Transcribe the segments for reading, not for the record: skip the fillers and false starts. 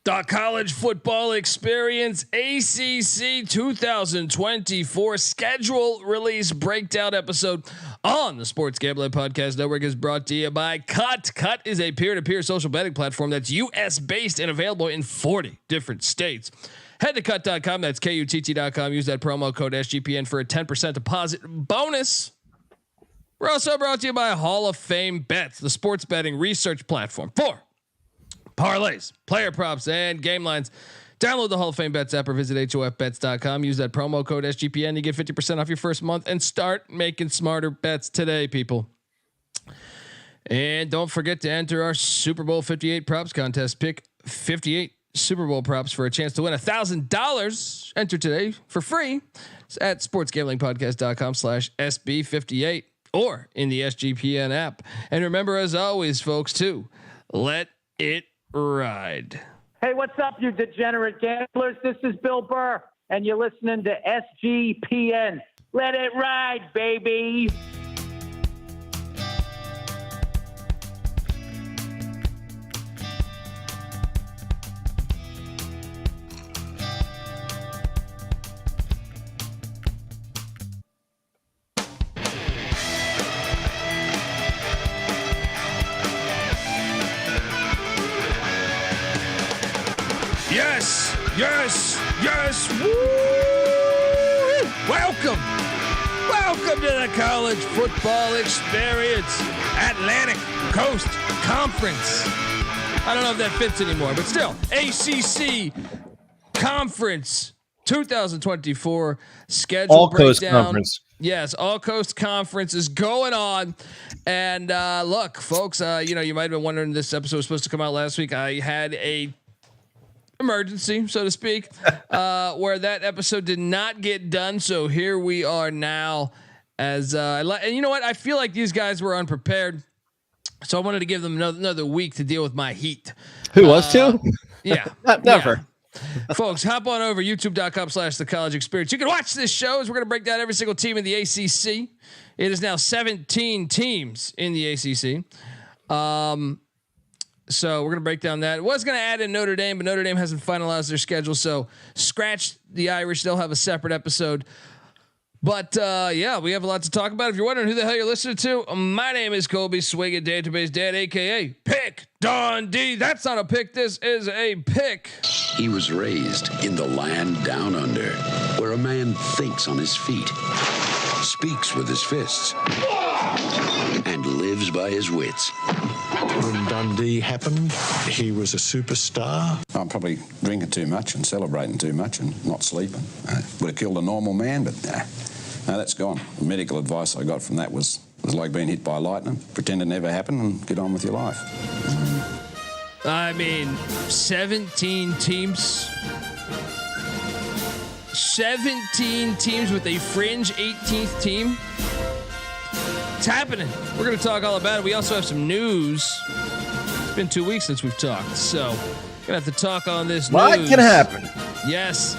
The College Football Experience ACC 2024 schedule release breakdown episode on the Sports Gambling Podcast Network is brought to you by Cut. Cut is a peer-to-peer social betting platform that's US based and available in 40 different states. Head to cut.com. That's KUTT.com. Use that promo code SGPN for a 10% deposit bonus. We're also brought to you by Hall of Fame Bets, the sports betting research platform for parlays, player props, and game lines. Download the Hall of Fame Bets app or visit HOFBets.com. Use that promo code SGPN to get 50% off your first month and start making smarter bets today, people. And don't forget to enter our Super Bowl 58 props contest. Pick 58 Super Bowl props for a chance to win $1,000. Enter today for free. It's at sportsgamblingpodcast.com/SB58 or in the SGPN app. And remember, as always, folks, too, let it ride. Hey, what's up, you degenerate gamblers? This is Bill Burr, and you're listening to SGPN. Let it ride, baby. Yes, yes, yes. Woo! Welcome to the College Football Experience Atlantic Coast Conference. I don't know if that fits anymore, but still, ACC Conference 2024 schedule All breakdown. Coast Conference. Yes, All Coast Conference is going on. And look, folks, you might have been wondering, this episode was supposed to come out last week. I had a emergency, so to speak, where that episode did not get done. So here we are now. And you know what? I feel like these guys were unprepared, so I wanted to give them another week to deal with my heat. Who was to? Yeah, Never. Yeah. Folks, hop on over youtube.com/the college experience. You can watch this show as we're going to break down every single team in the ACC. It is now 17 teams in the ACC. So we're going to break down that. I was going to add in Notre Dame, but Notre Dame hasn't finalized their schedule. So scratch the Irish. They'll have a separate episode. But yeah, we have a lot to talk about. If you're wondering who the hell you're listening to, my name is Colby Swig, Database Dad, a.k.a. Pick Dundee. That's not a pick. This is a pick. He was raised in the land down under, where a man thinks on his feet, speaks with his fists, and lives by his wits. When Dundee happened, he was a superstar. I'm probably drinking too much and celebrating too much and not sleeping. Would have killed a normal man, but no, that's gone. The medical advice I got from that was like being hit by lightning. Pretend it never happened and get on with your life. I mean, 17 teams. 17 teams with a fringe 18th team. It's happening. We're going to talk all about it. We also have some news. It's been 2 weeks since we've talked, so going to have to talk on this news. What can happen? Yes.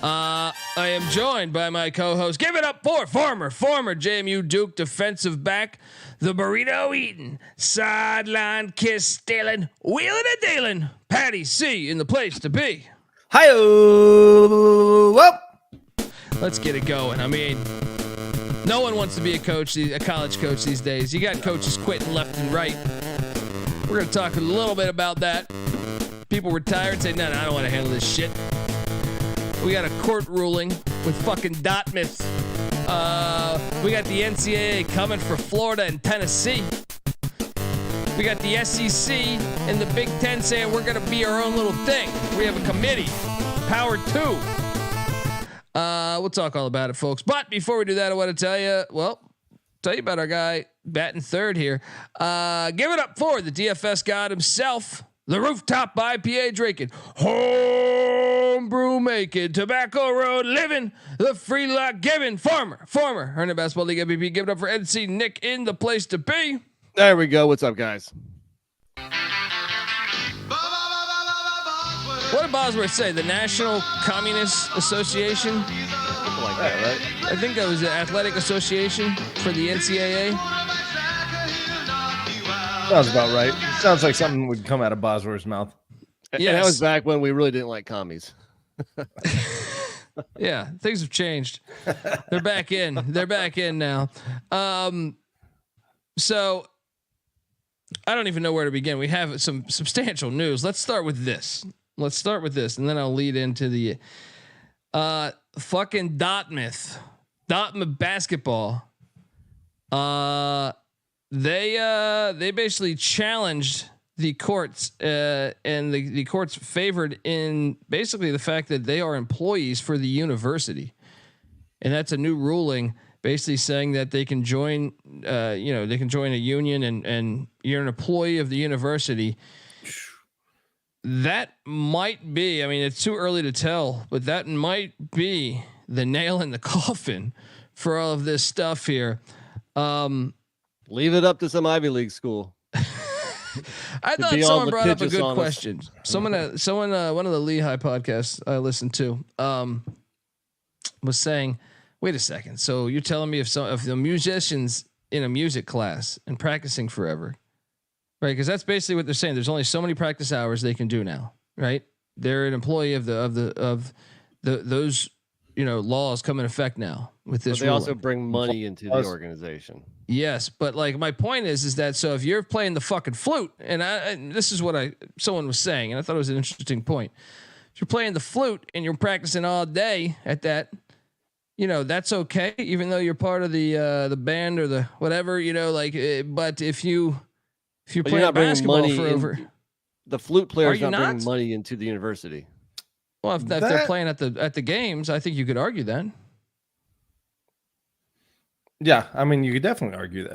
I am joined by my co-host. Give it up for former JMU Duke defensive back, the burrito eating, sideline kiss stealing, wheeling and dealing, Patty C in the place to be. Hi-oh. Let's get it going. I mean, no one wants to be a college coach these days. You got coaches quitting left and right. We're going to talk a little bit about that. People retired, say, no, I don't want to handle this shit. We got a court ruling with fucking Dartmouth. We got the NCAA coming for Florida and Tennessee. We got the SEC and the Big Ten saying we're going to be our own little thing. We have a committee. Power 2. We'll talk all about it, folks. But before we do that, I want to tell you about our guy batting third here. Give it up for the DFS god himself, the rooftop IPA drinking, homebrew making, tobacco road living, the free lock giving, former Herndon Basketball League MVP. Give it up for NC Nick in the place to be. There we go. What's up, guys? What did Bosworth say? The National Communist Association? Something like that, right? I think that was the Athletic Association for the NCAA. Sounds about right. Sounds like something would come out of Bosworth's mouth. And that was back when we really didn't like commies. Yeah, things have changed. They're back in. They're back in now. So I don't even know where to begin. We have some substantial news. Let's start with this. And then I'll lead into the fucking Dartmouth basketball. They basically challenged the courts, and the courts favored in basically the fact that they are employees for the university, and that's a new ruling, basically saying that they can join, they can join a union, and you're an employee of the university. That might be, I mean, it's too early to tell, but that might be the nail in the coffin for all of this stuff here. Leave it up to some Ivy League school. I thought someone brought up a good question. Someone, one of the Lehigh podcasts I listened to, was saying, "Wait a second. So you're telling me if the musicians in a music class and practicing forever, right? Because that's basically what they're saying. There's only so many practice hours they can do now, right? They're an employee of those laws come in effect now with this. But they also bring money into the organization. Yes, but like my point is that so if you're playing the fucking flute, and this is what someone was saying, and I thought it was an interesting point. If you're playing the flute and you're practicing all day at that, that's okay, even though you're part of the band or the whatever, but if you're playing basketball for over, the flute players not bringing money into the university. Well, if they're playing at the games, I think you could argue that. Yeah, I mean, you could definitely argue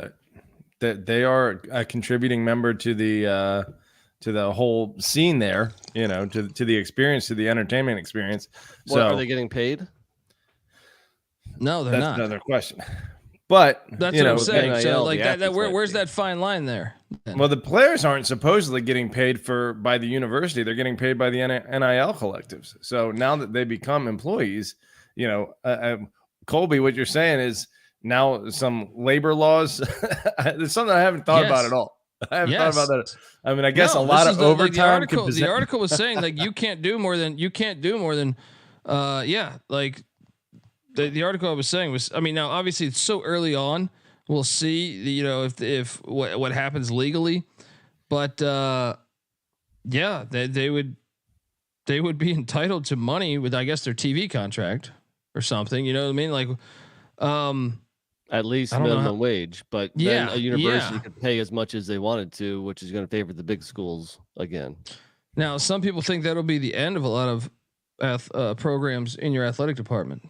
that they are a contributing member to the whole scene there. To the experience, to the entertainment experience. So are they getting paid? No, they're not. That's another question. But that's what I'm saying. So like where's that fine line there? Well, the players aren't supposedly getting paid by the university. They're getting paid by the NIL collectives. So now that they become employees, Colby, what you're saying is now some labor laws. It's something I haven't thought about at all. I haven't thought about that. I mean, I guess a lot of overtime. The article was saying like you can't do more than The article I was saying was, I mean, now obviously it's so early on. We'll see, if what happens legally, but they would be entitled to money with, I guess, their TV contract or something. You know what I mean? Like, at least minimum wage, but then a university could pay as much as they wanted to, which is going to favor the big schools again. Now, some people think that'll be the end of a lot of programs in your athletic department.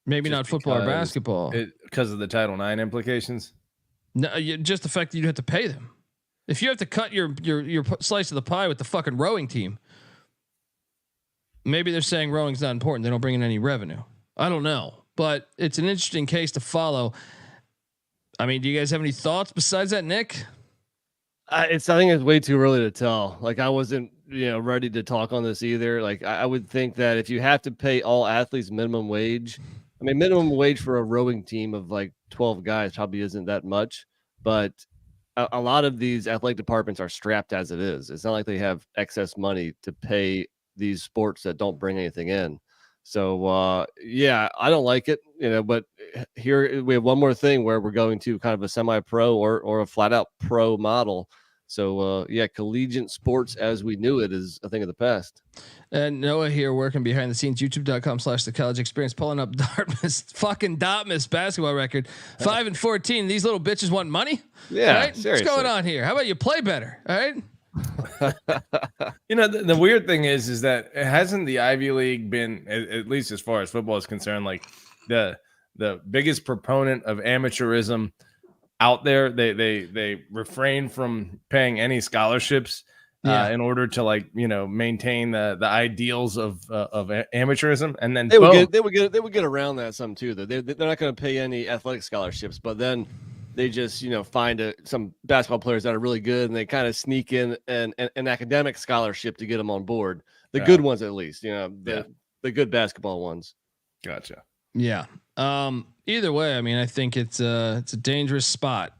Maybe not football or basketball because of the Title IX implications. No, just the fact that you have to pay them. If you have to cut your slice of the pie with the fucking rowing team, maybe they're saying rowing's not important. They don't bring in any revenue. I don't know, but it's an interesting case to follow. I mean, do you guys have any thoughts besides that, Nick? I think it's way too early to tell. Like I wasn't, ready to talk on this either. Like I would think that if you have to pay all athletes minimum wage, I mean, minimum wage for a rowing team of like 12 guys probably isn't that much, but a lot of these athletic departments are strapped as it is. It's not like they have excess money to pay these sports that don't bring anything in. So, I don't like it, but here we have one more thing where we're going to kind of a semi-pro or a flat out pro model. So, collegiate sports as we knew it is a thing of the past. And Noah here working behind the scenes, youtube.com/the college experience, pulling up Dartmouth basketball record, 5-14. These little bitches want money. Yeah. Right? What's going on here? How about you play better? All right. The weird thing is that hasn't the Ivy League been, at least as far as football is concerned, like the biggest proponent of amateurism out there? They refrain from paying any scholarships in order to maintain the ideals of amateurism, and then they would get around that some too. Though they're not going to pay any athletic scholarships, but then they just find some basketball players that are really good, and they kind of sneak in an academic scholarship to get them on board. The good ones, at least, the good basketball ones. Gotcha. Yeah. Either way, I mean, I think it's a dangerous spot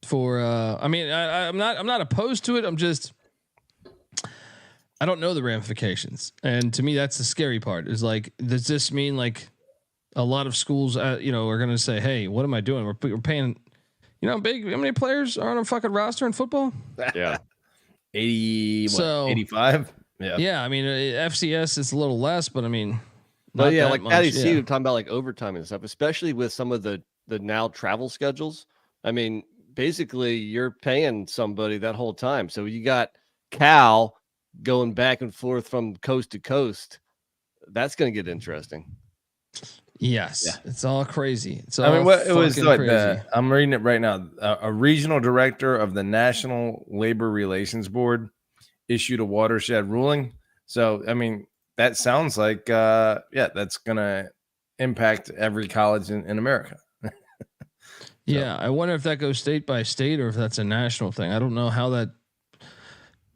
for. I'm not opposed to it. I'm just I don't know the ramifications, and to me, that's the scary part. Is like, does this mean like a lot of schools, are going to say, "Hey, what am I doing? We're paying, how many players are on a fucking roster in football?" Yeah, 85. Yeah. I mean, FCS is a little less, but I mean, but yeah, like Patty C, we're talking about like overtime and stuff, especially with some of the now travel schedules. I mean, basically, you're paying somebody that whole time, so you got Cal going back and forth from coast to coast. That's going to get interesting. Yes, It's all crazy. It was like I'm reading it right now. A regional director of the National Labor Relations Board issued a watershed ruling. So, I mean, that sounds like, that's going to impact every college in America. Yeah, I wonder if that goes state by state or if that's a national thing. I don't know how that.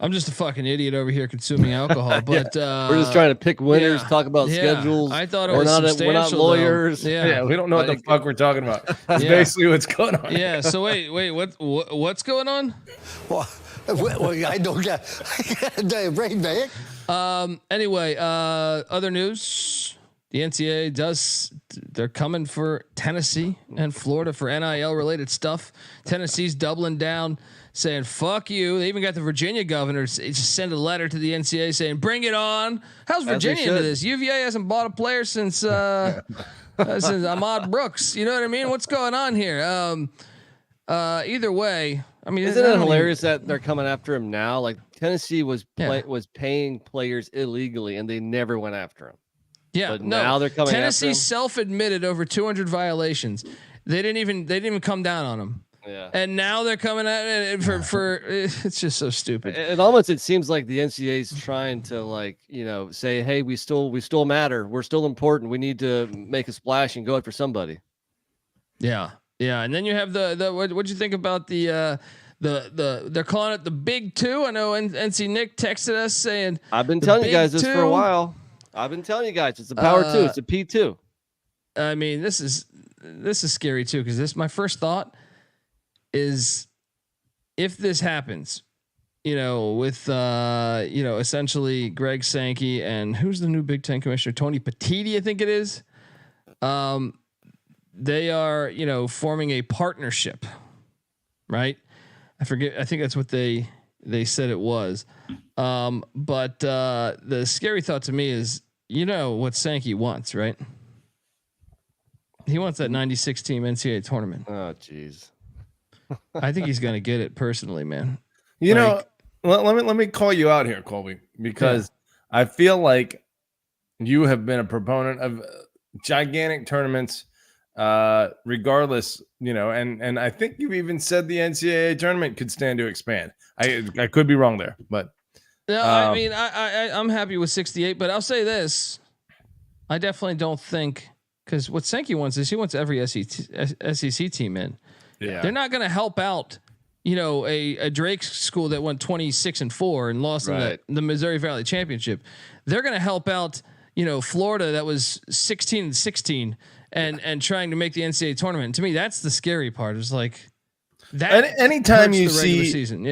I'm just a fucking idiot over here consuming alcohol, but we're just trying to pick winners, talk about schedules. I thought it was substantial. We're not lawyers. Yeah, we don't know what the fuck we're talking about. That's basically what's going on. Yeah. So wait, what's going on? Well, I don't get the brain back. Anyway, other news. The NCAA they're coming for Tennessee and Florida for NIL related stuff. Tennessee's doubling down, saying, fuck you. They even got the Virginia governor to send a letter to the NCAA saying, bring it on. How's Virginia into this? UVA hasn't bought a player since Ahmad Brooks. You know what I mean? What's going on here? Either way, I mean, isn't it hilarious that they're coming after him now? Like Tennessee was paying players illegally and they never went after him. Yeah, but now they're coming. Tennessee self-admitted over 200 violations. They didn't even come down on them. Yeah, and now they're coming at it for it's just so stupid. It seems like the NCAA is trying to say, hey, we still matter. We're still important. We need to make a splash and go after somebody. Yeah, and then you have what'd you think about the they're calling it the Big Two? I know NC Nick texted us saying, I've been telling you guys this for a while. I've been telling you guys it's a power two. It's a P2. I mean, this is scary too, because my first thought is if this happens, with essentially Greg Sankey and who's the new Big Ten commissioner, Tony Petitti, I think it is. They are forming a partnership, right? I forget. I think that's what they said it was. But the scary thought to me is, what Sankey wants, right? He wants that 96 team NCAA tournament. Oh, geez. I think he's going to get it personally, man. Let me call you out here, Colby, because I feel like you have been a proponent of gigantic tournaments, regardless, and I think you've even said the NCAA tournament could stand to expand. I could be wrong there, but no, I mean, I'm happy with 68, but I'll say this. I definitely don't think, because what Sankey wants is he wants every SEC team in. Yeah. They're not going to help out, a Drake school that went 26-4 and lost in the Missouri Valley Championship. They're going to help out, Florida that was 16-16 and trying to make the NCAA tournament. And to me, that's the scary part. It's like that. Anytime you see season,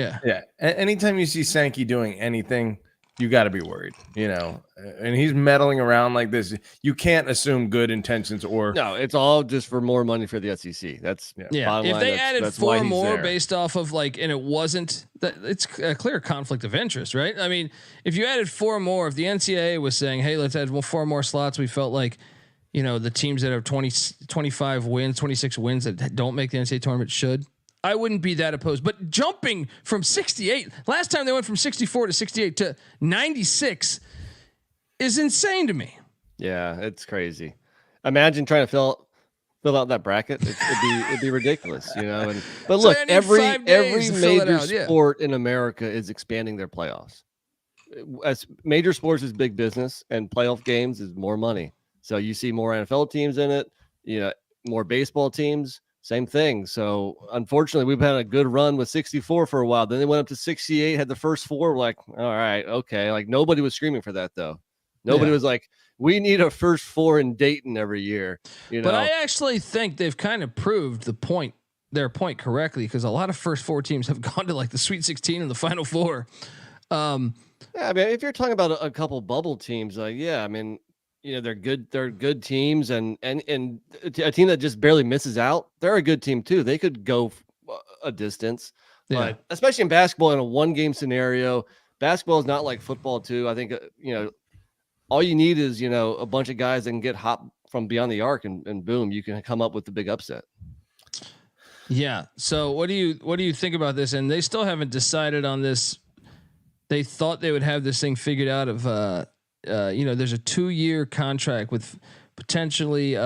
anytime you see Sankey doing anything, you got to be worried, and he's meddling around like this. You can't assume good intentions no, it's all just for more money for the SEC. That's If they added 4 more based off of and it wasn't that, it's a clear conflict of interest, right? I mean, if you added 4 more, if the NCAA was saying, hey, let's add 4 more slots, we felt like, the teams that have 25 wins, 26 wins that don't make the NCAA tournament should. I wouldn't be that opposed, but jumping from 68, last time they went from 64 to 68 to 96 is insane to me. Yeah, it's crazy. Imagine trying to fill out that bracket. It'd be ridiculous, but look, every major sport in America is expanding their playoffs. As major sports is big business, and playoff games is more money. So you see more NFL teams in it, more baseball teams. Same thing. So unfortunately, we've had a good run with 64 for a while. Then they went up to 68, had the first 4. We're like, all right, okay. Like nobody was screaming for that though. Nobody was like, we need a first 4 in Dayton every year. But I actually think they've kind of proved their point correctly, because a lot of first 4 teams have gone to like the Sweet 16 and the Final 4. Yeah, I mean, if you're talking about a couple bubble teams, yeah, I mean, they're good teams, and a team that just barely misses out, they're a good team too. They could go a distance, but especially in basketball in a 1-game scenario, basketball is not like football too. I think all you need is a bunch of guys that can get hot from beyond the arc, and boom, you can come up with the big upset. Yeah. So what do you think about this? And they still haven't decided on this. They thought they would have this thing figured out of, there's a 2-year contract with potentially, for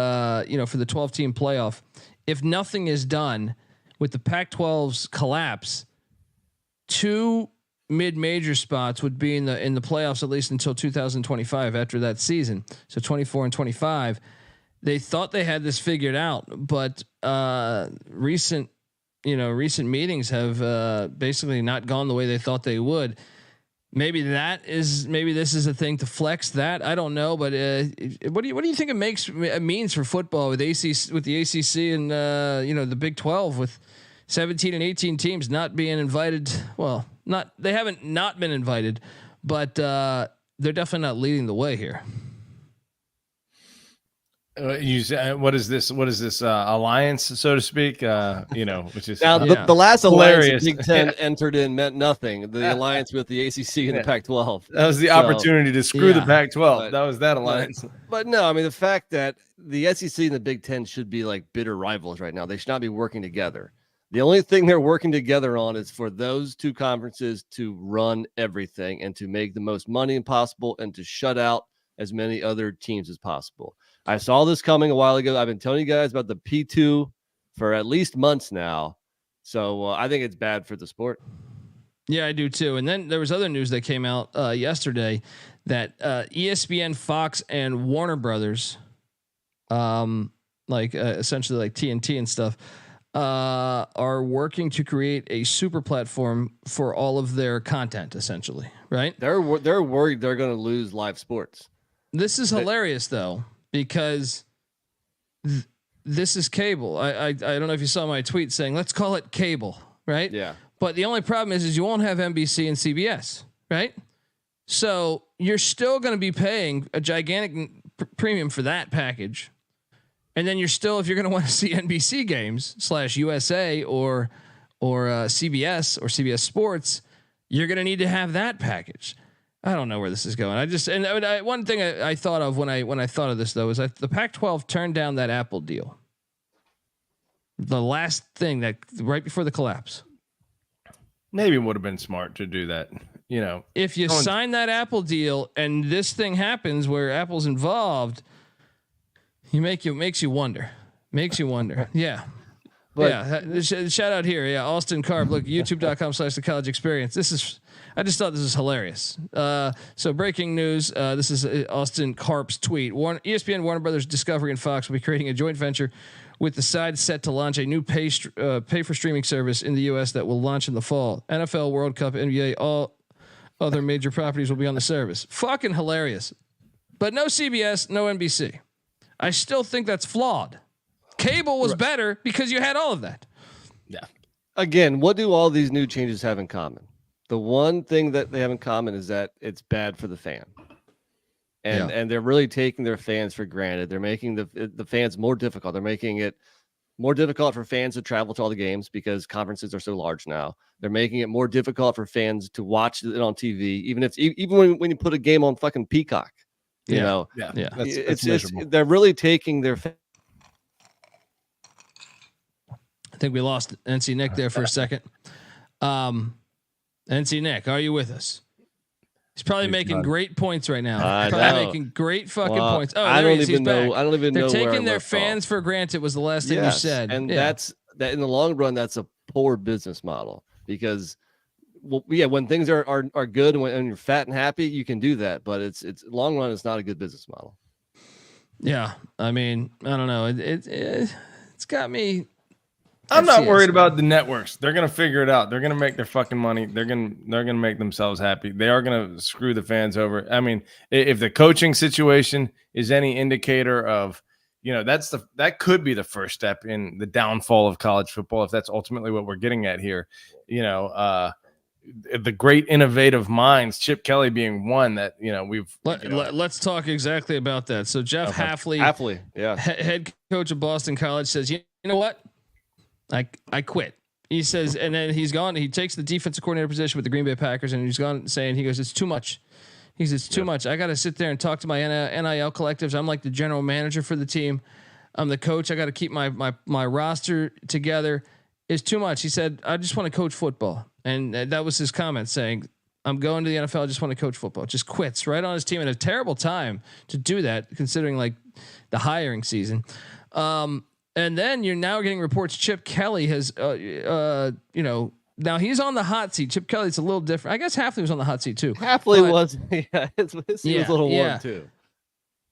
the 12-team playoff. If nothing is done with the Pac-12's collapse, 2 mid-major spots would be in the playoffs at least until 2025 after that season. So 24 and 25. They thought they had this figured out, but recent meetings have basically not gone the way they thought they would. Maybe this is a thing to flex that. I don't know, but what do you think it means for football with the ACC and the Big 12 with 17 and 18 teams not being invited? Well, they haven't not been invited, but they're definitely not leading the way here. You say, what is this alliance, so to speak? Which is now the last hilarious. Alliance Big Ten entered in meant nothing. The alliance with the ACC and the Pac-12. That was the opportunity to screw the Pac-12. That was that alliance. But no, I mean the fact that the SEC and the Big Ten should be like bitter rivals right now. They should not be working together. The only thing they're working together on is for those two conferences to run everything and to make the most money possible and to shut out as many other teams as possible. I saw this coming a while ago. I've been telling you guys about the P2 for at least months now. So I think it's bad for the sport. Yeah, I do too. And then there was other news that came out yesterday that ESPN, Fox, and Warner Brothers, essentially like TNT and stuff, are working to create a super platform for all of their content. Essentially, right? They're worried they're going to lose live sports. This is hilarious though, because this is cable. I don't know if you saw my tweet saying let's call it cable, right? Yeah. But the only problem is you won't have NBC and CBS, right? So you're still going to be paying a gigantic premium for that package, and then you're still, if you're going to want to see NBC games /USA or CBS or CBS Sports, you're going to need to have that package. I don't know where this is going. One thing I thought of when I thought of this though is that the Pac-12 turned down that Apple deal. The last thing that right before the collapse. Maybe it would have been smart to do that. If you sign that Apple deal and this thing happens where Apple's involved, makes you wonder. Yeah. But shout out here. Yeah. Austin Carb, look, youtube.com/the college experience. I just thought this was hilarious. So breaking news. This is Austin Carp's tweet. ESPN, Warner Brothers, Discovery, and Fox will be creating a joint venture with the side set to launch a new pay for streaming service in the U.S. that will launch in the fall. NFL, World Cup, NBA, all other major properties will be on the service. Fucking hilarious. But no CBS, no NBC. I still think that's flawed. Cable was better because you had all of that. Yeah. Again, what do all these new changes have in common? The one thing that they have in common is that it's bad for the fan. And they're really taking their fans for granted. They're making the fans more difficult. They're making it more difficult for fans to travel to all the games because conferences are so large now. They're making it more difficult for fans to watch it on TV, even when you put a game on fucking Peacock. You know, it's they're really taking their. I think we lost NC Nick there for a second. NC Nick, are you with us? He's probably making great points right now. Probably making great fucking points. Oh, I don't even know. I don't even know. They're taking their fans for granted was the last thing you said. And that's that in the long run, that's a poor business model because when things are good and when you're fat and happy, you can do that. But it's long run, it's not a good business model. Yeah. I mean, I don't know. It's got me. I'm not worried about the networks. They're gonna figure it out. They're gonna make their fucking money. They're gonna make themselves happy. They are gonna screw the fans over. I mean, if the coaching situation is any indicator of, that could be the first step in the downfall of college football. If that's ultimately what we're getting at here, the great innovative minds, Chip Kelly being one that, Let's talk exactly about that. So Jeff Hafley, head coach of Boston College, says, you know what? I quit. He says, and then he's gone. He takes the defensive coordinator position with the Green Bay Packers, and he's gone saying, he goes, it's too much. He says, it's too much. I got to sit there and talk to my NIL collectives. I'm like the general manager for the team. I'm the coach. I got to keep my roster together. It's too much. He said, I just want to coach football. And that was his comment, saying, I'm going to the NFL. I just want to coach football. Just quits right on his team at a terrible time to do that, considering like the hiring season. And then you're now getting reports Chip Kelly has, now he's on the hot seat. Chip Kelly's a little different. I guess Hafley was on the hot seat too. Hafley was, his seat was a little warm too.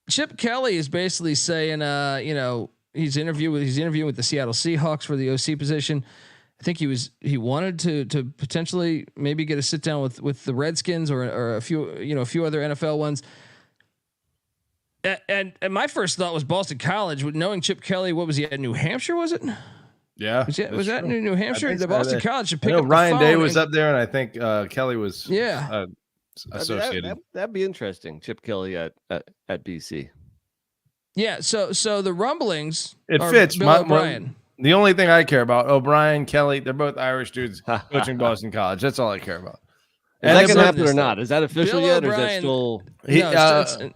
Chip Kelly is basically saying, he's interviewing with the Seattle Seahawks for the OC position. I think he wanted to potentially maybe get a sit down with the Redskins or a few other NFL ones. And my first thought was Boston College, with knowing Chip Kelly. What was he at? New Hampshire, was it? Yeah, was that New Hampshire? The Boston College should pick up. Ryan Day was up there, and I think Kelly was associated. That'd be interesting. Chip Kelly at BC. Yeah. So the rumblings. It fits. Bill O'Brien. The only thing I care about, O'Brien, Kelly, they're both Irish dudes coaching Boston College. That's all I care about. Is that going to happen or not? Is that official Bill yet, O'Brien, or is that still?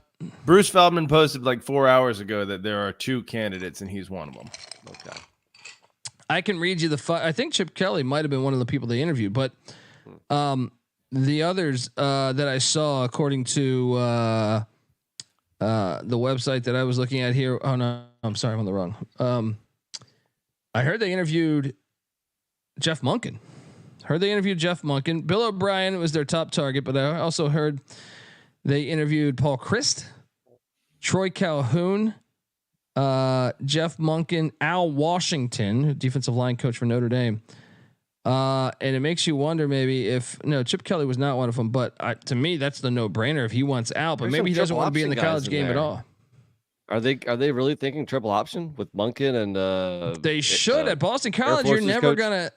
Bruce Feldman posted like 4 hours ago that there are 2 candidates, and he's one of them. Okay. I can read you I think Chip Kelly might have been one of the people they interviewed, but the others that I saw, according to the website that I was looking at here. Oh no, I'm sorry, I'm on the wrong. I heard they interviewed Jeff Monken. Bill O'Brien was their top target, but I also heard they interviewed Paul Christ, Troy Calhoun, Jeff Monken, Al Washington, defensive line coach for Notre Dame. And it makes you wonder maybe Chip Kelly was not one of them, but to me, that's the no brainer if he wants out, but maybe he doesn't want to be in the college game at all. Are they really thinking triple option with Monken and they should at Boston College? You're never gonna.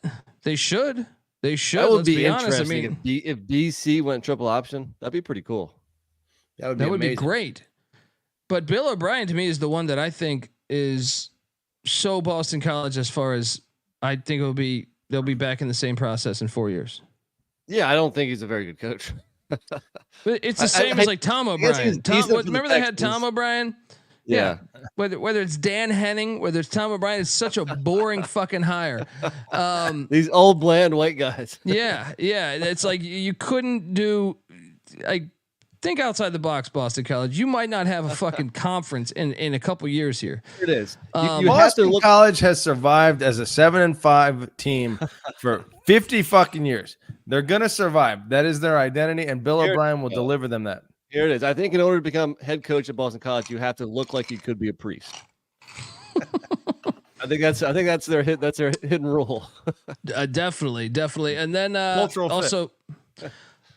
They should. That would be honest. interesting. I mean, if BC went triple option, that'd be pretty cool. That would be great. But Bill O'Brien to me is the one that I think is so Boston College as far as I think they'll be back in the same process in 4 years. Yeah, I don't think he's a very good coach. But it's the same as like Tom O'Brien. Remember they had Tom O'Brien? Yeah. Whether it's Dan Henning, whether it's Tom O'Brien, it's such a boring fucking hire. These old bland white guys. Yeah. It's like you couldn't do. I think outside the box, Boston College. You might not have a fucking conference in a couple years here. It is. Boston College has survived as a 7-5 team for 50 fucking years. They're gonna survive. That is their identity, and Bill O'Brien will deliver them that. Here it is. I think in order to become head coach at Boston College, you have to look like you could be a priest. I think that's their hidden rule. Definitely. And then also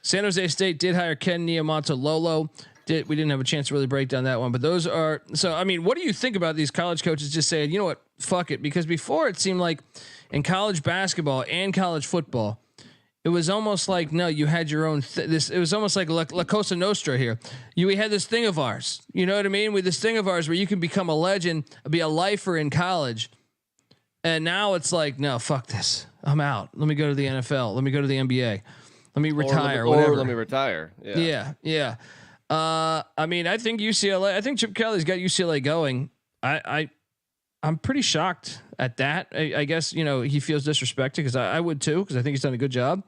San Jose State did hire Ken Niumatalolo. We didn't have a chance to really break down that one, but those are so. I mean, what do you think about these college coaches just saying, you know what, fuck it? Because before it seemed like in college basketball and college football, it was almost like, no, you had your own it was almost like La Cosa Nostra here. We had this thing of ours. You know what I mean? With this thing of ours where you can become a legend, be a lifer in college. And now it's like, no, fuck this. I'm out. Let me go to the NFL. Let me go to the NBA. Let me retire. Or let me retire. Yeah. I mean, I think UCLA, I think Chip Kelly's got UCLA going. I'm pretty shocked at that. I guess, he feels disrespected because I would too, because I think he's done a good job.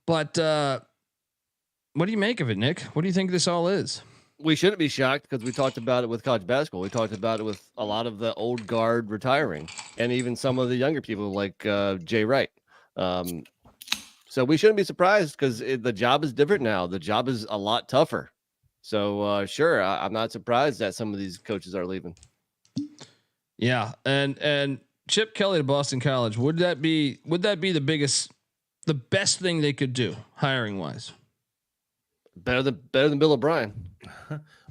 But what do you make of it, Nick? What do you think this all is? We shouldn't be shocked because we talked about it with college basketball. We talked about it with a lot of the old guard retiring and even some of the younger people like Jay Wright. So we shouldn't be surprised because the job is different now. The job is a lot tougher. So sure, I'm not surprised that some of these coaches are leaving. Yeah, and Chip Kelly to Boston College, would that be the best thing they could do hiring wise? Better than Bill O'Brien.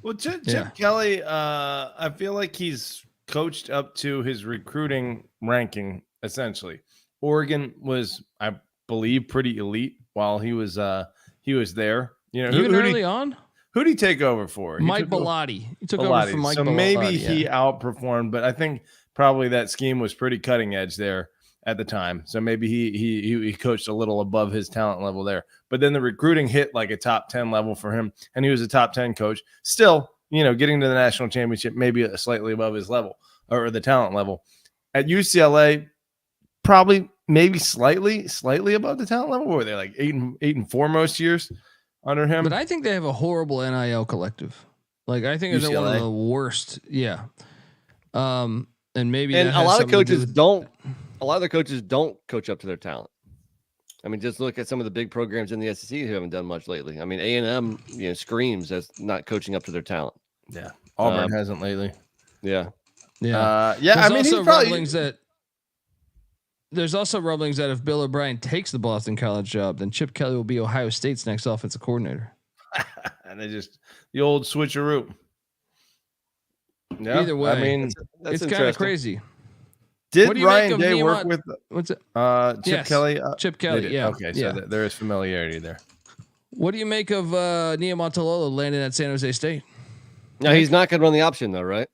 Well, Chip Kelly, I feel like he's coached up to his recruiting ranking. Essentially, Oregon was, I believe, pretty elite while he was there. You know, even early on. Who did he take over for? Mike Bellotti. He took over from Mike Bellotti. So maybe he outperformed, but I think probably that scheme was pretty cutting edge there at the time. So maybe he coached a little above his talent level there. But then the recruiting hit like a top 10 level for him, and he was a top 10 coach. Still, you know, getting to the national championship, maybe slightly above his level or the talent level. At UCLA, probably maybe slightly above the talent level. Were they like 8-4 most years under him? But I think they have a horrible NIL collective. Like I think it's one of the worst. Yeah. And maybe a lot of coaches don't. A lot of the coaches don't coach up to their talent. I mean, just look at some of the big programs in the SEC who haven't done much lately. I mean, A&M, you know, screams as not coaching up to their talent. Yeah, Auburn hasn't lately. Yeah. I mean, there's also rumblings that if Bill O'Brien takes the Boston College job, then Chip Kelly will be Ohio State's next offensive coordinator. And they just the old switcheroo. Yeah, either way, I mean, it's kind of crazy. Did Ryan Day work with Chip Kelly? Chip Kelly, yeah. Okay, so there is familiarity there. What do you make of Niumatalolo landing at San Jose State? No, he's not going to run the option though, right?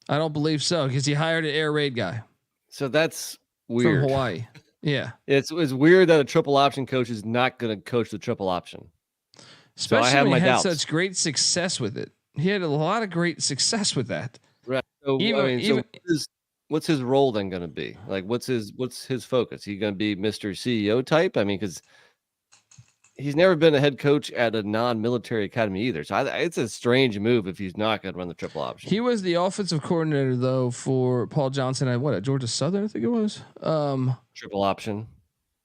I don't believe so because he hired an air raid guy. So that's weird. From Hawaii. Yeah. It's weird that a triple option coach is not going to coach the triple option. Especially when he had such great success with it. He had a lot of great success with that. Right. So, what's his role then going to be? Like, what's his focus? He going to be Mr. CEO type? I mean, because he's never been a head coach at a non-military academy either. So it's a strange move if he's not going to run the triple option. He was the offensive coordinator though for Paul Johnson at Georgia Southern, I think it was. Triple option.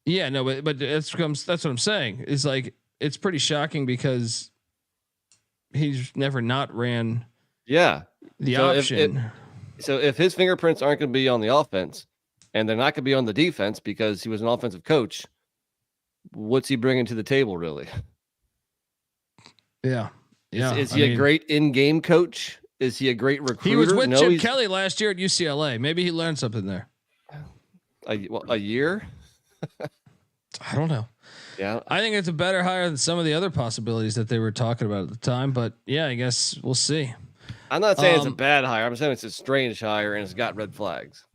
Yeah, no, but that's what I'm saying. It's like it's pretty shocking because he's never not ran. Yeah, the option. So if his fingerprints aren't going to be on the offense, and they're not going to be on the defense because he was an offensive coach, what's he bringing to the table, really? Yeah. Is he a great in-game coach? Is he a great recruiter? He was with Chip Kelly last year at UCLA. Maybe he learned something there. A year? I don't know. Yeah, I think it's a better hire than some of the other possibilities that they were talking about at the time. But yeah, I guess we'll see. I'm not saying it's a bad hire. I'm saying it's a strange hire and it's got red flags.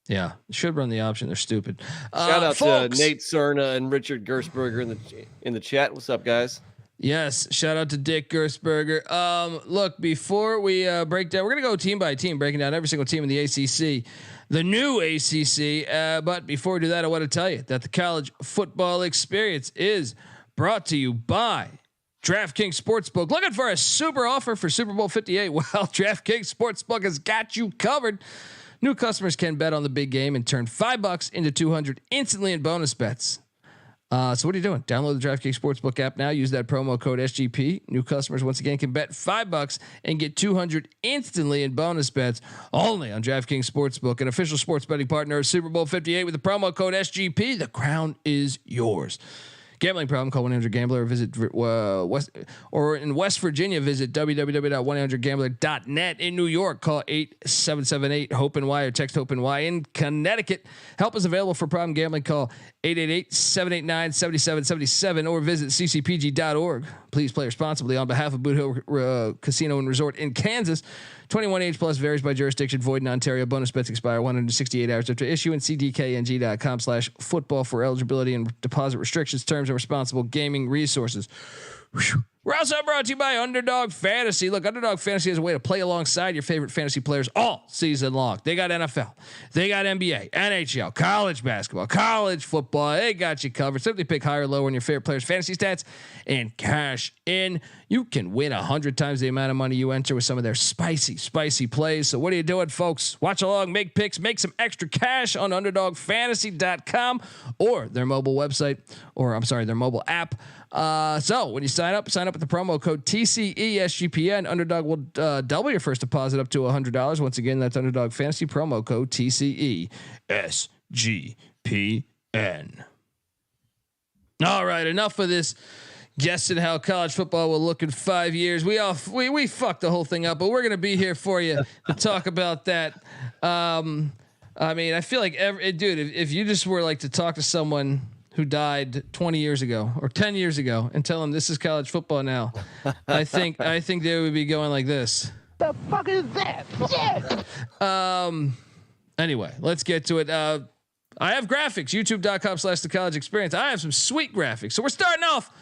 Yeah, should run the option. They're stupid. Shout out to Nate Cerna and Richard Gersberger in the chat. What's up, guys? Yes, shout out to Dick Gersberger. Look, before we break down, we're gonna go team by team, breaking down every single team in the ACC, the new ACC. But before we do that, I want to tell you that the college football experience is brought to you by DraftKings Sportsbook. Looking for a super offer for Super Bowl 58? Well, DraftKings Sportsbook has got you covered. New customers can bet on the big game and turn $5 into $200 instantly in bonus bets. So what are you doing? Download the DraftKings Sportsbook app now. Use that promo code SGP. New customers once again can bet $5 and get $200 instantly in bonus bets only on DraftKings Sportsbook, an official sports betting partner of Super Bowl 58 with the promo code SGP. The crown is yours. Gambling problem? Call 1-800-GAMBLER or visit in West Virginia, visit www.1800gambler.net. In New York, call 877-8-HOPE-NY or text HOPE-NY. In Connecticut, help is available for problem gambling. Call 888-789-7777 or visit ccpg.org. Please play responsibly on behalf of Boot Hill Casino and Resort in Kansas. 21 age plus, varies by jurisdiction, void in Ontario. Bonus bets expire 168 hours after issue. And cdkng.com/football for eligibility and deposit restrictions, terms, and responsible gaming resources. Whew. We're also brought to you by Underdog Fantasy. Look, Underdog Fantasy is a way to play alongside your favorite fantasy players all season long. They got NFL, they got NBA, NHL, college basketball, college football. They got you covered. Simply pick higher or lower on your favorite players' fantasy stats and cash in. You can win 100 times the amount of money you enter with some of their spicy plays. So what are you doing, folks? Watch along, make picks, make some extra cash on UnderdogFantasy.com or their mobile website, or I'm sorry, their mobile app. So when you sign up with the promo code TCESGPN. Underdog will double your first deposit up to $100. Once again, that's Underdog Fantasy, promo code TCESGPN. All right, enough of this guessing how college football will look in 5 years. We fucked the whole thing up, but we're gonna be here for you to talk about that. I mean, I feel like if you just were like to talk to someone who died 20 years ago or 10 years ago and tell them this is college football now, I think they would be going like this. The fuck is that? Shit. Anyway, let's get to it. I have graphics, youtube.com/the college experience. I have some sweet graphics. So we're starting off.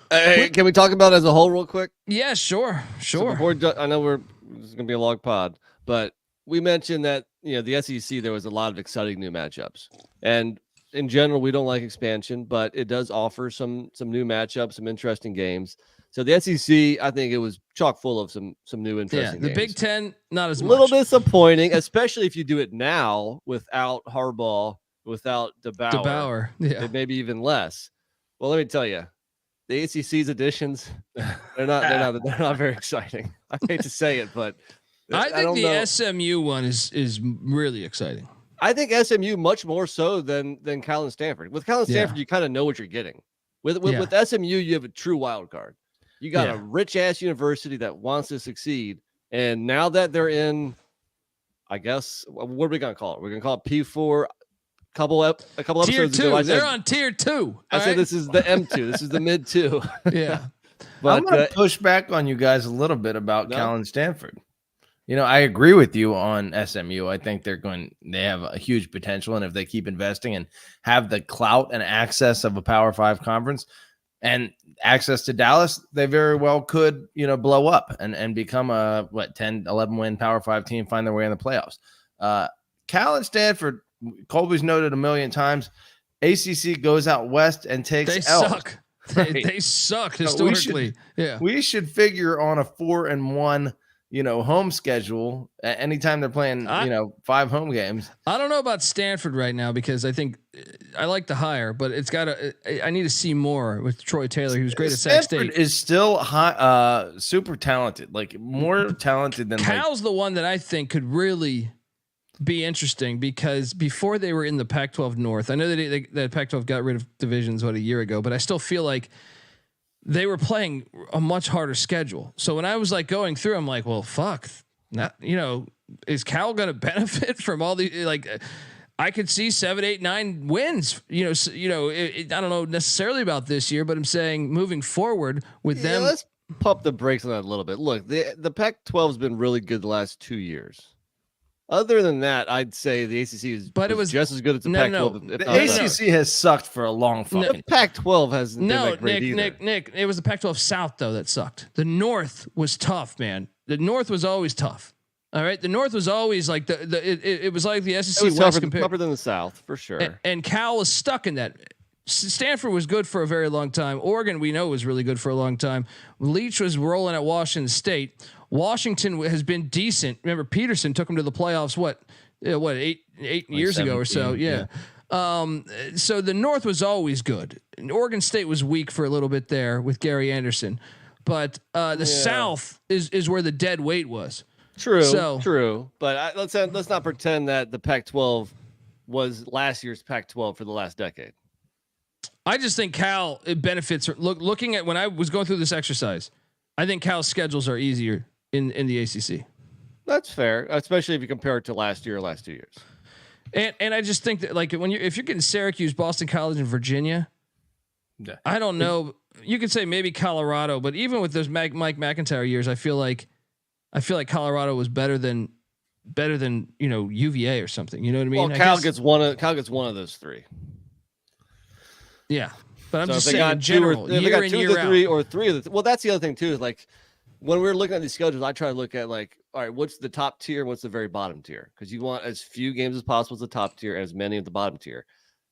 Hey, can we talk about it as a whole real quick? Yeah, sure. So I know this is going to be a long pod, but we mentioned that, the SEC, there was a lot of exciting new matchups. And in general, we don't like expansion, but it does offer some new matchups, some interesting games. So the SEC, I think it was chock full of some new interesting games. The Big Ten, not as much. A little disappointing, especially if you do it now without Harbaugh, without DeBauer. Yeah. Maybe even less. Well, let me tell you, the ACC's additions, they're not very exciting. I hate to say it, but I think the SMU one is really exciting. I think SMU much more so than Cal and Stanford. With Cal and Stanford, you kind of know what you're getting. With SMU, you have a true wild card. You got a rich ass university that wants to succeed, and now that they're in, I guess, what are we gonna call it? We're gonna call it P4. A couple episodes ago, they're on tier 2. I said this is the M2. This is the mid 2. Yeah, but I'm gonna push back on you guys a little bit about Cal and Stanford. I agree with you on SMU. I think they have a huge potential, and if they keep investing and have the clout and access of a Power 5 conference and access to Dallas, they very well could, blow up and become a 10, 11 win Power 5 team, find their way in the playoffs. Cal and Stanford, Colby's noted a million times, ACC goes out west and takes They Oh, L's. suck. They suck historically. We should figure on a 4-1, home schedule anytime they're playing, 5 home games. I don't know about Stanford right now because I think I like the hire, but I need to see more with Troy Taylor, who's great at Sac State. Stanford is still high, super talented, like more talented than Cal's the one that I think could really be interesting because before they were in the Pac-12 North, I know that Pac-12 got rid of divisions a year ago, but I still feel like they were playing a much harder schedule. So when I was going through, I'm like, well, fuck, is Cal going to benefit from all the I could see 7, 8, 9 wins. I don't know necessarily about this year, but I'm saying moving forward with them. Let's pump the brakes on that a little bit. Look, the Pac-12 has been really good the last 2 years. Other than that, I'd say the ACC is just as good as the Pac-12. The ACC has sucked for a long fucking. The Pac-12 hasn't been that great either. Nick, it was the Pac-12 South though that sucked. The North was tough, man. The North was always tough. All right, the North was always like it was like the SEC West tougher than the South for sure. And Cal was stuck in that. Stanford was good for a very long time. Oregon, we know, was really good for a long time. Leach was rolling at Washington State. Washington has been decent. Remember, Peterson took them to the playoffs. Eight years ago or so. Yeah. So the North was always good. And Oregon State was weak for a little bit there with Gary Anderson, but the South is where the dead weight was. True. But let's not pretend that the Pac-12 was last year's Pac-12 for the last decade. I just think Cal benefits. Looking at when I was going through this exercise, I think Cal's schedules are easier in the ACC. That's fair, especially if you compare it to last 2 years. And I just think that if you're getting Syracuse, Boston College, and Virginia, I don't know. You could say maybe Colorado, but even with those Mike McIntyre years, I feel like Colorado was better than UVA or something. You know what I mean? Well, Cal gets one of those 3. Yeah, but I'm just saying in general, they got 2 of the 3 out. or 3 of the. Well, that's the other thing too. Is when we're looking at these schedules, I try to look at all right, what's the top tier and what's the very bottom tier? Because you want as few games as possible as the top tier and as many at the bottom tier.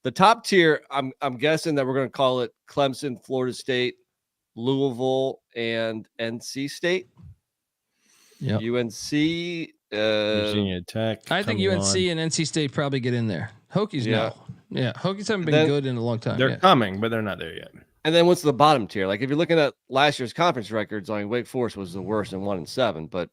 The top tier, I'm guessing that we're going to call it Clemson, Florida State, Louisville, and NC State. Yeah, UNC, Virginia Tech. I think UNC and NC State probably get in there. Hokies, no. Yeah, Hokies haven't been good in a long time. They're coming, but they're not there yet. And then what's the bottom tier? If you're looking at last year's conference records, Wake Forest was the worst in 1-7, but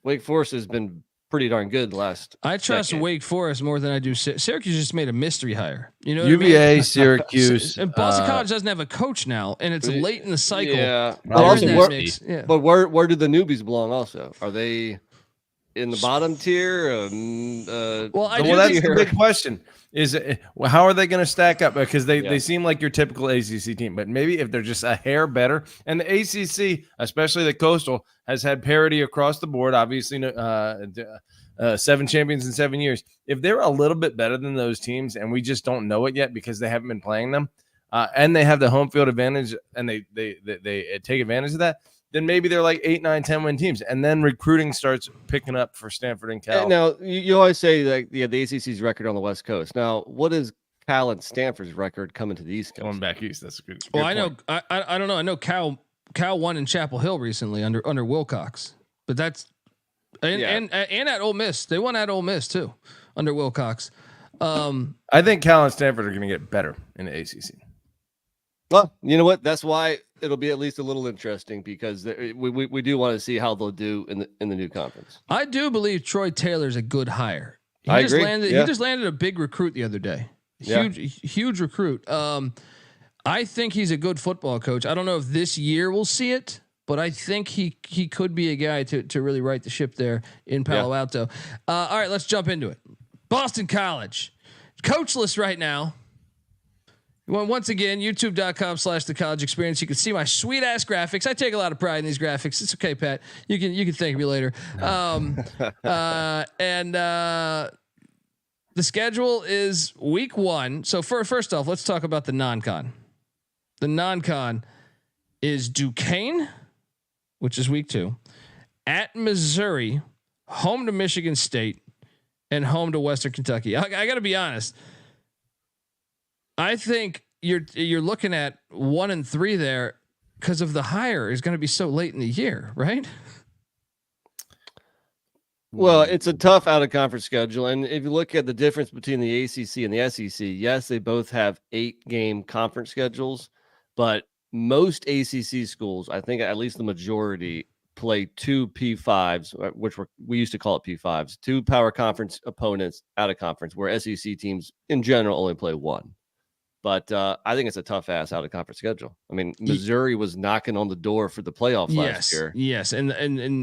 Wake Forest has been pretty darn good the last. I trust decade. Wake Forest more than I do. Syracuse just made a mystery hire. You know, UVA, Syracuse, and Boston College doesn't have a coach now, and it's late in the cycle. Yeah, but but where do the newbies belong? Also, are they in the bottom tier? That's the big question. How are they going to stack up? Because they seem like your typical ACC team, but maybe if they're just a hair better. And the ACC, especially the Coastal, has had parity across the board. Obviously, 7 champions in 7 years. If they're a little bit better than those teams, and we just don't know it yet because they haven't been playing them, and they have the home field advantage, and they take advantage of that, then maybe they're like 8, 9, 10 win teams, and then recruiting starts picking up for Stanford and Cal. Now you always say like the ACC's record on the West Coast. Now, what is Cal and Stanford's record coming to the East Coast? Going back east, that's a good. Well, I know. I don't know. I know Cal won in Chapel Hill recently under Wilcox, but that's and at Ole Miss, they won at Ole Miss too under Wilcox. I think Cal and Stanford are going to get better in the ACC. Well, you know what? That's why it'll be at least a little interesting because we do want to see how they'll do in the new conference. I do believe Troy Taylor's a good hire. I agree. He just landed a big recruit the other day. Huge recruit. I think he's a good football coach. I don't know if this year we'll see it, but I think he could be a guy to really right the ship there in Palo Alto. All right, let's jump into it. Boston College, coachless right now. Well, once again, youtube.com/the college experience. You can see my sweet ass graphics. I take a lot of pride in these graphics. It's okay, Pat. You can thank me later. The schedule is week 1. So first off, let's talk about the non-con. The non-con is Duquesne, which is week 2, at Missouri, home to Michigan State, and home to Western Kentucky. I got to be honest. I think you're looking at 1 and 3 there because of the hire is going to be so late in the year, right? Well, it's a tough out of conference schedule, and if you look at the difference between the ACC and the SEC, yes, they both have 8-game conference schedules, but most ACC schools, I think at least the majority, play 2 P5s, which we used to call it P5s, 2 power conference opponents out of conference, where SEC teams in general only play 1. But I think it's a tough ass out of conference schedule. I mean, Missouri was knocking on the door for the playoffs last year. Yes, and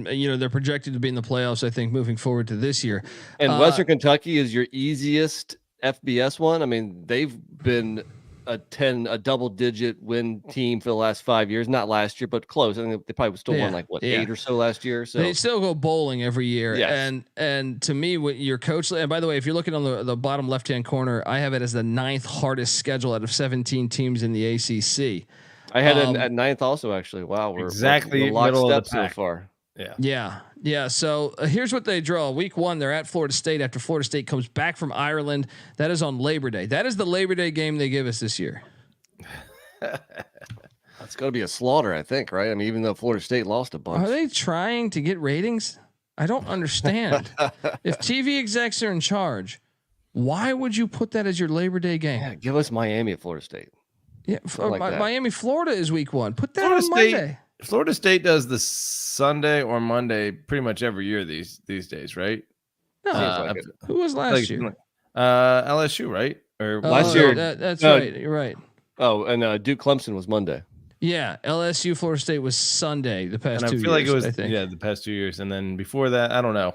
you know they're projected to be in the playoffs. I think moving forward to this year. And Western Kentucky is your easiest FBS one. I mean, they've been a double-digit win team for the last 5 years. Not last year, but close. I think they probably still won 8 or so last year. So they still go bowling every year. Yes. And to me, what your coach. And by the way, if you're looking on the bottom left-hand corner, I have it as the 9th hardest schedule out of 17 teams in the ACC. I had it at 9th also. Actually, wow, we're exactly middle of the pack so far. Yeah. So here's what they draw. Week 1, they're at Florida State after Florida State comes back from Ireland. That is on Labor Day. That is the Labor Day game they give us this year. That's going to be a slaughter, I think, right? I mean, even though Florida State lost a bunch. Are they trying to get ratings? I don't understand. If TV execs are in charge, why would you put that as your Labor Day game? Yeah, give us Miami at Florida State. Yeah, Miami, Florida is week 1. Put that Florida on Monday. Florida State does the Sunday or Monday pretty much every year these days, right? No, who was last year? LSU, right? Or last year? That's right. You're right. Oh, and Duke Clemson was Monday. Yeah, LSU Florida State was Sunday the past 2 years. I feel like it was the past 2 years, and then before that, I don't know.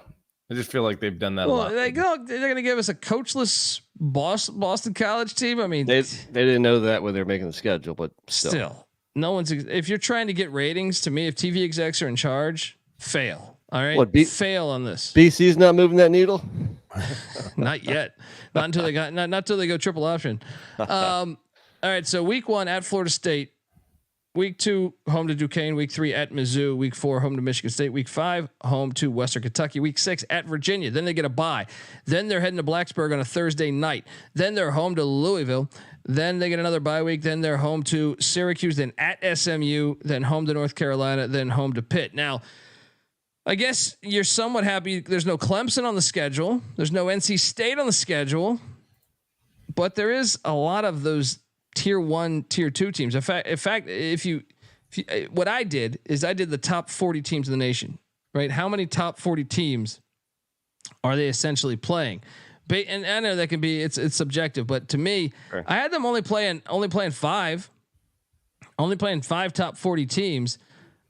I just feel like they've done that a lot. They're going to give us a coachless Boston College team. I mean, they didn't know that when they were making the schedule, but still. No one's. If you're trying to get ratings, to me, if TV execs are in charge, fail. All right, fail on this. BC's not moving that needle. Not yet. Not until they got. Not until they go triple option. All right. So week 1 at Florida State. Week 2 home to Duquesne. Week 3 at Mizzou. Week 4 home to Michigan State. Week 5 home to Western Kentucky. Week 6 at Virginia. Then they get a bye. Then they're heading to Blacksburg on a Thursday night. Then they're home to Louisville. Then they get another bye week. Then they're home to Syracuse. Then at SMU. Then home to North Carolina. Then home to Pitt. Now, I guess you're somewhat happy. There's no Clemson on the schedule. There's no NC State on the schedule. But there is a lot of those tier 1, tier 2 teams. In fact, if you what I did is I did the top 40 teams in the nation, right? How many top 40 teams are they essentially playing? And I know that can be, it's subjective, but to me, sure. I had them only playing 5 top 40 teams.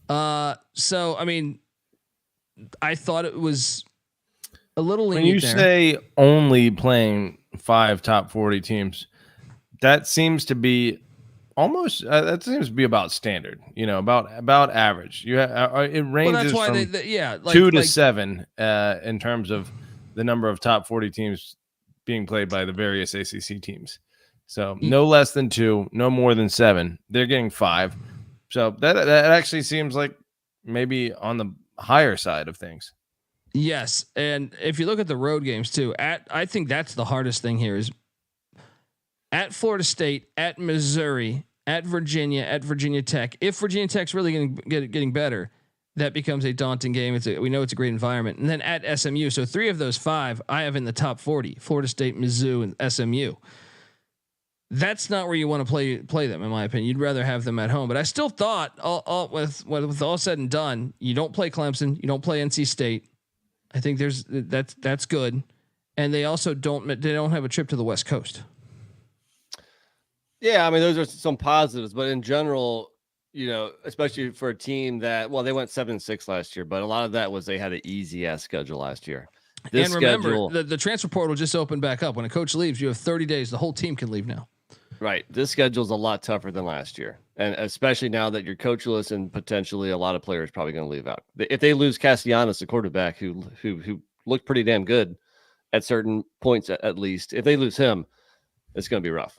So, I mean, I thought it was a little lenient. When you say only playing 5 top 40 teams. That seems to be almost that seems to be about standard, about average. It ranges that's why from like, 2 to 7 in terms of the number of top 40 teams being played by the various ACC teams. So no less than 2, no more than 7. They're getting 5. So that actually seems like maybe on the higher side of things. Yes, and if you look at the road games too, I think that's the hardest thing here is at Florida State, at Missouri, at Virginia Tech. If Virginia Tech's really getting better, that becomes a daunting game. We know it's a great environment, and then at SMU. So 3 of those 5 I have in the top 40: Florida State, Mizzou, and SMU. That's not where you want to play them, in my opinion. You'd rather have them at home. But I still thought, with all said and done, you don't play Clemson, you don't play NC State. I think that's good, and they also don't have a trip to the West Coast. Yeah, I mean those are some positives, but in general, especially for a team that they went 7-6 last year, but a lot of that was they had an easy ass schedule last year. And remember, the transfer portal just opened back up. When a coach leaves, you have 30 days. The whole team can leave now. Right. This schedule is a lot tougher than last year. And especially now that you're coachless and potentially a lot of players probably going to leave out. If they lose Castellanos, the quarterback who looked pretty damn good at certain points, at least, if they lose him, it's going to be rough.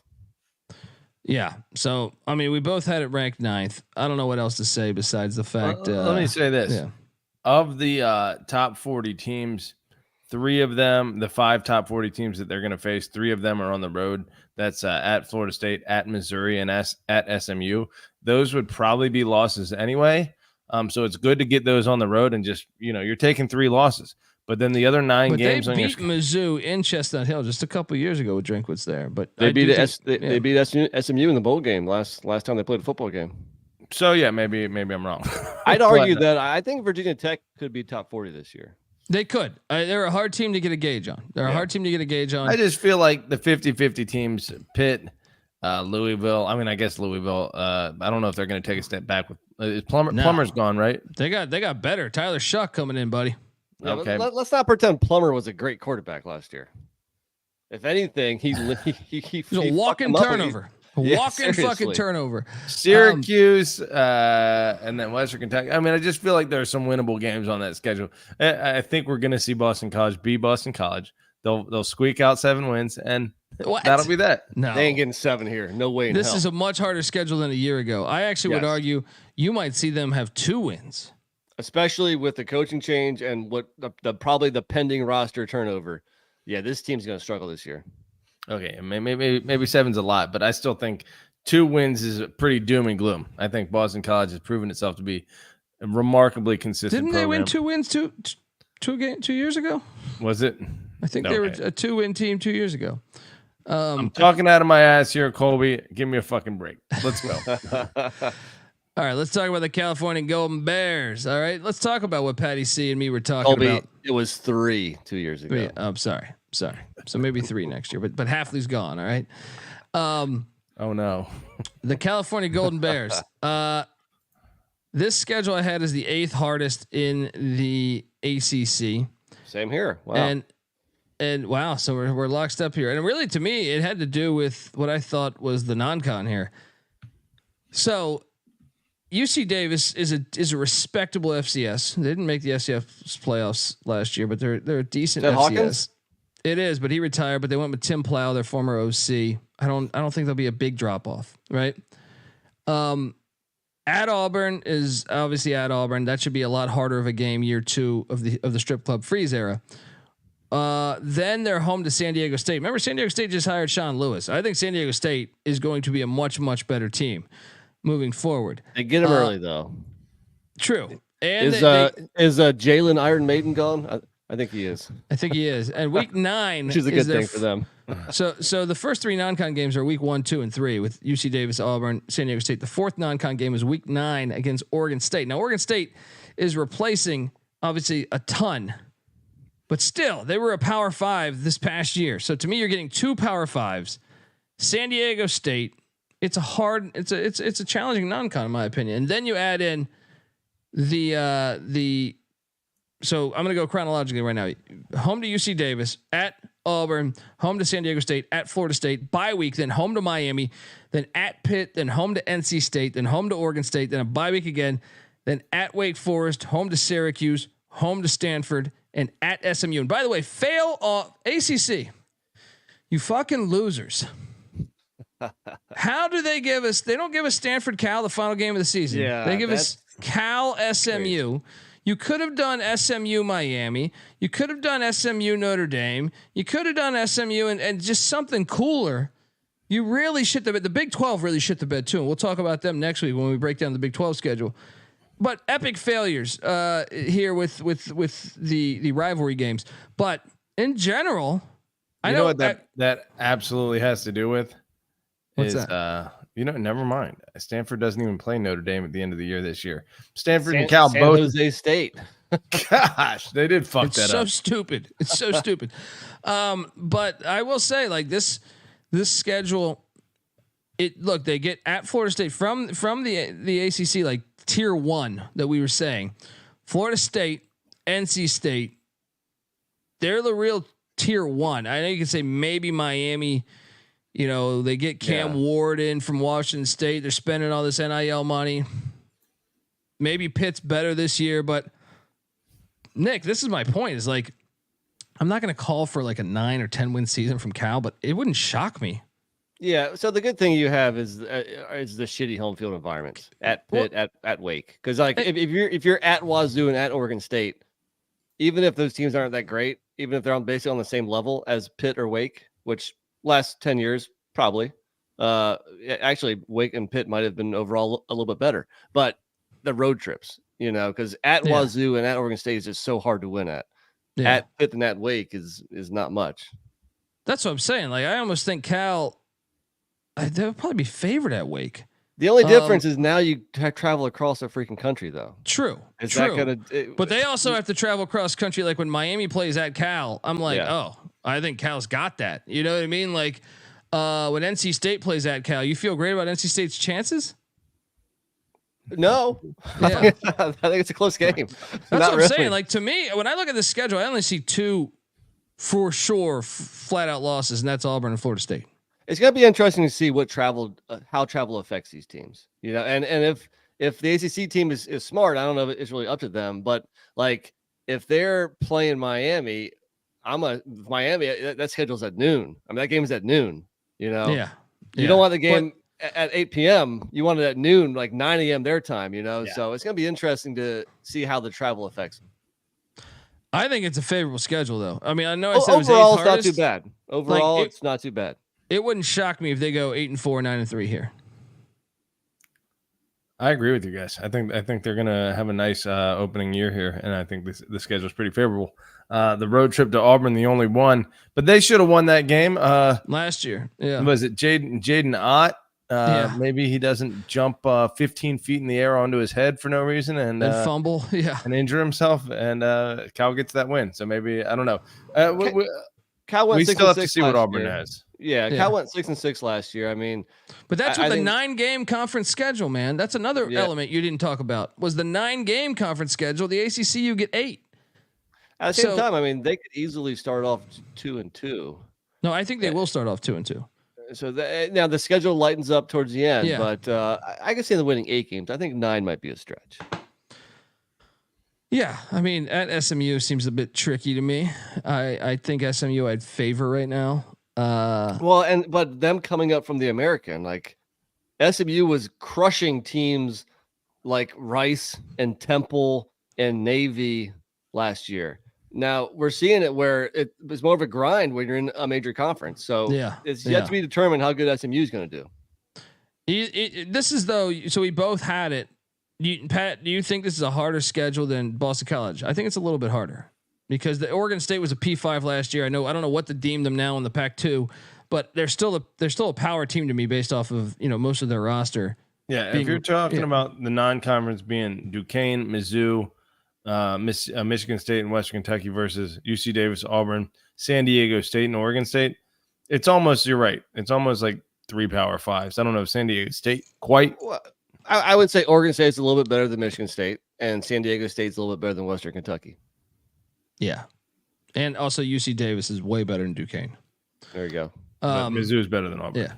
Yeah. So, I mean, we both had it ranked 9th. I don't know what else to say besides the fact. Let me say this. Yeah. Of the top 40 teams, 3 of them, the 5 top 40 teams that they're going to face, 3 of them are on the road. That's at Florida State, at Missouri, and at SMU. Those would probably be losses anyway. So it's good to get those on the road and just, you're taking 3 losses. But then the other 9 games they beat Mizzou in Chestnut Hill just a couple of years ago with Drinkwitz there. But they beat SMU in the bowl game last time they played a football game. So yeah, maybe I'm wrong. I'd argue that I think Virginia Tech could be top 40 this year. They could. They're a hard team to get a gauge on. I just feel like the 50-50 teams, Pitt, Louisville. I mean, I guess Louisville. I don't know if they're going to take a step back with Plummer's gone, right? They got better. Tyler Shuck coming in, buddy. Yeah, okay. Let's not pretend Plummer was a great quarterback last year. If anything, he was a walking turnover. Fucking turnover. Syracuse and then Western Kentucky. I mean, I just feel like there are some winnable games on that schedule. I think we're going to see Boston College be Boston College. They'll squeak out 7 wins, and that'll be that. No, they ain't getting 7 here. No way in hell. This is a much harder schedule than a year ago. I actually would argue you might see them have 2 wins, especially with the coaching change and what probably the pending roster turnover. Yeah, this team's going to struggle this year. Okay, maybe 7's a lot, but I still think 2 wins is pretty doom and gloom. I think Boston College has proven itself to be a remarkably consistent. Didn't they win 2 wins 2 years ago? Was it? I think they were a 2-win team 2 years ago. I'm talking out of my ass here, Colby. Give me a fucking break. Let's go. All right, let's talk about the California Golden Bears. All right, let's talk about what Patty C and me were talking about. It was 3 2 years ago. 3. I'm sorry. So maybe 3 next year, but Hafley's gone. All right. Oh no. The California Golden Bears. This schedule I had is the 8th hardest in the ACC. Same here. Wow. And wow, so we're locked up here. And really, to me, it had to do with what I thought was the non-con here. So UC Davis is a respectable FCS. They didn't make the FCS playoffs last year, but they're a decent FCS. Hawkins? It is, but he retired. But they went with Tim Plow, their former OC. I don't think there'll be a big drop off, right? At Auburn is obviously at Auburn. That should be a lot harder of a game year 2 of the strip club freeze era. Then they're home to San Diego State. Remember, San Diego State just hired Sean Lewis. I think San Diego State is going to be a much, much better team moving forward. They get him early though. True. And is Jalen Iron Maiden gone? I think he is. I think he is. And week 9 which is a good thing for them. So the first 3 non-con games are week 1, 2, and 3 with UC Davis, Auburn, San Diego State. The 4th non-con game is week 9 against Oregon State. Now Oregon State is replacing obviously a ton, but still they were a Power 5 this past year. So to me, you're getting 2 Power 5s. San Diego State. It's a challenging non-con in my opinion. And then you add in the. So I'm going to go chronologically right now. Home to UC Davis, at Auburn, home to San Diego State, at Florida State, bye week, then home to Miami, then at Pitt, then home to NC State, then home to Oregon State, then a bye week again, then at Wake Forest, home to Syracuse, home to Stanford, and at SMU. And by the way, fail off ACC. You fucking losers. How do they give us? They don't give us Stanford Cal the final game of the season. Yeah, they give us Cal SMU. You could have done SMU Miami. You could have done SMU Notre Dame. You could have done SMU and just something cooler. You really shit the bed. The Big 12 really shit the bed too. And we'll talk about them next week when we break down the Big 12 schedule. But epic failures here with the rivalry games. But in general, I know what that absolutely has to do with. What's that? Never mind. Stanford doesn't even play Notre Dame at the end of the year this year. Stanford and Cal both. Jose State. Gosh, they did fuck that up. It's so stupid. It's so stupid. But I will say, like this schedule, they get at Florida State from the ACC, like tier 1 that we were saying. Florida State, NC State, they're the real tier 1. I know you can say maybe Miami. They get Cam Ward in from Washington State. They're spending all this NIL money. Maybe Pitt's better this year, but Nick, this is my point. Is like, I'm not going to call for like a 9 or 10 win season from Cal, but it wouldn't shock me. Yeah. So the good thing you have is the shitty home field environments at Pitt, at Wake, because like if you're at Wazoo and at Oregon State, even if those teams aren't that great, even if they're basically on the same level as Pitt or Wake, which last 10 years, probably. Actually, Wake and Pitt might have been overall a little bit better, but the road trips, because at Wazoo and at Oregon State is just so hard to win at. Yeah. At Pitt and at Wake is not much. That's what I'm saying. Like, I almost think Cal, they'll probably be favored at Wake. The only difference is now you travel across the freaking country, though. True. Is true. That gonna, but they also have to travel across country. Like when Miami plays at Cal, I'm like, I think Cal's got that. You know what I mean? Like when NC State plays at Cal, you feel great about NC State's chances? No. Yeah. I think it's a close game. That's what I'm saying. Like to me, when I look at the schedule, I only see 2 for sure flat out losses, and that's Auburn and Florida State. It's going to be interesting to see what how travel affects these teams, and if the ACC team is smart, I don't know if it's really up to them, but like if they're playing Miami, Miami, that schedule's at noon. I mean, that game is at noon, Yeah. You don't want the game at 8 p.m. You want it at noon, like 9 a.m. their time, So it's going to be interesting to see how the travel affects them. I think it's a favorable schedule, though. I mean, I know I said overall, it was it's not too bad. Overall, it's not too bad. It wouldn't shock me if they go 8-4, 9-3 here. I agree with you guys. I think they're gonna have a nice opening year here, and I think the schedule is pretty favorable. The road trip to Auburn, the only one, but they should have won that game last year. Yeah, was it Jaden Ott? Maybe he doesn't jump 15 feet in the air onto his head for no reason and fumble, and injure himself, and Cal gets that win. So maybe I don't know. Cal went we still have to see what Auburn year. has. Yeah, Cal went 6-6 last year. I mean, but that's with the 9-game conference schedule, man. That's another element you didn't talk about. Was the 9-game conference schedule? The ACC, you get 8. At the same time, I mean, they could easily start off 2-2. No, I think they will start off 2-2. So now the schedule lightens up towards the end, but I can see them winning 8 games. I think 9 might be a stretch. Yeah, I mean, at SMU seems a bit tricky to me. I think SMU I'd favor right now. But them coming up from the American, like SMU was crushing teams like Rice and Temple and Navy last year. Now we're seeing it where it was more of a grind when you're in a major conference. So it's yet to be determined how good SMU is going to do. This is though. So we both had it. Pat, do you think this is a harder schedule than Boston College? I think it's a little bit harder because the Oregon State was a P5 last year. I don't know what to deem them now in the Pac-2, but they're still a power team to me based off of most of their roster. Yeah, if you're talking about the non-conference being Duquesne, Mizzou, Michigan State, and Western Kentucky versus UC Davis, Auburn, San Diego State, and Oregon State, it's almost, you're right. It's almost like 3 Power 5s. I don't know if San Diego State quite. Well, I would say Oregon State's a little bit better than Michigan State, and San Diego State's a little bit better than Western Kentucky. Yeah. And also UC Davis is way better than Duquesne. There you go. But Mizzou is better than Auburn. Yeah.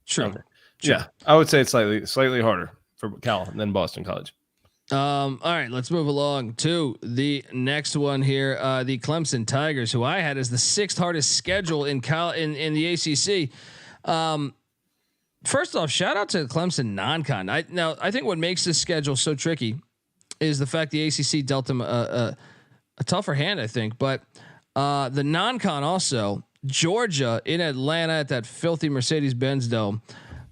True. Okay. Yeah, I would say it's slightly harder for Cal than Boston College. All right, let's move along to the next one here. The Clemson Tigers, who I had as the 6th hardest schedule in the ACC. First off, shout out to Clemson non-con. I think what makes this schedule so tricky is the fact the ACC dealt them a tougher hand, I think. But the non-con also, Georgia in Atlanta at that filthy Mercedes-Benz Dome,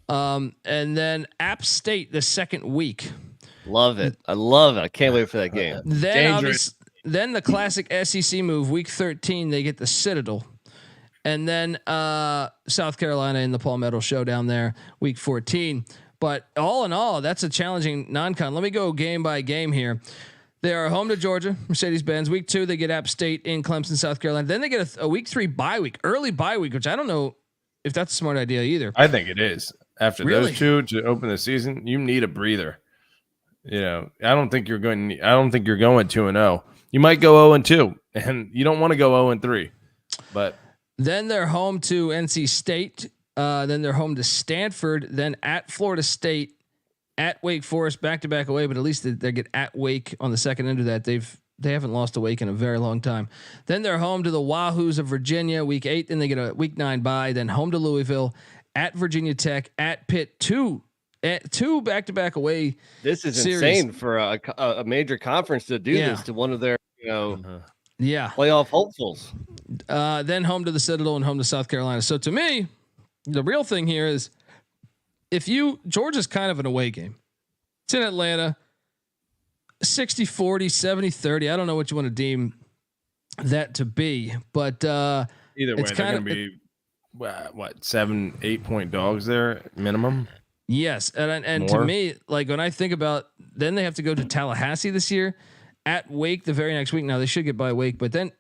and then App State the second week. Love it. I love it. I can't wait for that game. Then the classic SEC move, week 13, they get the Citadel. And then South Carolina in the Palmetto Showdown there, week 14. But all in all, that's a challenging non-con. Let me go game by game here. They are home to Georgia, Mercedes-Benz. Week 2, they get App State in Clemson, South Carolina. Then they get a week 3 bye week, early bye week, which I don't know if that's a smart idea either. I think it is. After Really? those two to open the season, you need a breather. You know, I don't think you're going 2-0. You might go 0-2, and you don't want to go 0-3. But then they're home to NC State. Then they're home to Stanford. Then at Florida State, at Wake Forest, back-to-back away. But at least they get at Wake on the second end of that. They haven't lost to Wake in a very long time. Then they're home to the Wahoos of Virginia, week 8. Then they get a week 9 bye. Then home to Louisville, at Virginia Tech, at Pitt. Two back-to-back away. This is series. insane for a major conference to do this to one of their playoff hopefuls. Then home to the Citadel and home to South Carolina. So to me, the real thing here is Georgia's kind of an away game. It's in Atlanta, 60-40, 70-30. I don't know what you want to deem that to be, but either way, they're going to be 7-8 point dogs there minimum. Yes, and to me, like when I think about, then they have to go to Tallahassee this year, at Wake the very next week. Now they should get by Wake, but then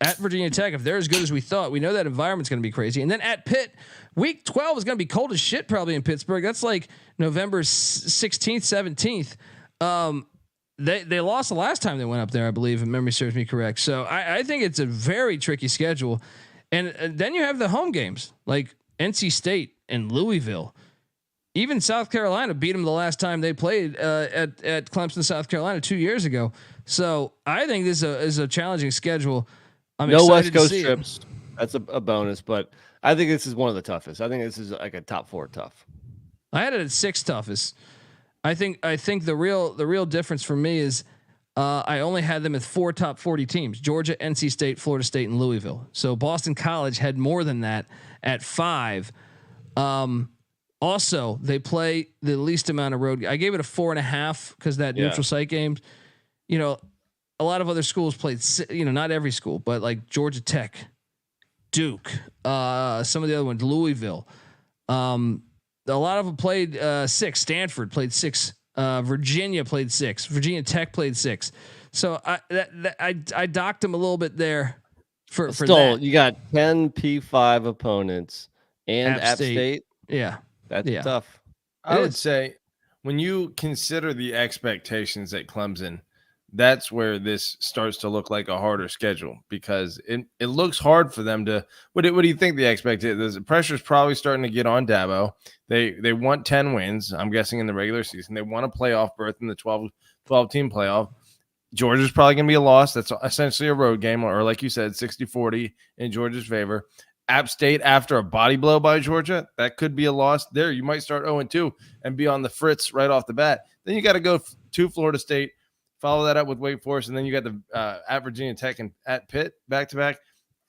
at Virginia Tech, if they're as good as we thought, we know that environment's going to be crazy. And then at Pitt, week 12 is going to be cold as shit probably in Pittsburgh. That's like November 16th, 17th. They lost the last time they went up there, I believe, if memory serves me correct. So I think it's a very tricky schedule. And then you have the home games like NC State and Louisville. Even South Carolina beat them the last time they played at Clemson, South Carolina 2 years ago. So I think this is a challenging schedule. I'm no excited West Coast to see trips. It. That's a bonus, but I think this is one of the toughest. I think this is like a top 4 tough. I had it at 6 toughest. I think the real difference for me is I only had them at 4 top 40 teams: Georgia, NC State, Florida State, and Louisville. So Boston College had more than that at 5. Also, they play the least amount of road. I gave it a 4.5 because that neutral site games. You know, a lot of other schools played. You know, not every school, but like Georgia Tech, Duke, some of the other ones, Louisville. A lot of them played 6. Stanford played 6. Virginia played 6. Virginia Tech played 6. So I docked them a little bit there. For still, that. You got 10 P5 opponents and App State. Yeah. That's tough. I would say when you consider the expectations at Clemson, that's where this starts to look like a harder schedule because it looks hard for them to. What do you think the expectation is? The pressure's probably starting to get on Dabo. They want 10 wins, I'm guessing, in the regular season. They want a playoff berth in the 12-team playoff. Georgia's probably going to be a loss. That's essentially a road game, or like you said, 60-40 in Georgia's favor. App State after a body blow by Georgia, that could be a loss there. You might start 0-2 and be on the fritz right off the bat. Then you got to go to Florida State, follow that up with Wake Forest, and then you got the at Virginia Tech and at Pitt back-to-back.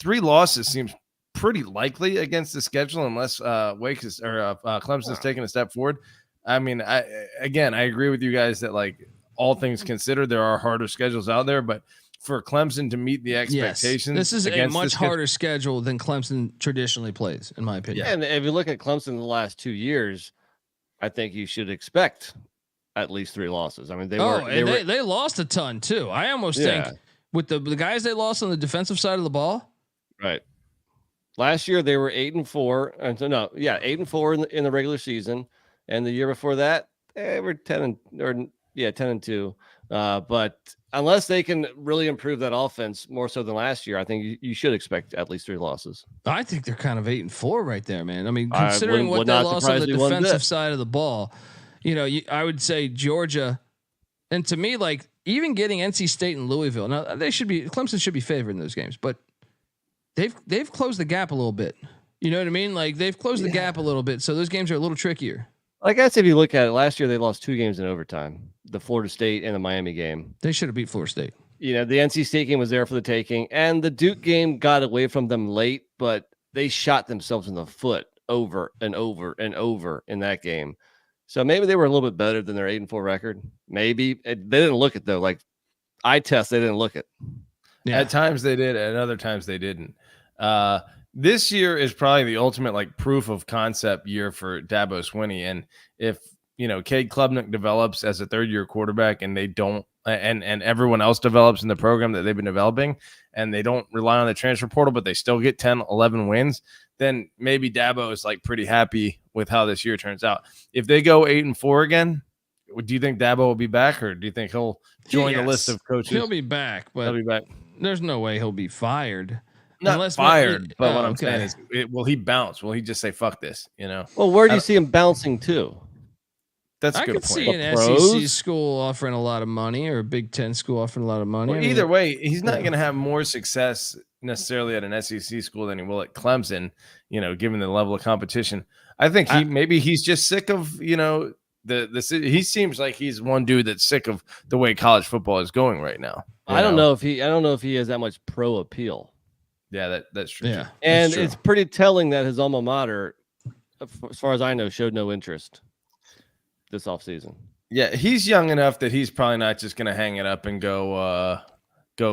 3 losses seems pretty likely against the schedule unless Clemson's taking a step forward. I mean, I agree with you guys that like all things considered, there are harder schedules out there, but for Clemson to meet the expectations, this is a much harder schedule than Clemson traditionally plays, in my opinion. Yeah, and if you look at Clemson in the last 2 years, I think you should expect at least 3 losses. I mean, they lost a ton too. I almost think with the guys they lost on the defensive side of the ball. Right. Last year they were 8-4, and 8-4 in the regular season, and the year before that they were 10 or Yeah, 10-2. But unless they can really improve that offense more so than last year, I think you should expect at least 3 losses. I think they're kind of 8-4 right there, man. I mean, considering what they lost on the defensive side of the ball, I would say Georgia, and to me, like even getting NC State and Louisville. Now Clemson should be favored in those games, but they've closed the gap a little bit. You know what I mean? Like they've closed the gap a little bit, so those games are a little trickier. I guess if you look at it, last year they lost 2 games in overtime, the Florida State and the Miami game. They should have beat Florida State. The NC State game was there for the taking, and the Duke game got away from them late, but they shot themselves in the foot over and over and over in that game. So maybe they were a little bit better than their 8-4 record. Maybe they didn't look it though. Like eye test, they didn't look it. Yeah. At times they did, and other times they didn't. This year is probably the ultimate like proof of concept year for Dabo Swinney. And if Cade Klubnik develops as a 3rd-year quarterback and they don't, and everyone else develops in the program that they've been developing, and they don't rely on the transfer portal, but they still get 10, 11 wins, then maybe Dabo is like pretty happy with how this year turns out. If they go 8-4 again, do you think Dabo will be back, or do you think he'll join the list of coaches? He'll be back, but he'll be back. There's no way he'll be fired. Not fired, but what I'm saying is, will he bounce? Will he just say "fuck this"? Well, where do you see him bouncing to? That's a good point. I could see an SEC school offering a lot of money, or a Big Ten school offering a lot of money. Well, either way, he's not going to have more success necessarily at an SEC school than he will at Clemson. Given the level of competition, I think maybe he's just sick of he seems like he's one dude that's sick of the way college football is going right now. I don't know if he has that much pro appeal. Yeah, that's true. Yeah, and it's pretty telling that his alma mater, as far as I know, showed no interest this offseason. Yeah, he's young enough that he's probably not just going to hang it up and go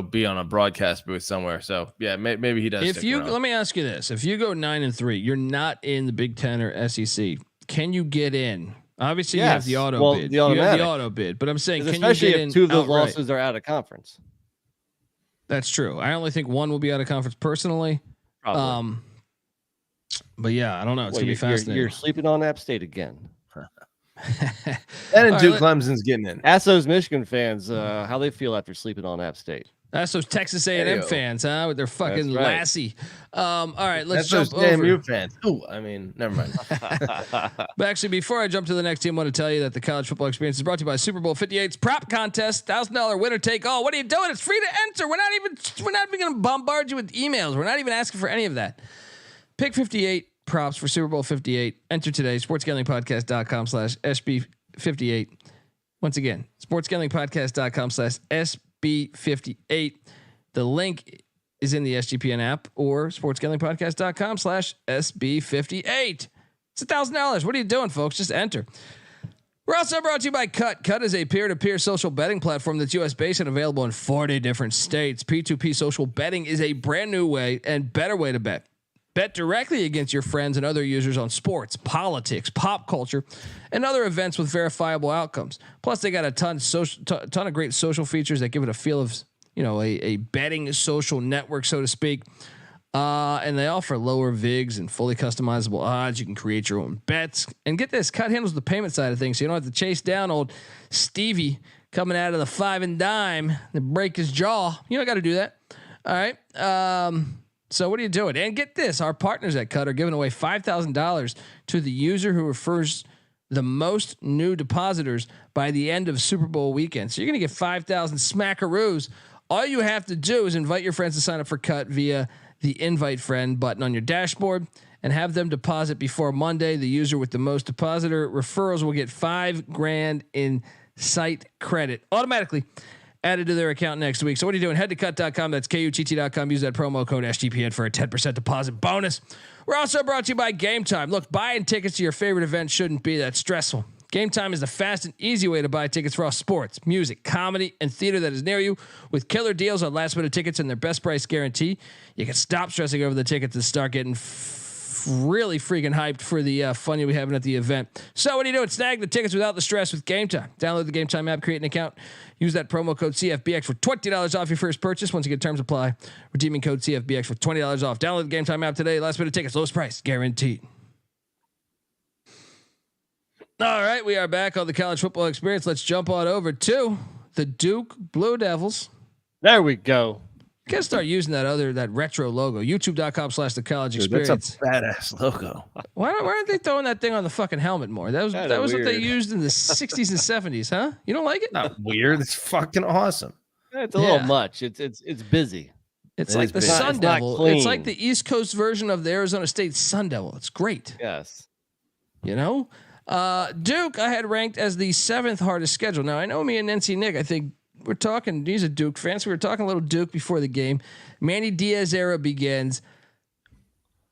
be on a broadcast booth somewhere. So yeah, maybe he does. Let me ask you this: if you go 9-3, you're not in the Big Ten or SEC. Can you get in? Obviously, you have the auto bid. You have the auto bid, but I'm saying, can you get in? 2 of those losses are out of conference. That's true. I only think 1 will be out of conference personally. Probably. But yeah, I don't know. It's gonna be fascinating. You're sleeping on App State again. And Duke Clemson's getting in. Ask those Michigan fans how they feel after sleeping on App State. That's those Texas A&M fans, huh? With their fucking Lassie. All right, let's jump over. SMU fans. Ooh, never mind. But actually, before I jump to the next team, I want to tell you that the college football experience is brought to you by Super Bowl 58's prop contest, $1,000 winner take all. What are you doing? It's free to enter. We're not even going to bombard you with emails. We're not even asking for any of that. Pick 58 props for Super Bowl 58. Enter today. sportsgamblingpodcast.com/SB58. Once again, sportsgamblingpodcast.com/SB58. The link is in the SGPN app or sportsgamblingpodcast.com/SB58. It's $1,000. What are you doing, folks? Just enter. We're also brought to you by Cut. Cut is a peer-to-peer social betting platform that's US-based and available in 40 different states. P2P social betting is a brand new way and better way to bet. Bet directly against your friends and other users on sports, politics, pop culture, and other events with verifiable outcomes. Plus, they got a ton of great social features that give it a feel of, a betting social network, so to speak. And they offer lower VIGs and fully customizable odds. You can create your own bets. And get this, Cut handles the payment side of things, so you don't have to chase down old Stevie coming out of the 5 and dime to break his jaw. You don't got to do that. All right. So what are you doing? And get this, our partners at Cut are giving away $5,000 to the user who refers the most new depositors by the end of Super Bowl weekend. So you're going to get 5,000 smackaroos. All you have to do is invite your friends to sign up for Cut via the invite friend button on your dashboard and have them deposit before Monday. The user with the most depositor referrals will get $5,000 in site credit automatically added to their account next week. So what are you doing? Head to cut.com. That's KUTT.com. Use that promo code SGPN for a 10% deposit bonus. We're also brought to you by Game Time. Look, buying tickets to your favorite event shouldn't be that stressful. Game Time is the fast and easy way to buy tickets for all sports, music, comedy, and theater that is near you. With killer deals on last minute tickets and their best price guarantee, you can stop stressing over the tickets and start getting really freaking hyped for the fun you'll be having at the event. So what are you doing? Snag the tickets without the stress with Game Time. Download the Game Time app, create an account, use that promo code CFBX for $20 off your first purchase. Once you get terms apply, redeeming code CFBX for $20 off. Download the Game Time app today. Last minute tickets, lowest price guaranteed. All right, we are back on the college football experience. Let's jump on over to the Duke Blue Devils. There we go. You gotta start using that retro logo. YouTube.com/the college experience. That's a badass logo. Why aren't they throwing that thing on the fucking helmet more? That was what they used in the 60s and 70s, huh? You don't like it? Not weird. It's fucking awesome. It's a little much. It's busy. It's like the Sun Devil. It's like the East Coast version of the Arizona State Sun Devil. It's great. Yes. You know? Duke, I had ranked as the 7th hardest schedule. Now, I know me and NC Nick, I think we're talking, he's a Duke fan, so we were talking a little Duke before the game. Manny Diaz era begins.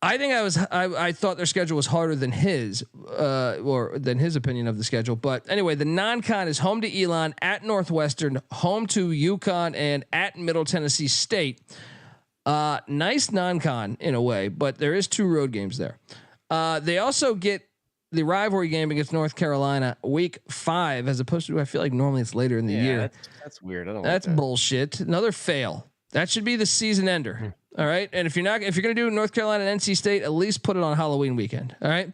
I think I thought their schedule was harder than his, or than his opinion of the schedule. But anyway, the non-con is home to Elon, at Northwestern, home to UConn, and at Middle Tennessee State. Nice non-con in a way, but there is 2 road games there. They also get the rivalry game against North Carolina week 5, as opposed to, I feel like normally it's later in the year. That's weird. I don't That's like that. bullshit. Another fail. That should be the season ender. All right. And if you're going to do North Carolina and NC State, at least put it on Halloween weekend. All right.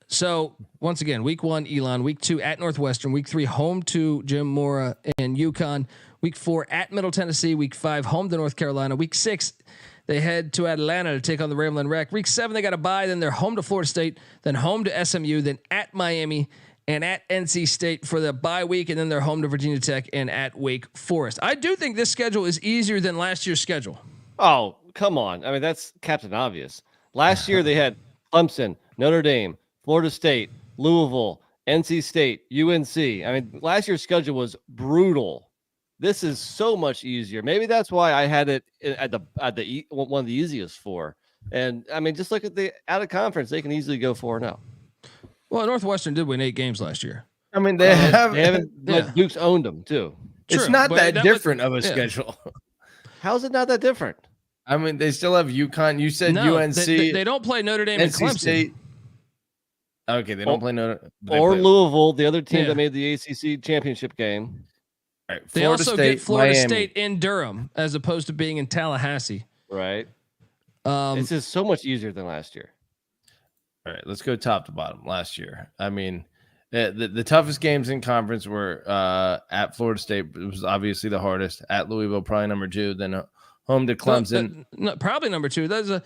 So once again, week 1, Elon, week 2 at Northwestern, week 3, home to Jim Mora and UConn, week 4 at Middle Tennessee, week 5, home to North Carolina, week 6, they head to Atlanta to take on the Ramblin' Wreck. Week 7, they got to bye. Then they're home to Florida State, then home to SMU, then at Miami and at NC State for the bye week. And then they're home to Virginia Tech and at Wake Forest. I do think this schedule is easier than last year's schedule. Oh, come on. I mean, that's Captain Obvious. Last year they had Clemson, Notre Dame, Florida State, Louisville, NC State, UNC. I mean, last year's schedule was brutal. This is so much easier. Maybe that's why I had it at the one of the easiest 4. And I mean, just look at the out of conference; they can easily go 4-0. Well, Northwestern did win 8 games last year. I mean, they haven't. But Duke's owned them too. It's True, not but that that different was- of a yeah. schedule. How is it not that different? I mean, they still have UConn. You said No, UNC. they don't play Notre Dame and NC Clemson. State. Okay, they don't play Notre. Or Louisville, the other team Yeah. that made the ACC championship game. Right, They Florida also State, get Florida Miami. State in Durham as opposed to being in Tallahassee. Right. It's just so much easier than last year. All right, let's go top to bottom. Last year, I mean, the toughest games in conference were at Florida State. It was obviously the hardest. At Louisville, probably number 2. Then home to Clemson. No, probably number 2. Those are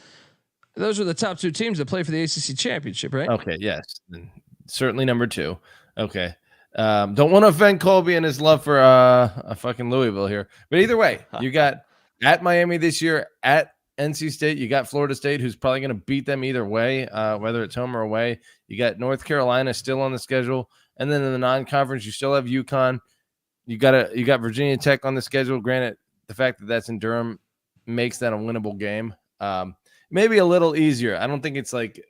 the top 2 teams that play for the ACC championship, right? Okay, yes, then certainly number 2. Okay, don't want to offend Colby and his love for a fucking Louisville here, but either way, you got at Miami this year, at NC State, you got Florida State, who's probably going to beat them either way, whether it's home or away. You got North Carolina still on the schedule, and then in the non-conference, you still have UConn. You got Virginia Tech on the schedule. Granted, the fact that that's in Durham makes that a winnable game. Maybe a little easier. I don't think it's like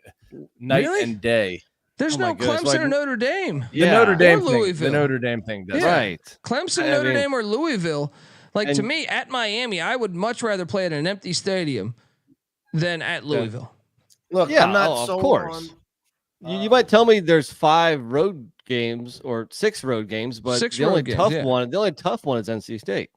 night and day. There's no Clemson or Notre Dame. The Notre Dame or thing. Louisville. The Notre Dame thing does. Yeah. Right. Clemson, Notre Dame, or Louisville. Like, to me, at Miami, I would much rather play at an empty stadium than at Louisville. Look, Yeah, I'm not of course. You might tell me there's 5 road games or 6 road games, but 6 the only road games, tough yeah. one, the only tough one is NC State.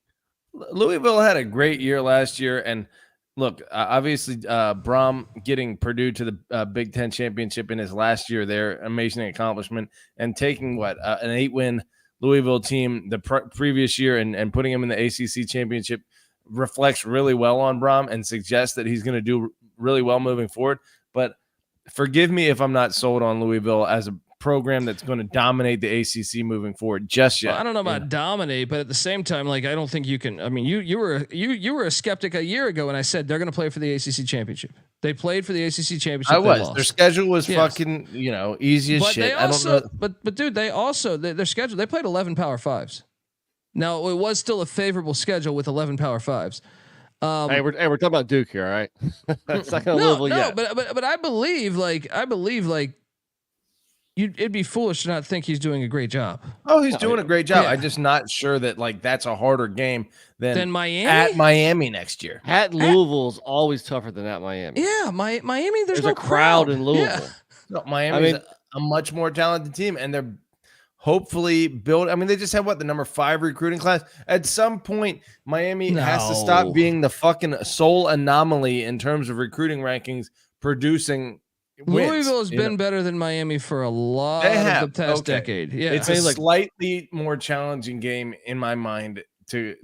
Louisville had a great year last year, and look, obviously, Brohm getting Purdue to the Big Ten championship in his last year there, amazing accomplishment, and taking an 8-win Louisville team the previous year and putting him in the ACC championship reflects really well on Brohm and suggests that he's going to do really well moving forward. But forgive me if I'm not sold on Louisville as a program that's going to dominate the ACC moving forward just yet. Well, I don't know about dominate, but at the same time, like, I don't think you can. I mean, you were a skeptic a year ago when I said they're going to play for the ACC championship. They played for the ACC championship. I was. Lost. Their schedule was Yes. fucking, easy as But shit. they also, I don't know. but dude, they also their schedule. They played 11 Power Fives. Now, it was still a favorable schedule with 11 Power Fives. Hey, we're talking about Duke here, all right? It's not going to Louisville yet. but I believe it'd be foolish to not think he's doing a great job. Oh, he's doing a great job. Yeah. I'm just not sure that that's a harder game than Miami at Miami next year. At Louisville's always tougher than at Miami. Yeah, Miami. There's no a crowd in Louisville. Yeah. No, Miami's a much more talented team, and they're hopefully build. I mean, they just have the number 5 recruiting class. At some point, Miami has to stop being the fucking sole anomaly in terms of recruiting rankings, producing Louisville has been better than Miami for a lot of the past decade. Yeah, it's a slightly more challenging game in my mind to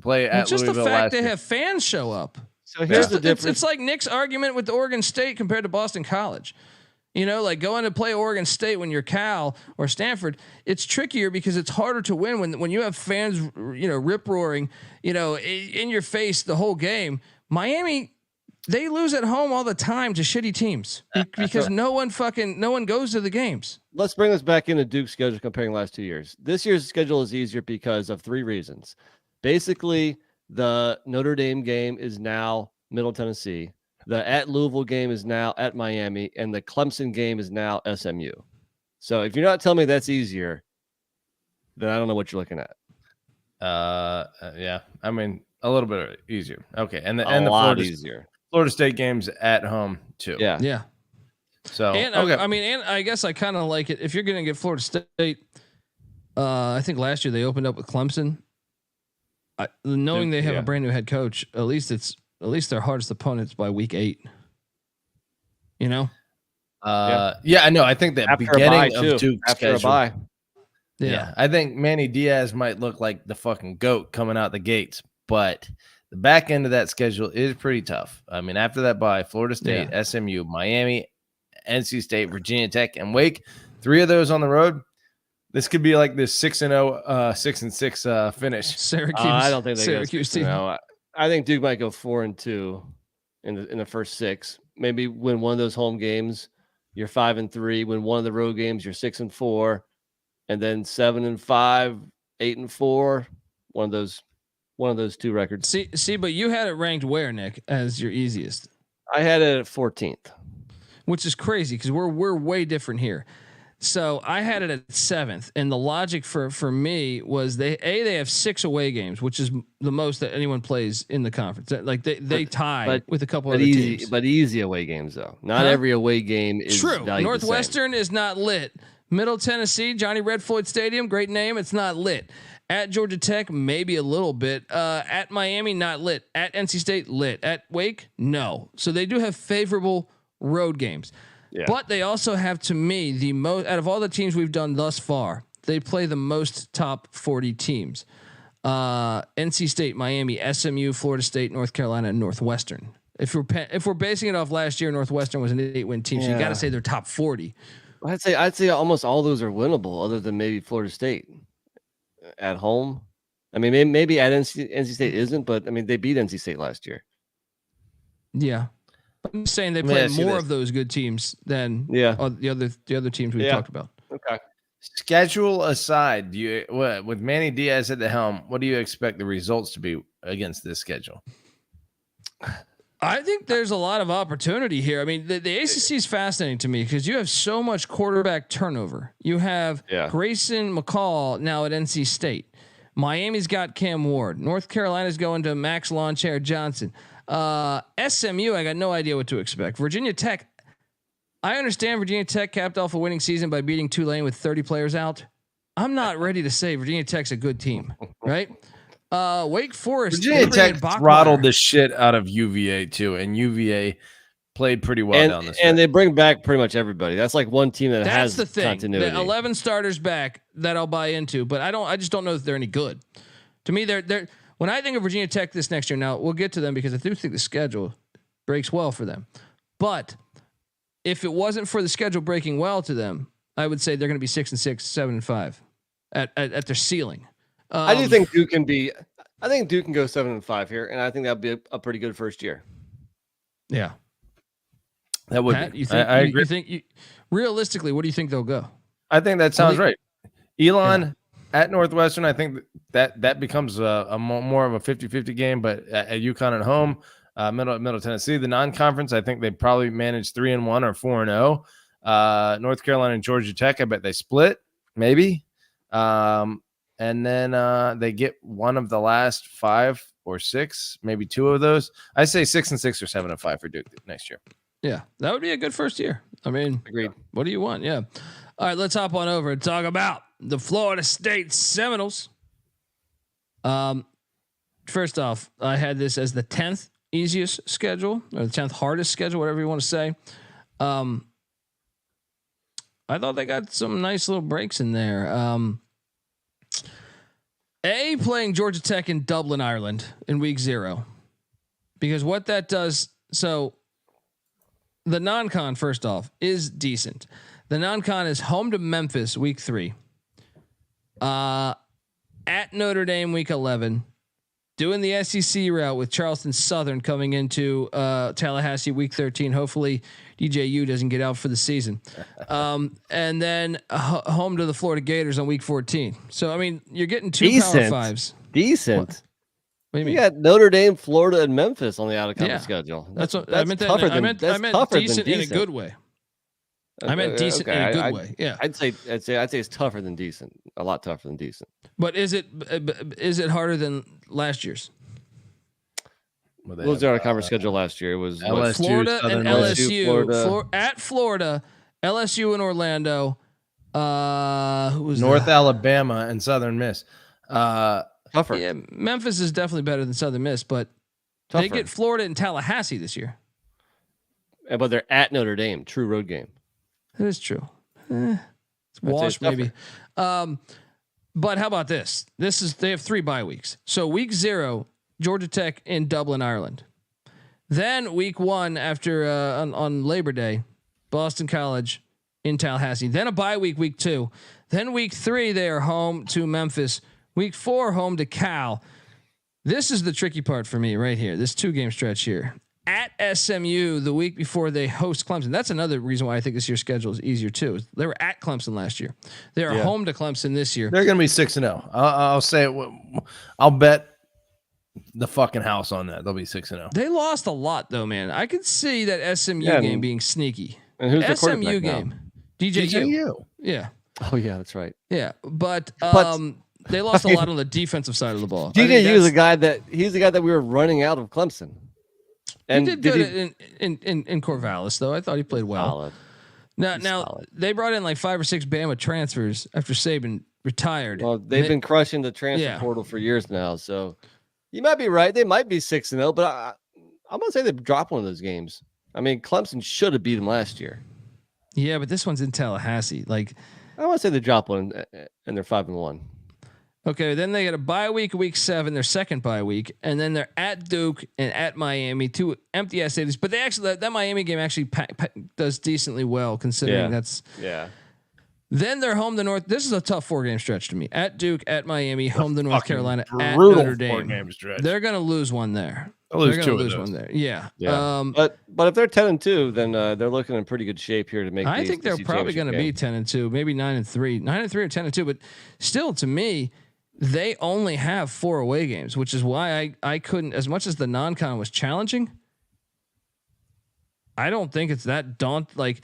play at just Louisville. The fact they have fans show up. So here's the difference. It's like Nick's argument with Oregon State compared to Boston College. You know, like going to play Oregon State when you're Cal or Stanford, it's trickier because it's harder to win when you have fans, you know, rip roaring, you know, in your face the whole game. Miami, they lose at home all the time to shitty teams because no one goes to the games. Let's bring this back into Duke's schedule comparing last 2 years. This year's schedule is easier because of 3 reasons. Basically, the Notre Dame game is now Middle Tennessee. The at Louisville game is now at Miami, and the Clemson game is now SMU. So if you're not telling me that's easier, then I don't know what you're looking at. Yeah, I mean a little bit easier. Okay, and the Florida State games at home too. Yeah. So and okay. and I guess I kind of like it if you're going to get Florida State. I think last year they opened up with Clemson. Knowing they have a brand new head coach, at least their hardest opponents by week 8. You know? I know. I think that after beginning of Duke's after schedule, a bye. Yeah, I think Manny Diaz might look like the fucking GOAT coming out the gates, but the back end of that schedule is pretty tough. I mean, after that bye, Florida State, SMU, Miami, NC State, Virginia Tech, and Wake, 3 of those on the road. This could be like this 6-0, 6-6 finish. Syracuse. I don't think they Syracuse team. I think Duke might go 4-2 in the first 6. Maybe win one of those home games, you're 5-3. Win one of the road games, you're 6-4, and then 7-5, 8-4. One of those 2 records. See, but you had it ranked where, Nick, as your easiest? I had it at 14th, which is crazy because we're way different here. So I had it at 7th, and the logic for me was they have 6 away games, which is the most that anyone plays in the conference. Like they tie with a couple other teams, but easy away games though. Not every away game is true. Northwestern is not lit. Middle Tennessee, Johnny Red Floyd Stadium, great name. It's not lit. At Georgia Tech, maybe a little bit. At Miami, not lit. At NC State, lit. At Wake, no. So they do have favorable road games. Yeah. But they also have, to me, the most out of all the teams we've done thus far. They play the most top 40 teams: NC State, Miami, SMU, Florida State, North Carolina, and Northwestern. If we're basing it off last year, Northwestern was an 8-win team, so you got to say they're top 40. I'd say almost all those are winnable, other than maybe Florida State at home. I mean, maybe at NC State isn't, but I mean they beat NC State last year. Yeah. I'm saying they play more of those good teams than the other teams we talked about. Okay. Schedule aside, with Manny Diaz at the helm, what do you expect the results to be against this schedule? I think there's a lot of opportunity here. I mean, the ACC is fascinating to me because you have so much quarterback turnover. You have Grayson McCall now at NC State. Miami's got Cam Ward. North Carolina's going to Max Lawn Chair Johnson. SMU, I got no idea what to expect. Virginia Tech, I understand Virginia Tech capped off a winning season by beating Tulane with 30 players out. I'm not ready to say Virginia Tech's a good team, right? Wake Forest, Virginia Tech throttled the shit out of UVA too, and UVA played pretty well down the stretch. And they bring back pretty much everybody. That's like one team that has the thing. continuity. The 11 starters back that I'll buy into, but I just don't know if they're any good. To me, they're when I think of Virginia Tech this next year, now we'll get to them because I do think the schedule breaks well for them. But if it wasn't for the schedule breaking well to them, I would say they're going to be 6-6, 7-5 at their ceiling. I do think Duke can be. I think Duke can go 7-5 here, and I think that'd be a pretty good first year. Yeah, that would. Pat, you think, I agree. Realistically, what do you think they'll go? I think that sounds right. Elon at Northwestern, I think that becomes a more of a 50-50 game, but at UConn at home, Middle Tennessee, the non-conference, I think they probably manage 3-1 or 4-0. North Carolina and Georgia Tech, I bet they split, maybe. And then they get one of the last 5 or 6, maybe 2 of those. I say 6-6 or 7-5 for Duke next year. Yeah, that would be a good first year. I mean, agreed. What do you want? Yeah. All right, let's hop on over and talk about the Florida State Seminoles. First off, I had this as the 10th easiest schedule or the 10th hardest schedule, whatever you want to say. I thought they got some nice little breaks in there. Playing Georgia Tech in Dublin, Ireland in week 0, because what that does. So the non-con, first off, is decent. The non-con is home to Memphis week 3, at Notre Dame week 11, doing the SEC route with Charleston Southern coming into Tallahassee week 13. Hopefully DJU doesn't get out for the season. And then home to the Florida Gators on week 14. So, I mean, you're getting 2 Power 5s. Decent. What do you mean? You got Notre Dame, Florida, and Memphis on the out of conference schedule. That's what I meant. I meant decent in a good way. I meant decent in a good way. Yeah, I'd say it's tougher than decent. A lot tougher than decent. But is it harder than last year's? What was their out of conference schedule last year? It was LSU, Florida and LSU. Florida. At Florida, LSU and Orlando. Who was North Alabama and Southern Miss. Tougher. Yeah, Memphis is definitely better than Southern Miss, but they get Florida and Tallahassee this year. But they're at Notre Dame, true road game. That is true. It's wash maybe. But how about this? They have 3 bye weeks. So week 0, Georgia Tech in Dublin, Ireland. Then week 1 after on Labor Day, Boston College in Tallahassee. Then a bye week, week 2. Then week 3, they are home to Memphis. Week 4, home to Cal. This is the tricky part for me right here. This 2-game stretch here. At SMU the week before they host Clemson. That's another reason why I think this year's schedule is easier too. They were at Clemson last year. They are home to Clemson this year. They're going to be 6-0. I'll say it. I'll bet the fucking house on that. They'll be 6-0. They lost a lot though, man. I could see that SMU game being sneaky. And who's the SMU quarterback game? now? DJU. Yeah. Oh yeah, that's right. Yeah, but they lost a lot on the defensive side of the ball. DJU is the guy that we were running out of Clemson. And he did good in Corvallis though. I thought he played well. Now they brought in like 5 or 6 Bama transfers after Saban retired. Well, they've been crushing the transfer portal for years now. So you might be right. They might be 6-0, but I'm gonna say they dropped one of those games. I mean, Clemson should have beat them last year. Yeah, but this one's in Tallahassee. Like, I want to say they dropped one and they're 5-1. Okay, then they got a bye week 7, their second bye week, and then they're at Duke and at Miami, 2 empty ass cities. But they actually that Miami game actually does decently well considering that's. Then they're home to North. This is a tough 4-game stretch to me. At Duke, at Miami, home to North Carolina, at Notre Dame. 4-game stretch. They're gonna lose one there. They're gonna lose one there. Yeah. But if they're 10-2, then they're looking in pretty good shape here to make. I think they're probably going to be 10-2, maybe 9-3, 9-3 or 10-2. But still, to me, they only have 4 away games, which is why I couldn't. As much as the non-con was challenging, I don't think it's that like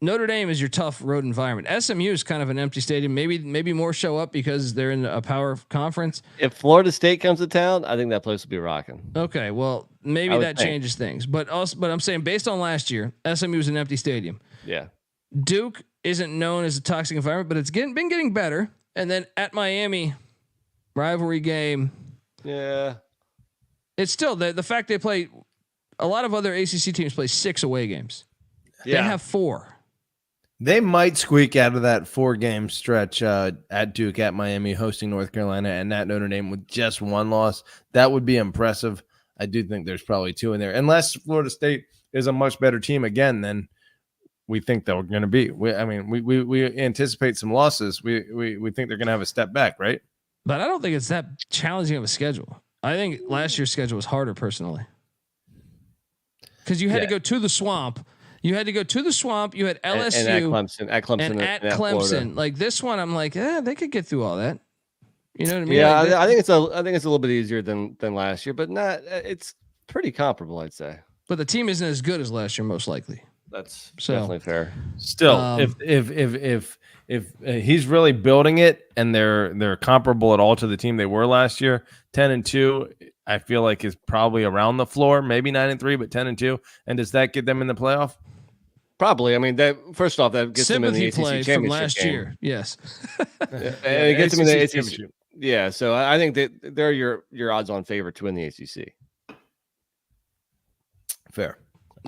Notre Dame is your tough road environment. SMU is kind of an empty stadium. Maybe more show up because they're in a power conference. If Florida State comes to town, I think that place will be rocking. Okay, well maybe that changes things. But I'm saying based on last year, SMU is an empty stadium. Yeah. Duke isn't known as a toxic environment, but it's been getting better. And then at Miami, rivalry game. Yeah. It's still the fact they play. A lot of other ACC teams play 6 away games. Yeah. They have 4. They might squeak out of that 4-game stretch at Duke, at Miami, hosting North Carolina, and at Notre Dame with just 1 loss. That would be impressive. I do think there's probably 2 in there, unless Florida State is a much better team again than we think they're going to be. We anticipate some losses. We think they're going to have a step back, right? But I don't think it's that challenging of a schedule. I think last year's schedule was harder personally because you had to go to the swamp. You had You had LSU and at Clemson, and at Clemson. Florida. Like this one, I'm like, they could get through all that. You know what I mean? Yeah, like I think it's a little bit easier than last year, but not. It's pretty comparable, I'd say. But the team isn't as good as last year, most likely. That's definitely fair. Still, if he's really building it and they're comparable at all to the team they were last year, 10-2, I feel like is probably around the floor, maybe 9-3, but 10-2. And does that get them in the playoff? Probably. I mean, that first off, that gets sympathy them in the ACC play Championship from last game. year. Yes, and it gets them in the ACC Championship. Yeah, so I think that they're your odds-on favorite to win the ACC. Fair.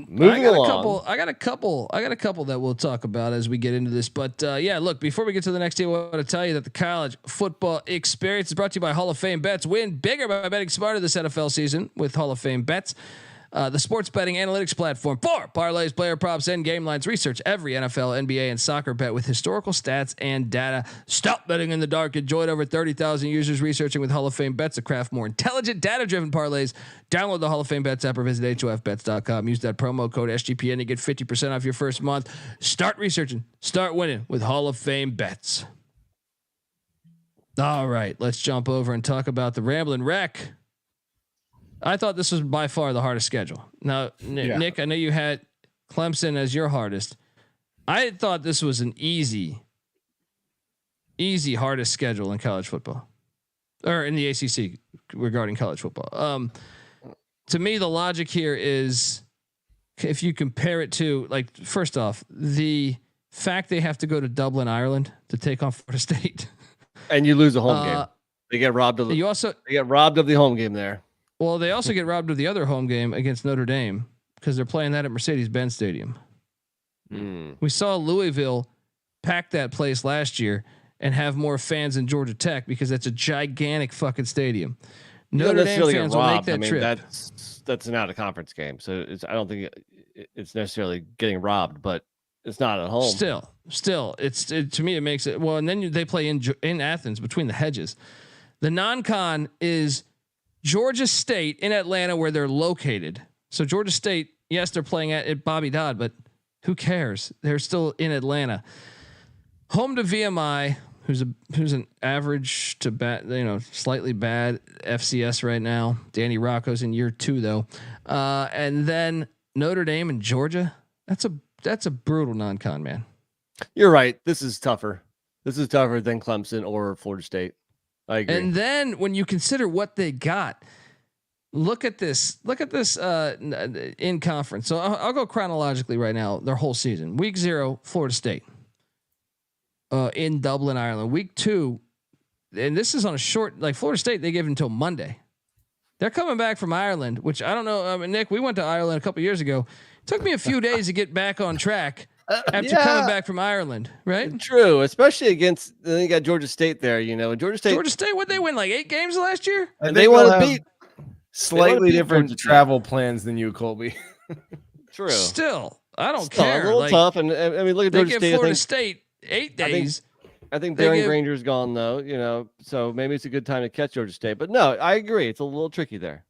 Moving I got a couple that we'll talk about as we get into this. But yeah, look, before we get to the next team, I want to tell you that the college football experience is brought to you by Hall of Fame Bets. Win bigger by betting smarter this NFL season with Hall of Fame Bets. The sports betting analytics platform for parlays, player props, and game lines. Research every NFL, NBA, and soccer bet with historical stats and data. Stop betting in the dark and join over 30,000 users researching with Hall of Fame Bets to craft more intelligent, data-driven parlays. Download the Hall of Fame Bets app or visit HOFBets.com. Use that promo code SGPN to get 50% off your first month. Start researching, start winning with Hall of Fame Bets. All right, let's jump over and talk about the Ramblin' Wreck. I thought this was by far the hardest schedule. Now, Nick, I know you had Clemson as your hardest. I thought this was an easy hardest schedule in college football, or in the ACC regarding college football. To me, the logic here is if you compare it to, like, first off, the fact they have to go to Dublin, Ireland to take on Florida State, and you lose a home game. They get robbed of. They get robbed of the home game there. Well, they also get robbed of the other home game against Notre Dame because they're playing that at Mercedes-Benz Stadium. We saw Louisville pack that place last year and have more fans than Georgia Tech because that's a gigantic fucking stadium. Notre Dame fans will make that trip. That's an out of conference game, so I don't think it's necessarily getting robbed, but it's not at home. Still, to me it makes it well. And then they play in Athens between the hedges. The non-con is Georgia State in Atlanta, where they're located. So Georgia State, yes, they're playing at Bobby Dodd, but who cares? They're still in Atlanta. Home to VMI, who's an average to bad, slightly bad FCS right now. Danny Rocco's in year 2 though, and then Notre Dame and Georgia. That's a brutal non-con, man. You're right. This is tougher. This is tougher than Clemson or Florida State. I agree. And then when you consider what they got, look at this in conference. So I'll go chronologically right now. Their whole season: week 0, Florida State in Dublin, Ireland. Week 2, and this is on a short. Like Florida State, they gave until Monday. They're coming back from Ireland, which I don't know. Nick, we went to Ireland a couple years ago. It took me a few days to get back on track. After coming back from Ireland, right? True, especially against then you got Georgia State there, and Georgia State, what they win like 8 games last year, and they want to beat slightly different travel plans than you, Colby. True. Still, I don't care. A little tough, and I mean, look at Georgia State. Florida State 8 days. I think Darren Granger's gone though, so maybe it's a good time to catch Georgia State. But no, I agree, it's a little tricky there.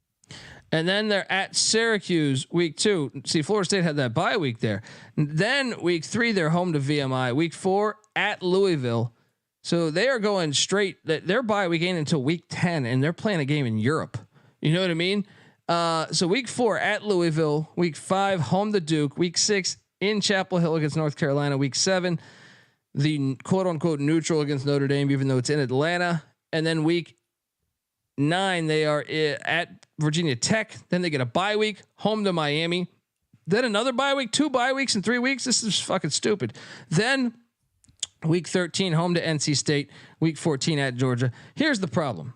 And then they're at Syracuse week 2. See, Florida State had that bye week there. Then week 3, they're home to VMI. Week 4 at Louisville. So they are going straight. Their bye week ain't until week 10, and they're playing a game in Europe. You know what I mean? So week 4 at Louisville. Week 5 home to Duke. Week 6 in Chapel Hill against North Carolina. Week 7, the quote unquote neutral against Notre Dame, even though it's in Atlanta. And then week 9, they are at Virginia Tech. Then they get a bye week, home to Miami. Then another bye week, 2 bye weeks in 3 weeks. This is fucking stupid. Then week 13, home to NC State. Week 14 at Georgia. Here's the problem.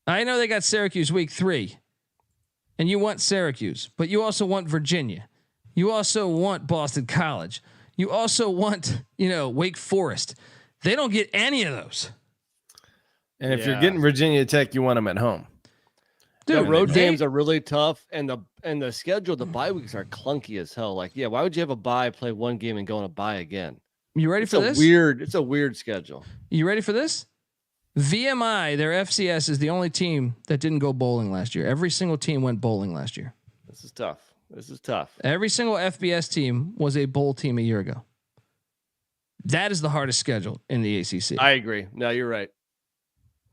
I know they got Syracuse week 3, and you want Syracuse, but you also want Virginia. You also want Boston College. You also want, Wake Forest. They don't get any of those. And if you're getting Virginia Tech, you want them at home. Dude, the road games are really tough, and the schedule, the bye weeks are clunky as hell. Like, why would you have a bye, play one game, and go on a bye again? You ready for this? It's a weird schedule. You ready for this? VMI, their FCS, is the only team that didn't go bowling last year. Every single team went bowling last year. This is tough. Every single FBS team was a bowl team a year ago. That is the hardest schedule in the ACC. I agree. No, you're right.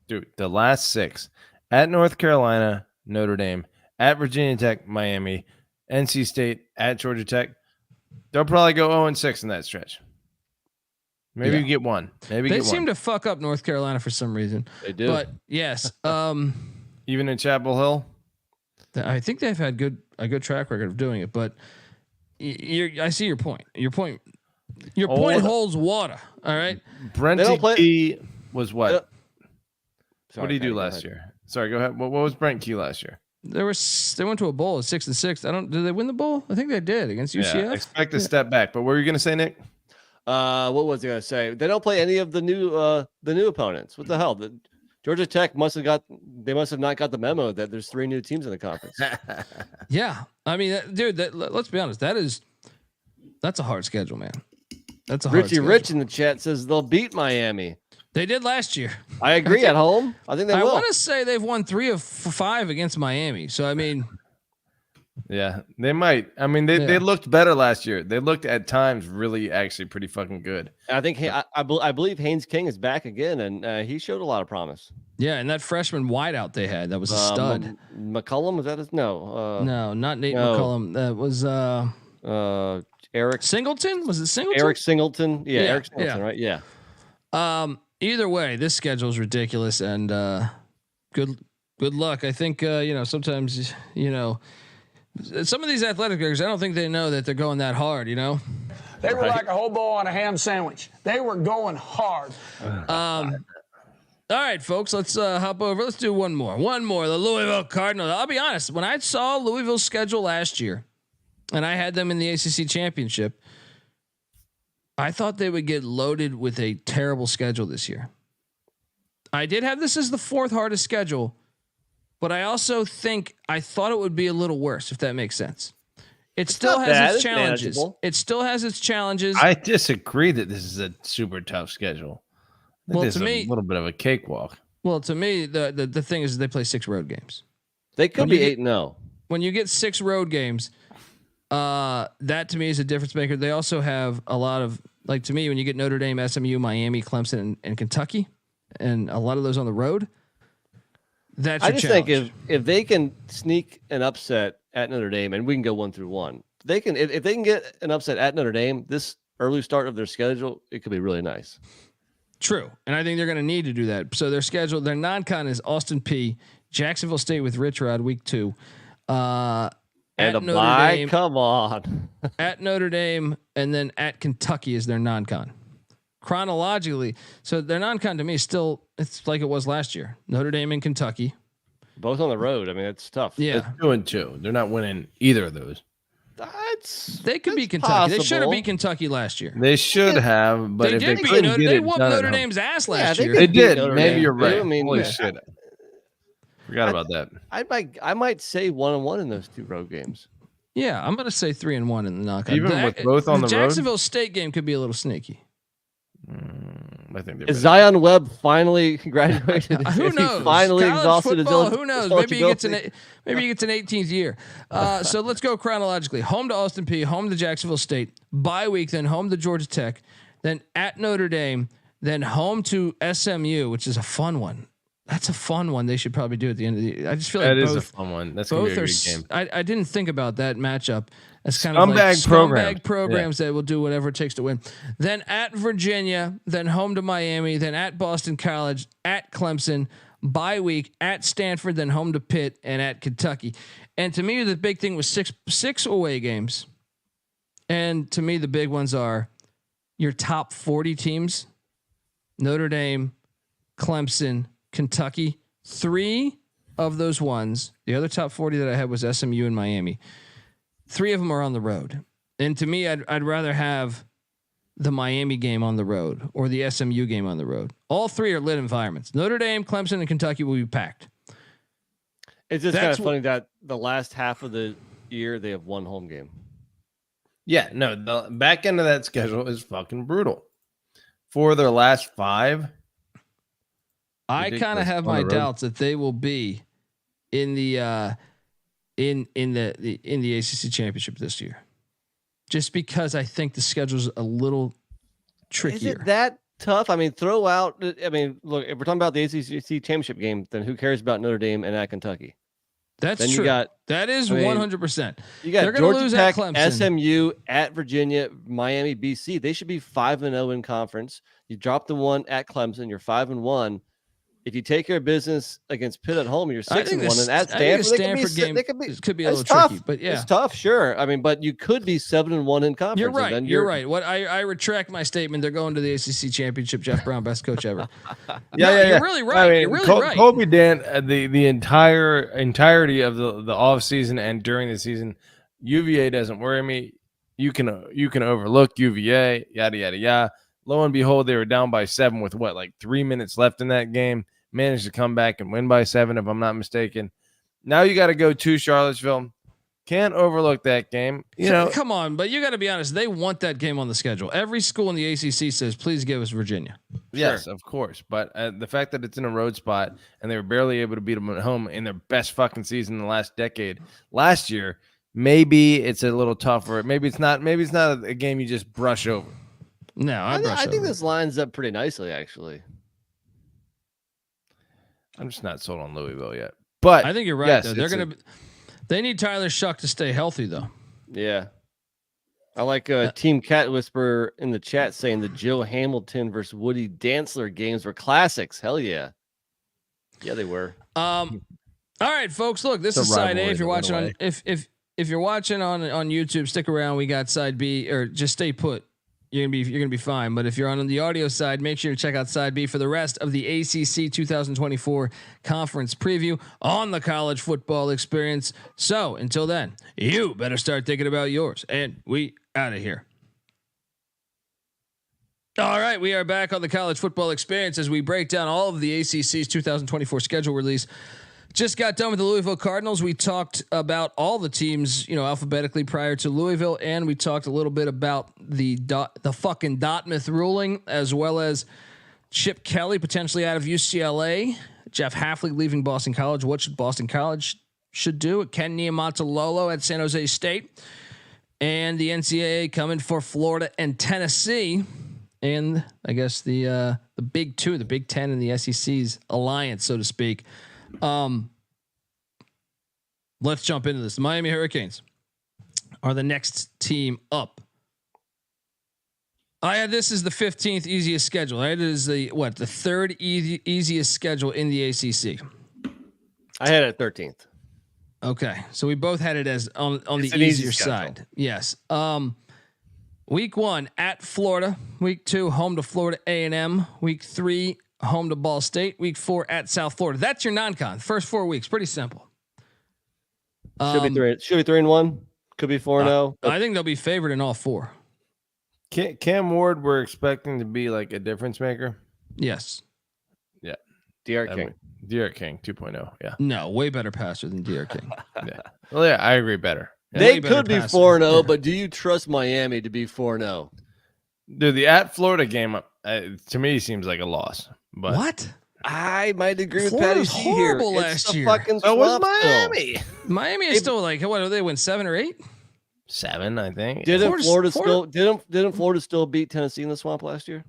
Dude, the last 6 at North Carolina, Notre Dame, at Virginia Tech, Miami, NC State, at Georgia Tech. They'll probably go 0-6 in that stretch. Maybe you get one. They seem to fuck up North Carolina for some reason. They do. But yes, even in Chapel Hill, I think they've had a good track record of doing it. But I see your point. Your point holds water. All right. Brent Key was what? What did he do last year? Sorry, go ahead. What was Brent Key last year? They went to a bowl at 6-6. Did they win the bowl? I think they did against UCF. Yeah, expect a step back. But what were you going to say, Nick? What was I going to say? They don't play any of the new opponents. What the hell? Georgia Tech must have not got the memo that there's 3 new teams in the conference. Yeah, I mean, dude. Let's be honest. That's a hard schedule, man. That's a hard schedule. Rich in the chat says they'll beat Miami. They did last year. I agree. At home, I think they will. I want to say they've won 3 of 5 against Miami. So I mean, yeah, they might. I mean, they looked better last year. They looked at times really actually pretty fucking good. I think I believe Haynes King is back again, and he showed a lot of promise. Yeah, and that freshman wideout they had, that was a stud. McCullum, was that his? No, no, not Nate McCullum. That was Eric Singleton. Was it Singleton? Eric Singleton. Yeah, Eric Singleton. Right. Yeah. Either way, this schedule is ridiculous, and good luck. I think sometimes some of these athletic directors, I don't think they know that they're going that hard. They were like a hobo on a ham sandwich. They were going hard. All right, folks, let's hop over. Let's do one more. The Louisville Cardinals. I'll be honest. When I saw Louisville's schedule last year, and I had them in the ACC Championship, I thought they would get loaded with a terrible schedule this year. I did have this as the 4th hardest schedule, but I also I thought it would be a little worse, if that makes sense. It still has its challenges. It still has its challenges. I disagree that this is a super tough schedule. Well, to me, a little bit of a cakewalk. Well, to me, the thing is they play 6 road games. They could be 8-0. When you get 6 road games, that to me is a difference maker. They also have a lot of, like, to me, when you get Notre Dame, SMU, Miami, Clemson, and Kentucky, and a lot of those on the road, that's your challenge. Think if they can sneak an upset at Notre Dame, and we can go 1 through 1, they can. If they can get an upset at Notre Dame, this early start of their schedule, it could be really nice. True, and I think they're going to need to do that. So their schedule, their non-con is Austin Peay, Jacksonville State with Rich Rod week 2, and a bye. Come on, at Notre Dame, and then at Kentucky is their non-con. Chronologically, so their non-con to me still, it's like it was last year. Notre Dame and Kentucky, both on the road. I mean, it's tough. Yeah, it's 2-2. They're not winning either of those. They could beat Kentucky. Possible. They should have beat Kentucky last year. They should have, but they did beat Notre Dame. They whooped Notre Dame's ass last year. They did. Notre Maybe Dame. you're right. I mean, holy shit, forgot about that. I might say 1-1 in those 2 road games. Yeah, I'm going to say 3-1 in the knockout. Even with both on the road, Jacksonville State game could be a little sneaky. I think is Zion Webb finally graduated? Who knows? Finally College exhausted football, his who knows? Maybe he gets an 18th year. So let's go chronologically. Home to Austin Peay, home to Jacksonville State, bye week, then home to Georgia Tech, then at Notre Dame, then home to SMU, which is a fun one. That's a fun one. They should probably do at the end of the year. I just feel like that both, is a fun one. That's gonna be a good game. I didn't think about that matchup. As kind of like scumbag programs that will do whatever it takes to win. Then at Virginia, then home to Miami, then at Boston College, at Clemson, bye week, at Stanford, then home to Pitt, and at Kentucky. And to me, the big thing was six away games. And to me, the big ones are your top 40 teams: Notre Dame, Clemson, Kentucky. 3 of those ones. The other top 40 that I had was SMU and Miami. 3 of them are on the road. And to me, I'd rather have the Miami game on the road or the SMU game on the road. All 3 are lit environments. Notre Dame, Clemson, and Kentucky will be packed. It's just kind of funny that the last half of the year they have 1 home game. Yeah, no, the back end of that schedule is fucking brutal. For their last 5, I kind of have my doubts that they will be in the in the ACC Championship this year, just because I think the schedule's a little trickier. Is it that tough? I mean, throw out. I mean, look, if we're talking about the ACC Championship game, then who cares about Notre Dame and at Kentucky? That's then true. That is 100%. You got They're Georgia lose Tech, at Clemson. SMU, at Virginia, Miami, BC. They should be 5-0 in conference. You drop the one at Clemson, you're 5-1. if you take care of business against Pitt at home, you're 6-1, and at Stanford, Stanford could be a little tough. tricky, but yeah, it's tough. Sure, I mean, but you could be 7-1 in conference. You're right. You're right. What I retract my statement. They're going to the ACC Championship. Jeff Brohm, best coach ever. You're really right. I mean, you're really right. Kobe Dan, the entirety of the off season and during the season, UVA doesn't worry me. You can overlook UVA, yada yada yada. Lo and behold, they were down by 7 with 3 minutes left in that game. Managed to come back and win by 7, if I'm not mistaken. Now you got to go to Charlottesville. Can't overlook that game. Come on, but you got to be honest. They want that game on the schedule. Every school in the ACC says, "Please give us Virginia." Yes, sure. Of course. But the fact that it's in a road spot and they were barely able to beat them at home in their best fucking season in the last decade, last year, maybe it's a little tougher. Maybe it's not. Maybe it's not a game you just brush over. No, I think this lines up pretty nicely, actually. I'm just not sold on Louisville yet, but I think you're right. Yes, though. They need Tyler Shuck to stay healthy, though. Yeah, I like Team Cat Whisperer in the chat saying the Joe Hamilton versus Woody Dantzler games were classics. Hell yeah, they were. All right, folks. Look, this is side A. If you're watching on if you're watching on YouTube, stick around. We got side B, or just stay put. You're gonna be fine. But if you're on the audio side, make sure to check out side B for the rest of the ACC 2024 conference preview on the college football experience. So until then, you better start thinking about yours. And we out of here. All right, we are back on the college football experience as we break down all of the ACC's 2024 schedule release. Just got done with the Louisville Cardinals. We talked about all the teams, alphabetically prior to Louisville, and we talked a little bit about the fucking Dartmouth ruling, as well as Chip Kelly potentially out of UCLA, Jeff Hafley leaving Boston College. What should Boston College should do? Ken Niumatalolo at San Jose State, and the NCAA coming for Florida and Tennessee, and I guess the Big Two, the Big Ten, and the SEC's alliance, so to speak. Let's jump into this. The Miami Hurricanes are the next team up. This is the 15th easiest schedule. Right? It is the third easiest schedule in the ACC. I had it 13th. Okay, so we both had it as on the easier side. Yes. Week 1 at Florida. Week 2 home to Florida A&M. Week 3 home to Ball State. Week 4 at South Florida. That's your non-con. First 4 weeks, pretty simple. Should be 3-1. Could be 4-0. I think they'll be favored in all 4. Cam Ward, we're expecting to be like a difference maker. Yes. Yeah. De'Aaron King. De'Aaron King 2.0. Yeah. No, way better passer than De'Aaron King. Yeah. Well, yeah, I agree. Better. Yeah. They could be 4-0, but do you trust Miami to be 4-0? Dude, the at Florida game to me seems like a loss. But what? I might agree with Florida Patty was C horrible here. last year. So was Miami. Miami is still like, what do they win, 7 or 8? 7, I think. Didn't Florida still beat Tennessee in the swamp last year?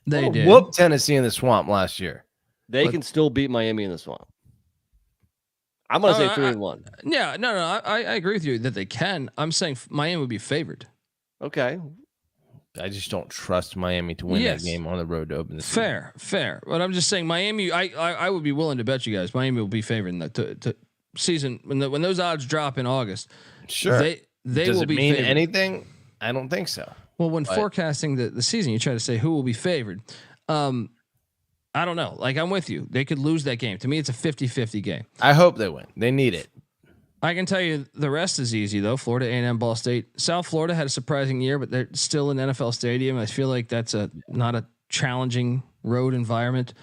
They did. Whooped Tennessee in the swamp last year. They can still beat Miami in the swamp. I'm gonna say 3-1. Yeah, no, I agree with you that they can. I'm saying Miami would be favored. Okay. I just don't trust Miami to win that game on the road to open the season. Fair. But I'm just saying Miami. I would be willing to bet you guys Miami will be favored in the season when those odds drop in August. Sure. They Does will it be mean favored. anything? I don't think so. Well, when forecasting the season, you try to say who will be favored. I don't know. Like, I'm with you. They could lose that game. To me, it's a 50-50 game. I hope they win. They need it. I can tell you the rest is easy, though. Florida A&M, Ball State. South Florida had a surprising year, but they're still in NFL Stadium. I feel like that's not a challenging road environment.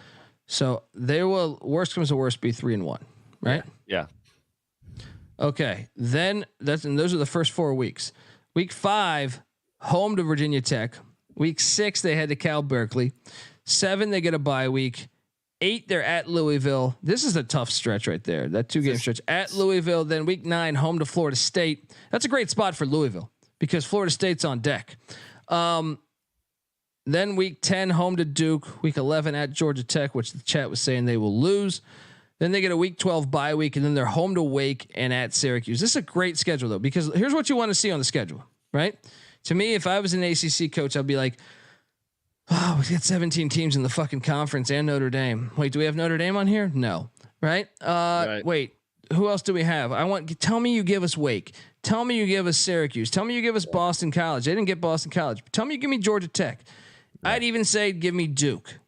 So they will, worst comes to worst, be 3-1, right? Yeah. Okay. Then those are the first 4 weeks. Week 5, home to Virginia Tech. Week 6, they head to Cal Berkeley. 7, they get a bye week. 8, they're at Louisville. This is a tough stretch right there. That 2-game stretch at Louisville. Then week 9, home to Florida State. That's a great spot for Louisville because Florida State's on deck. Then week 10, home to Duke. Week 11 at Georgia Tech, which the chat was saying they will lose. Then they get a week 12 bye week, and then they're home to Wake and at Syracuse. This is a great schedule though, because here's what you want to see on the schedule, right? To me, if I was an ACC coach, I'd be like, Oh, we got 17 teams in the fucking conference and Notre Dame. Wait, do we have Notre Dame on here? No. Right? Right. Wait, who else do we have? Tell me you give us Wake. Tell me you give us Syracuse. Tell me you give us Boston College. They didn't get Boston College. Tell me you give me Georgia Tech. Yeah. I'd even say give me Duke.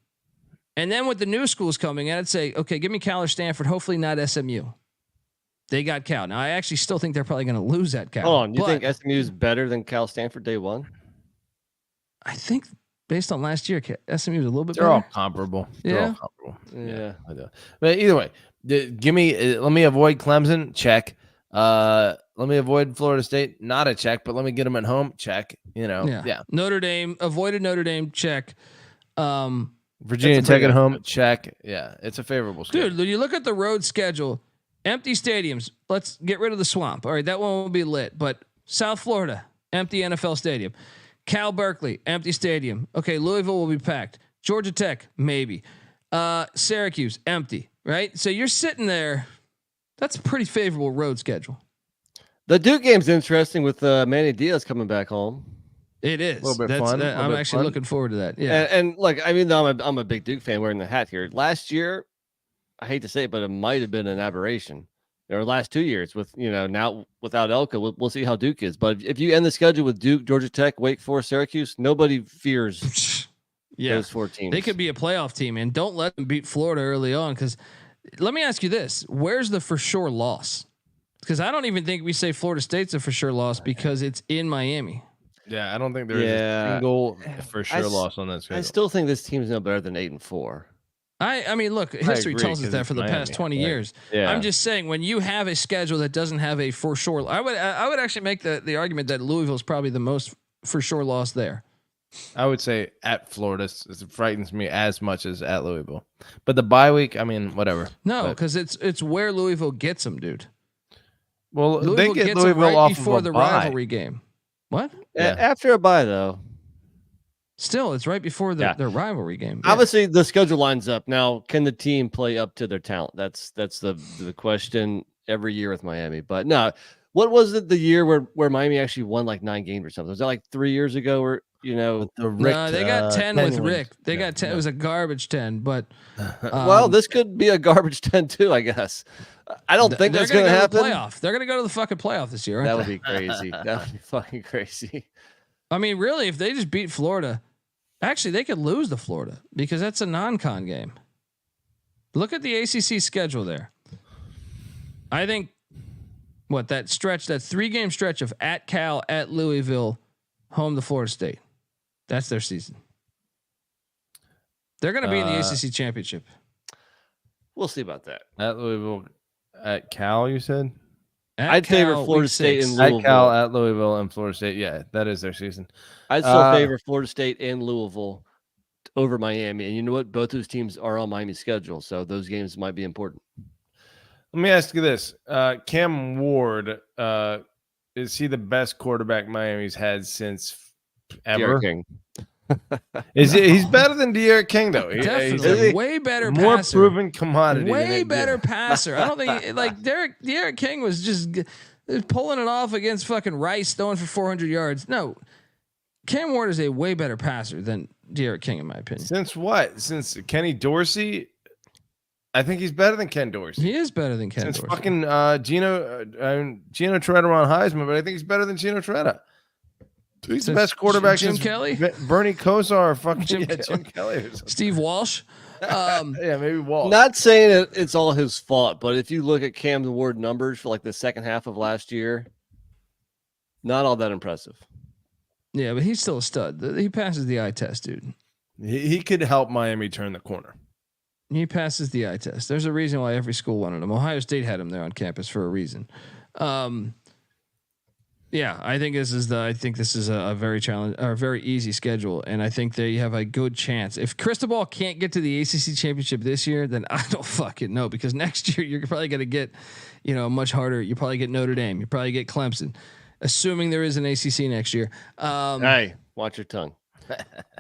And then with the new schools coming in, I'd say, okay, give me Cal or Stanford. Hopefully not SMU. They got Cal. Now I actually still think they're probably going to lose that Cal. Hold on, you think SMU is better than Cal Stanford day one? I think based on last year, SMU is a little bit They're better. all comparable. Yeah. Yeah. I do. But either way, give me. Let me avoid Clemson. Check. Let me avoid Florida State. Not a check, but let me get them at home. Check. Yeah. Notre Dame avoided Notre Dame. Check. Virginia Tech at home. Check. Yeah, it's a favorable schedule. Dude, when you look at the road schedule, empty stadiums. Let's get rid of the Swamp. All right, that one will be lit. But South Florida, empty NFL stadium. Cal Berkeley, empty stadium. Okay, Louisville will be packed. Georgia Tech, maybe. Syracuse, empty. Right. So you're sitting there. That's a pretty favorable road schedule. The Duke game's interesting with Manny Diaz coming back home. It is. A little bit fun. I'm actually looking forward to that. Yeah. And like, I mean, I'm a big Duke fan wearing the hat here. Last year, I hate to say it, but it might have been an aberration. Or last 2 years with, now without Elka, we'll see how Duke is. But if you end the schedule with Duke, Georgia Tech, Wake Forest, Syracuse, nobody fears those 4 teams. They could be a playoff team, and don't let them beat Florida early on. Because let me ask you this: where's the for sure loss? Because I don't even think we say Florida State's a for sure loss because it's in Miami. Yeah, I don't think there is a single for sure loss on that schedule. I still think this team's no better than 8-4. I mean, look, history tells us that for the past 20 years. Yeah. I'm just saying, when you have a schedule that doesn't have a for sure, I would actually make the argument that Louisville is probably the most for sure loss there. I would say at Florida, it frightens me as much as at Louisville. But the bye week, I mean, whatever. No, because it's where Louisville gets them, dude. Well, Louisville they get gets Louisville them right off before of the bye. rivalry game. What? Yeah. After a bye, though. Still, it's right before their rivalry game. Yeah. Obviously, the schedule lines up. Now, can the team play up to their talent? That's the question every year with Miami. But no, what was it the year where Miami actually won like 9 games or something? Was that like 3 years ago? Where no, they got 10 with Rick. They got 10. It was a garbage 10. But well, this could be a garbage 10 too, I guess. I don't think that's going to happen. Playoff. They're going to go to the fucking playoff this year. That would be crazy. That would be fucking crazy. I mean, really, if they just beat Florida, actually, they could lose to Florida because that's a non-con game. Look at the ACC schedule there. I think that 3-game stretch of at Cal, at Louisville, home to Florida State. That's their season. They're going to be in the ACC Championship. We'll see about that. At Louisville, at Cal, you said? I'd favor Florida State and Louisville. At Cal, at Louisville, and Florida State. Yeah, that is their season. I'd still favor Florida State and Louisville over Miami. And you know what? Both those teams are on Miami's schedule, so those games might be important. Let me ask you this. Cam Ward, is he the best quarterback Miami's had since ever? King. He's better than De'Aaron King, though. Definitely. Way better more passer. proven commodity. Way better passer. I don't think like De'Aaron King was just pulling it off against fucking Rice, throwing for 400 yards. No, Cam Ward is a way better passer than De'Aaron King, in my opinion. Since what? Since Kenny Dorsey? I think he's better than Ken Dorsey. He is better than Ken Dorsey. Since fucking Gino Torretta won Heisman, but I think he's better than Gino Torretta. He's the best quarterback. Jim Kelly, Bernie Kosar, fucking Jim Kelly, Steve Walsh. Yeah, maybe Walsh. Not saying it's all his fault, but if you look at Cam Ward numbers for like the second half of last year, not all that impressive. Yeah, but he's still a stud. He passes the eye test, dude. He could help Miami turn the corner. He passes the eye test. There's a reason why every school wanted him. Ohio State had him there on campus for a reason. Yeah, I think this is a very very easy schedule, and I think they have a good chance. If Cristobal can't get to the ACC championship this year, then I don't fucking know, because next year you're probably going to get, much harder. You probably get Notre Dame. You probably get Clemson, assuming there is an ACC next year. Hey, watch your tongue.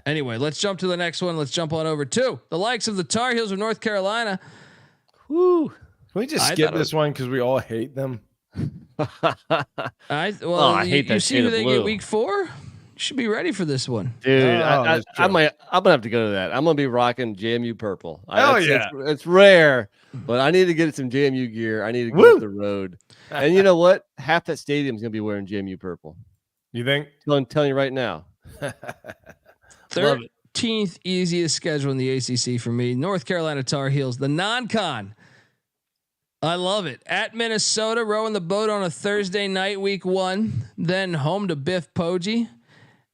Anyway, let's jump to the next one. Let's jump on over to the likes of the Tar Heels of North Carolina. Woo! Can we just skip this one because we all hate them? I hate that. You see who they get week 4? You should be ready for this one, dude. I'm gonna have to go to that. I'm gonna be rocking JMU purple. It's rare, but I need to get some JMU gear. I need to go up the road. And you know what? Half that stadium's gonna be wearing JMU purple. You think? I'm telling you right now. 13th easiest schedule in the ACC for me. North Carolina Tar Heels, the non-con. I love it. At Minnesota, rowing the boat on a Thursday night, week 1. Then home to Biff Poggi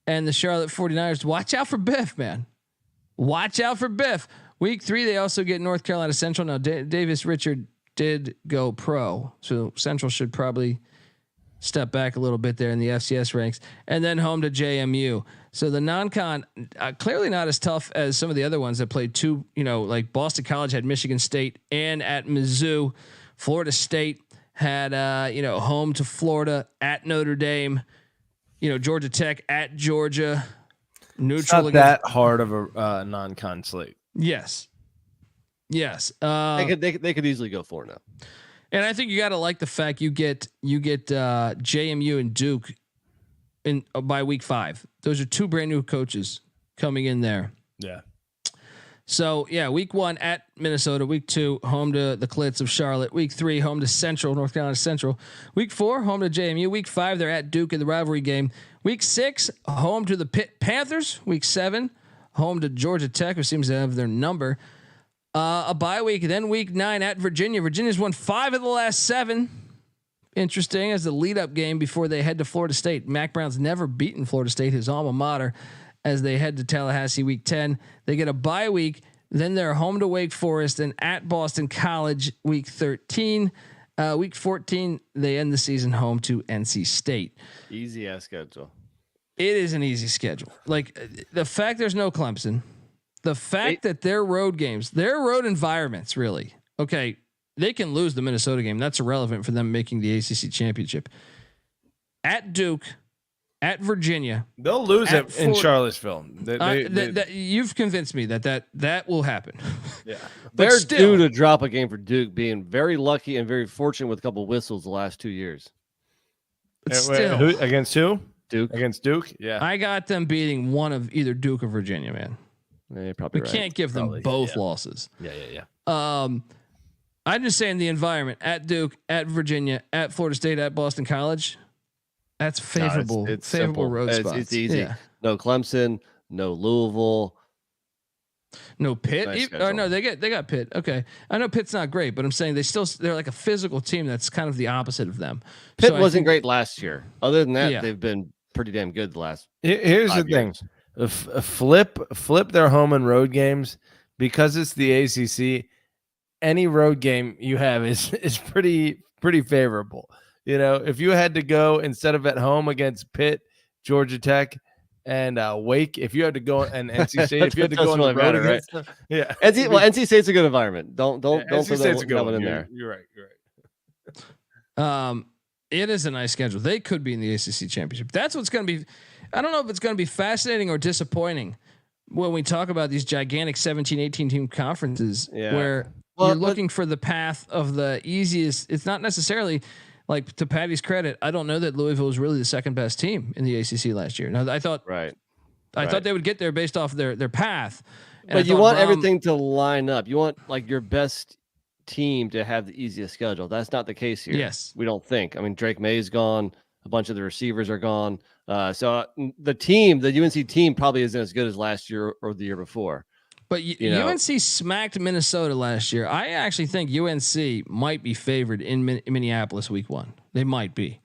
and the Charlotte 49ers. Watch out for Biff, man. Watch out for Biff. Week 3, they also get North Carolina Central. Now, Davis Richard did go pro, so Central should probably step back a little bit there in the FCS ranks. And then home to JMU. So the non-con, clearly not as tough as some of the other ones that played 2, like Boston College had Michigan State and at Mizzou. Florida State had, home to Florida, at Notre Dame, Georgia Tech at Georgia. Neutral. It's not that hard of a non-con slate. Yes. They could easily go 4 now. And I think you got to like the fact you get JMU and Duke by week 5. Those are 2 brand new coaches coming in there. Yeah. So yeah, week 1 at Minnesota, week 2 home to the Clits of Charlotte, week 3 home to Central, North Carolina Central, week 4 home to JMU, week 5 they're at Duke in the rivalry game, week 6 home to the Pitt Panthers, week 7 home to Georgia Tech, who seems to have their number. A bye week, then week 9 at Virginia. Virginia's won 5 of the last 7. Interesting, as the lead-up game before they head to Florida State. Mac Brown's never beaten Florida State, his alma mater, as they head to Tallahassee week 10. They get a bye week, then they're home to Wake Forest and at Boston College week 13. Week 14, they end the season home to NC State. Easy ass schedule. It is an easy schedule. Like the fact there's no Clemson, the fact that their road games, their road environments, really, okay, they can lose the Minnesota game. That's irrelevant for them making the ACC championship. At Duke, at Virginia, they'll lose it in Charlottesville. You've convinced me that will happen. Yeah, they're due to drop a game for Duke, being very lucky and very fortunate with a couple of whistles the last 2 years. Against who? Duke. Against Duke. Yeah, I got them beating one of either Duke or Virginia. Man, yeah, probably. We can't give them both losses. Yeah. I'm just saying the environment at Duke, at Virginia, at Florida State, at Boston College. That's favorable. No, it's favorable simple. road spots. It's easy. Yeah. No Clemson, no Louisville, no Pitt. Nice No, they got Pitt. Okay, I know Pitt's not great, but I'm saying they're like a physical team that's kind of the opposite of them. Pitt wasn't great last year. Other than that, they've been pretty damn good the last. Here's the thing: flip their home and road games, because it's the ACC. Any road game you have is pretty favorable. If you had to go instead of at home against Pitt, Georgia Tech, and Wake, if you had to go and NC State, if you had to go on the road against them, yeah. NC State's a good environment. Don't throw that one in there. You're right. It is a nice schedule. They could be in the ACC championship. That's what's going to be. I don't know if it's going to be fascinating or disappointing when we talk about these gigantic 17, 18 team conferences where you're looking for the path of the easiest. It's not necessarily. Like, to Patty's credit, I don't know that Louisville was really the second best team in the ACC last year. Now, I thought they would get there based off their path. But you want everything to line up. You want like your best team to have the easiest schedule. That's not the case here. Yes, we don't think. I mean, Drake May's gone. A bunch of the receivers are gone. So the UNC team probably isn't as good as last year or the year before. But UNC smacked Minnesota last year. I actually think UNC might be favored in Minneapolis week 1. They might be.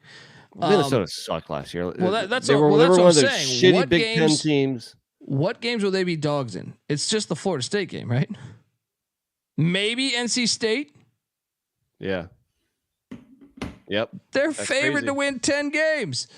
Minnesota sucked last year. Well, that's they were one of those saying. Shitty Big Ten teams. What games will they be dogs in? It's just the Florida State game, right? Maybe NC State. Yeah. Yep. They're favored to win 10 games.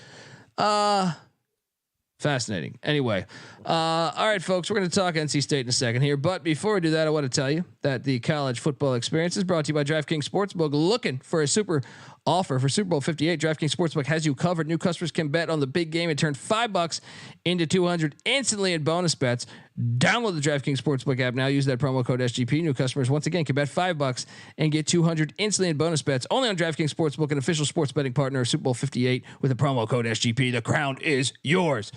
Fascinating. Anyway, all right, folks, we're going to talk NC State in a second here. But before we do that, I want to tell you that the college football experience is brought to you by DraftKings Sportsbook. Looking for a super offer for Super Bowl 58, DraftKings Sportsbook has you covered. New customers can bet on the big game and turn $5 into $200 instantly in bonus bets. Download the DraftKings Sportsbook app now. Use that promo code SGP. New customers, once again, can bet $5 and get $200 instantly in bonus bets. Only on DraftKings Sportsbook, an official sports betting partner of Super Bowl 58 with the promo code SGP. The crown is yours.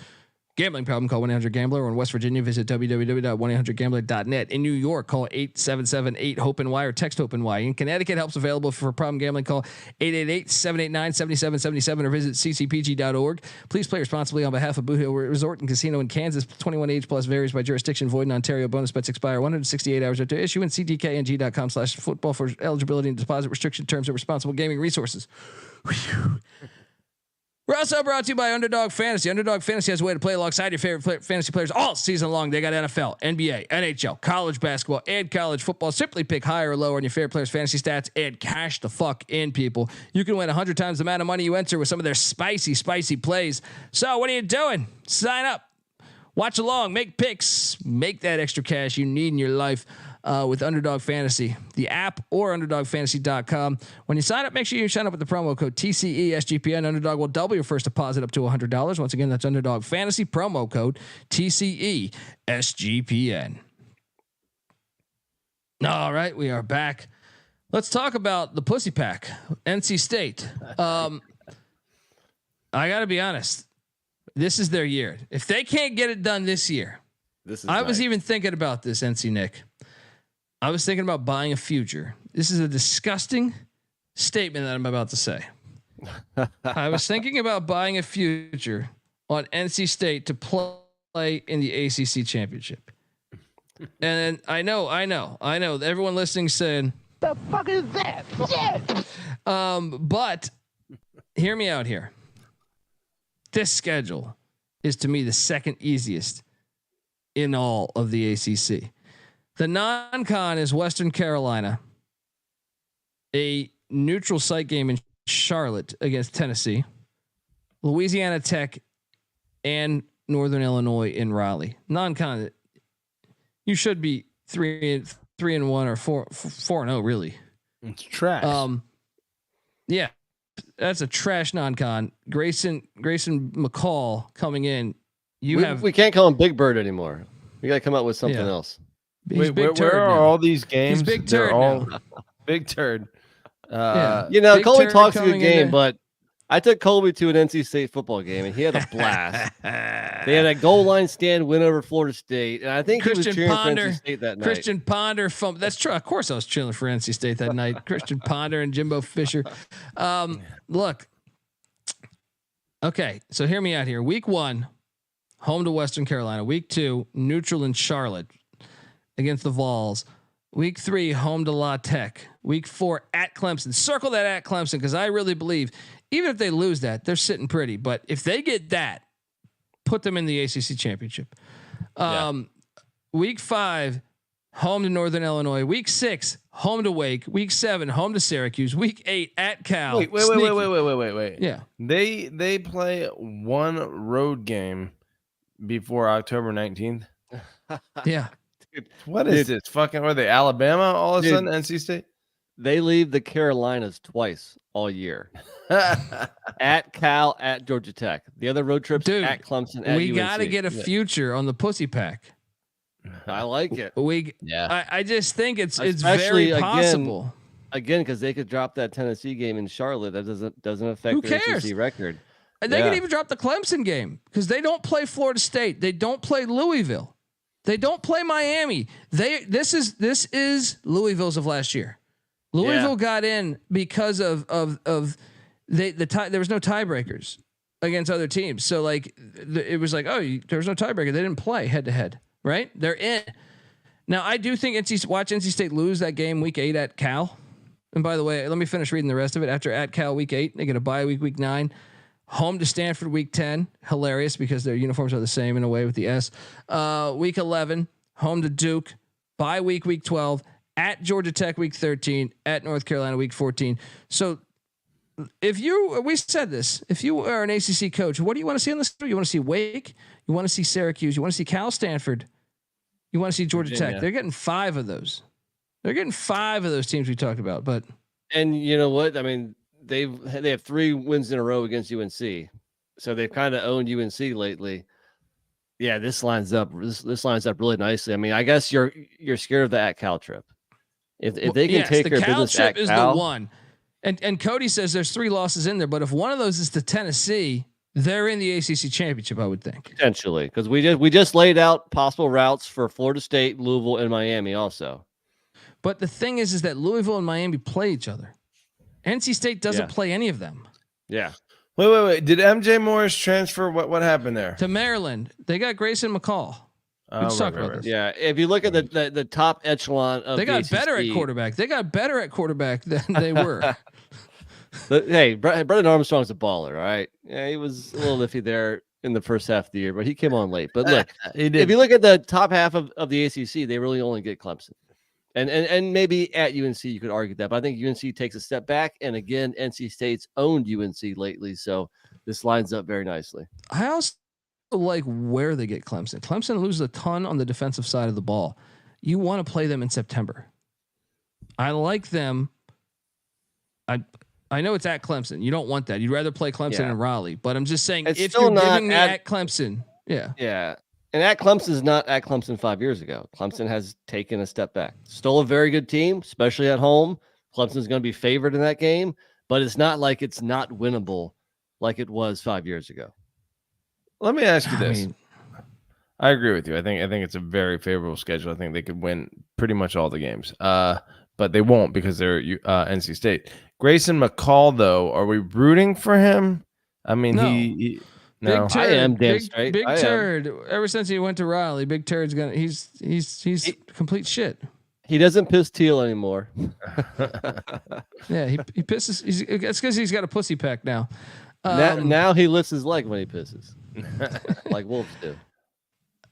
Gambling problem, call 1-800-GAMBLER, or in West Virginia, visit www.1800gambler.net. In New York, call 877-8-HOPE-NY or text HOPE-NY. In Connecticut, help's available for problem gambling. Call 888-789-7777 or visit ccpg.org. Please play responsibly on behalf of Boot Hill Resort and Casino in Kansas. 21 age plus, varies by jurisdiction, void in Ontario. Bonus bets expire 168 hours after issuance. cdkng.com/football for eligibility and deposit restriction terms and responsible gaming resources. Whew. We're also brought to you by Underdog Fantasy. Underdog Fantasy has a way to play alongside your favorite fantasy players all season long. They got NFL, NBA, NHL, college basketball, and college football. Simply pick higher or lower on your favorite players' fantasy stats and cash the fuck in, people. You can win 100 times the amount of money you enter with some of their spicy plays. So what are you doing? Sign up. Watch along. Make picks. Make that extra cash you need in your life. With Underdog Fantasy, the app, or UnderdogFantasy.com. When you sign up, make sure you sign up with the promo code TCESGPN. Underdog will double your first deposit up to $100. Once again, that's Underdog Fantasy, promo code TCESGPN. All right, we are back. Let's talk about the Pussy Pack, NC State. I got to be honest. This is their year. If they can't get it done this year, I was even thinking about this, NC Nick. I was thinking about buying a future. This is a disgusting statement that I'm about to say. I was thinking about buying a future on NC State to play in the ACC Championship. And I know. Everyone listening saying, "The fuck is that?" Shit. But hear me out here. This schedule is to me the second easiest in all of the ACC. The non-con is Western Carolina, a neutral site game in Charlotte against Tennessee, Louisiana Tech, and Northern Illinois in Raleigh. Non-con, you should be 3-1 or 4-0 really. It's trash. Yeah, that's a trash non-con. Grayson McCall coming in. We can't call him Big Bird anymore. We got to come up with something else. Wait, where are all these games? He's big turd. They're all big turd. Colby talks a good game, but I took Colby to an NC State football game, and he had a blast. They had a goal line stand win over Florida State, and I think he was cheering for NC State that night. Christian Ponder, that's true. Of course, I was cheering for NC State that night. Christian Ponder and Jimbo Fisher. Look. Okay, so hear me out here. Week 1, home to Western Carolina. Week 2, neutral in Charlotte against the Vols. Week 3, home to La Tech. Week 4 at Clemson. Circle that at Clemson, because I really believe even if they lose that, they're sitting pretty. But if they get that, put them in the ACC Championship. Week 5, home to Northern Illinois. Week 6, home to Wake. Week 7, home to Syracuse. Week 8 at Cal. Wait. Yeah, they play one road game before October 19th. Yeah. Dude, what is this? Fucking are they Alabama all of a sudden? NC State? They leave the Carolinas twice all year. At Cal, at Georgia Tech. The other road trips at Clemson. At we UNC. got to get a future on the Pussy Pack. I like it. I just think it's very possible. Again, because they could drop that Tennessee game in Charlotte. That doesn't affect their ACC record. And they could even drop the Clemson game because they don't play Florida State. They don't play Louisville. They don't play Miami. This is Louisville's of last year. Louisville got in because of there was no tiebreakers against other teams. So it was like, there was no tiebreaker. They didn't play head to head, right? They're in. Now I do think watch NC State lose that game week 8 at Cal. And by the way, let me finish reading the rest of it. After at Cal week 8, they get a bye week 9. Home to Stanford week 10, hilarious because their uniforms are the same in a way with the S. Week 11, home to Duke, bye week 12, at Georgia Tech week 13, at North Carolina week 14. So we said this, if you are an ACC coach, what do you want to see on this? You want to see Wake, you want to see Syracuse, you want to see Cal, Stanford, you want to see Georgia Tech. They're getting 5 of those. They're getting 5 of those teams we talked about. And you know what? I mean, they have 3 wins in a row against UNC, so they've kind of owned UNC lately. Yeah, this lines up. This lines up really nicely. I mean, I guess you're scared of the at Cal trip. If they can take their business at Cal, is the one. And Cody says there's 3 losses in there, but if one of those is to Tennessee, They're in the ACC Championship, I would think. Potentially, because we just laid out possible routes for Florida State, Louisville, and Miami also. But the thing is that Louisville and Miami play each other. NC State doesn't play any of them. Yeah. Wait. Did MJ Morris transfer? What happened there? To Maryland. They got Grayson McCall. Right. Yeah. If you look at the top echelon of they got ACC, better at quarterback. They got better at quarterback than they were. Hey, Brendan Armstrong's a baller, right? Yeah, he was a little iffy there in the first half of the year, but he came on late. But look, if you look at the top half of the ACC, they really only get Clemson. And maybe at UNC you could argue that, but I think UNC takes a step back. And again, NC State's owned UNC lately, so this lines up very nicely. I also like where they get Clemson. Clemson loses a ton on the defensive side of the ball. You want to play them in September. I like them. I know it's at Clemson. You don't want that. You'd rather play Clemson in Raleigh. But I'm just saying, it's if still you're not giving me at Clemson, yeah. And at Clemson is not at Clemson 5 years ago. Clemson has taken a step back. Still a very good team, especially at home. Clemson's going to be favored in that game, but it's not like it's not winnable like it was 5 years ago. Let me ask you this. I agree with you. I think it's a very favorable schedule. I think they could win pretty much all the games. But they won't because they're NC State. Grayson McCall, though, are we rooting for him? I mean, no. No, big turd, I am damn straight. Big turd. Ever since he went to Riley, Big Turd's gonna. He's complete shit. He doesn't piss teal anymore. Yeah, he pisses. It's because he's got a pussy pack now. Now he lifts his leg when he pisses, like wolves do.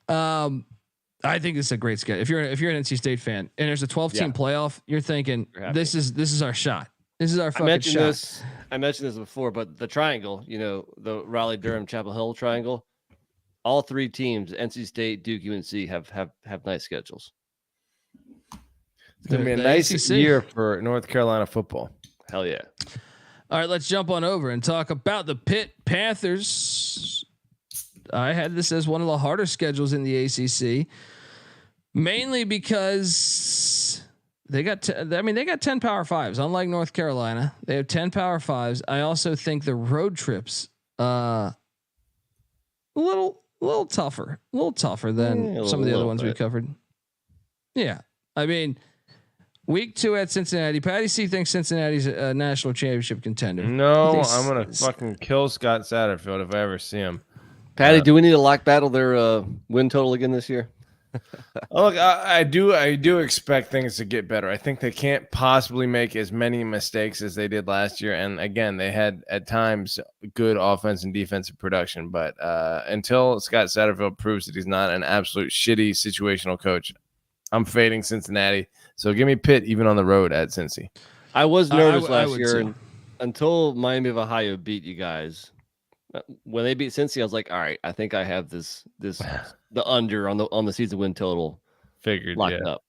I think this is a great schedule. If you're an NC State fan and there's a 12-team playoff, you're thinking this is our shot. This is our fucking shot. I mentioned this before, but the triangle, the Raleigh, Durham, Chapel Hill triangle, all three teams, NC State, Duke, UNC, have nice schedules. It's gonna be a nice ACC year for North Carolina football. Hell yeah! All right, let's jump on over and talk about the Pitt Panthers. I had this as one of the harder schedules in the ACC, mainly because they got 10 Power Fives. Unlike North Carolina, they have 10 Power Fives. I also think the road trips a little tougher than some of the other ones we covered. Yeah, I mean, week 2 at Cincinnati. Patty C thinks Cincinnati's a national championship contender. No, I'm gonna fucking kill Scott Satterfield if I ever see him. Patty, do we need to lock battle their win total again this year? Look, I do expect things to get better. I think they can't possibly make as many mistakes as they did last year. And again, they had at times good offense and defensive production. But until Scott Satterfield proves that he's not an absolute shitty situational coach, I'm fading Cincinnati. So give me Pitt even on the road at Cincy. I was nervous last year until Miami of Ohio beat you guys. When they beat Cincy, I was like, all right, I think I have this the under on the season win total figured locked up.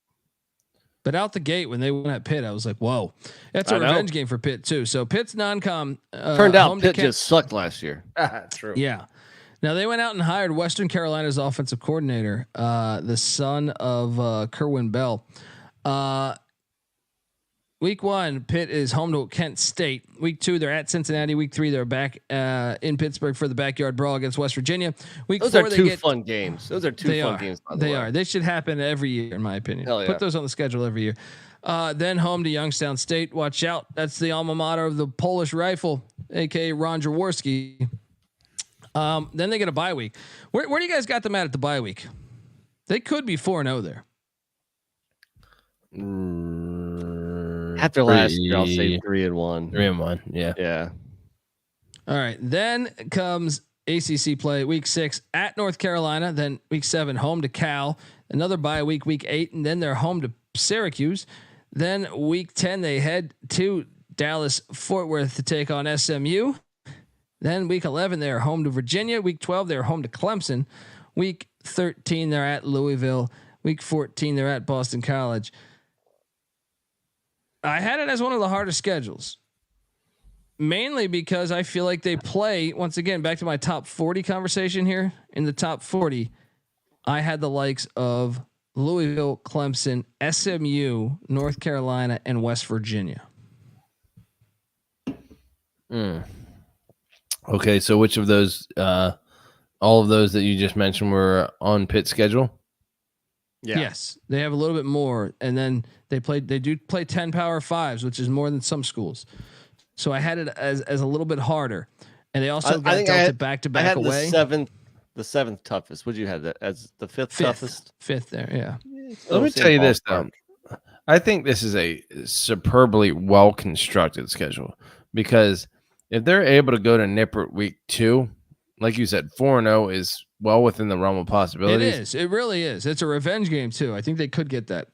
But out the gate when they went at Pitt, I was like, whoa, that's a revenge game for Pitt too. So Pitt's non-com turned out Pitt just sucked last year. True. Yeah. Now they went out and hired Western Carolina's offensive coordinator, the son of Kerwin Bell. Week 1, Pitt is home to Kent State. Week 2, they're at Cincinnati. Week 3, they're back in Pittsburgh for the backyard brawl against West Virginia. Week 4, are two fun games. Those are two fun games. They are. They should happen every year, in my opinion. Hell yeah. Put those on the schedule every year. Then home to Youngstown State. Watch out. That's the alma mater of the Polish Rifle, aka Ron Jaworski. Then they get a bye week. Where do you guys got them at the bye week? They could be 4-0 there. After last year, I'll say 3-1. 3-1. Yeah. Yeah. All right. Then comes ACC play week 6 at North Carolina. Then week 7 home to Cal. Another bye week, week 8, and then they're home to Syracuse. Then week 10 they head to Dallas Fort Worth to take on SMU. Then week 11 they're home to Virginia. Week 12 they're home to Clemson. Week 13 they're at Louisville. Week 14 they're at Boston College. I had it as one of the hardest schedules, mainly because I feel like they play, once again, back to my top 40 conversation here. In the top 40, I had the likes of Louisville, Clemson, SMU, North Carolina, and West Virginia. Well, Okay, so which of those, all of those that you just mentioned were on Pitt's schedule? Yeah. Yes, they have a little bit more, and then they do play 10 Power 5s, which is more than some schools. So I had it as a little bit harder, and they also got dealt it back to back away. The seventh toughest. Would you have that as the fifth toughest? Fifth there, yeah. Let me tell you this though. I think this is a superbly well constructed schedule, because if they're able to go to Nippert week 2, like you said, 4-0 is well within the realm of possibilities. It is. It really is. It's a revenge game too. I think they could get that.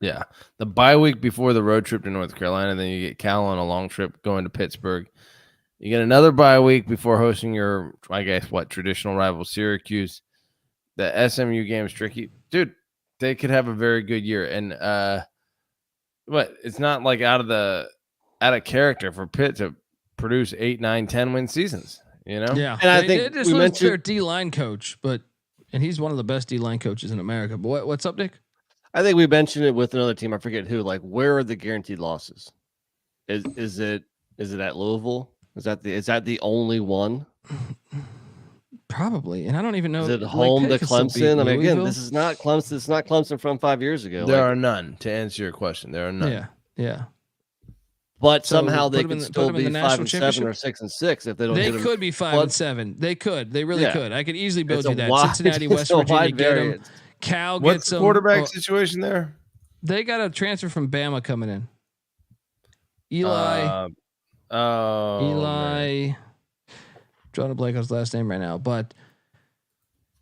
Yeah. The bye week before the road trip to North Carolina, then you get Cal on a long trip going to Pittsburgh. You get another bye week before hosting your, I guess, traditional rival Syracuse. The SMU game is tricky. Dude, they could have a very good year. And it's not like out of character for Pitt to produce 8, 9, 10 win seasons, you know? Yeah. And I think they just lose their D-line coach, and he's one of the best D-line coaches in America. But what's up, Nick? I think we mentioned it with another team. I forget who. Like, where are the guaranteed losses? Is it at Louisville? Is that the only one? Probably, and I don't even know. Is it home to Clemson? I mean, again, this is not Clemson. It's not Clemson from 5 years ago. There are none. To answer your question, there are none. Yeah. But So somehow they put 'em could in still the be national 5-7 or 6-6 if they don't. They could be 5-7. They could. They really could. I could easily build you that. Cincinnati, West Virginia, get them. Cal What's gets the them. quarterback situation there? They got a transfer from Bama coming in. Eli. Man. Drawing a blank on his last name right now, but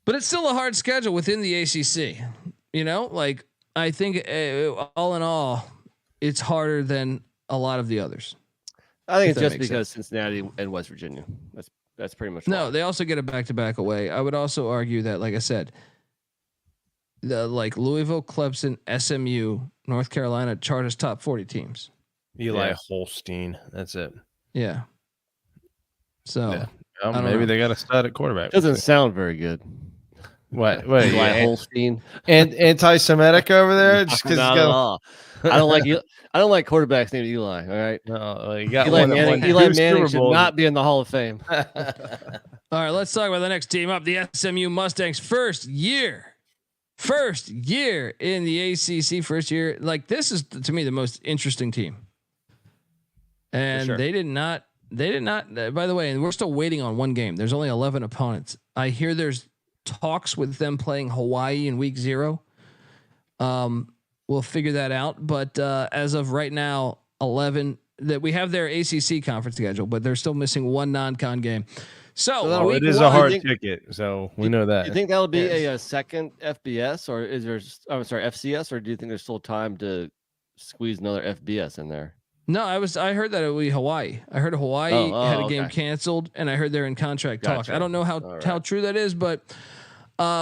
it's still a hard schedule within the ACC. You know, like I think all in all, it's harder than a lot of the others. I think it's just because Cincinnati and West Virginia. That's pretty much. No, they also get a back-to-back away. I would also argue that, like I said, like Louisville, Clemson, SMU, North Carolina, Charters top 40 teams. Eli Holstein. That's it. Yeah. So. Yeah. Well, maybe they got a stud at quarterback. Doesn't sound very good. What? Eli Holstein and anti-Semitic over there? Just because I don't like quarterbacks named Eli. All right. No, you got Eli Manning should not be in the Hall of Fame. All right, let's talk about the next team up. The SMU Mustangs, first year in the ACC. First year, like this is to me the most interesting team. And they did not. By the way, and we're still waiting on one game. There's only 11 opponents. I hear there's talks with them playing Hawaii in week 0. We'll figure that out. But as of right now, 11 that we have their ACC conference schedule, but they're still missing one non-con game. So it is a hard ticket. So we know that. Do you think that'll be a second FBS, or is there? FCS, or do you think there's still time to squeeze another FBS in there? No, I heard that it would be Hawaii. I heard Hawaii had a game canceled, and I heard they're in contract talks. I don't know how true that is, but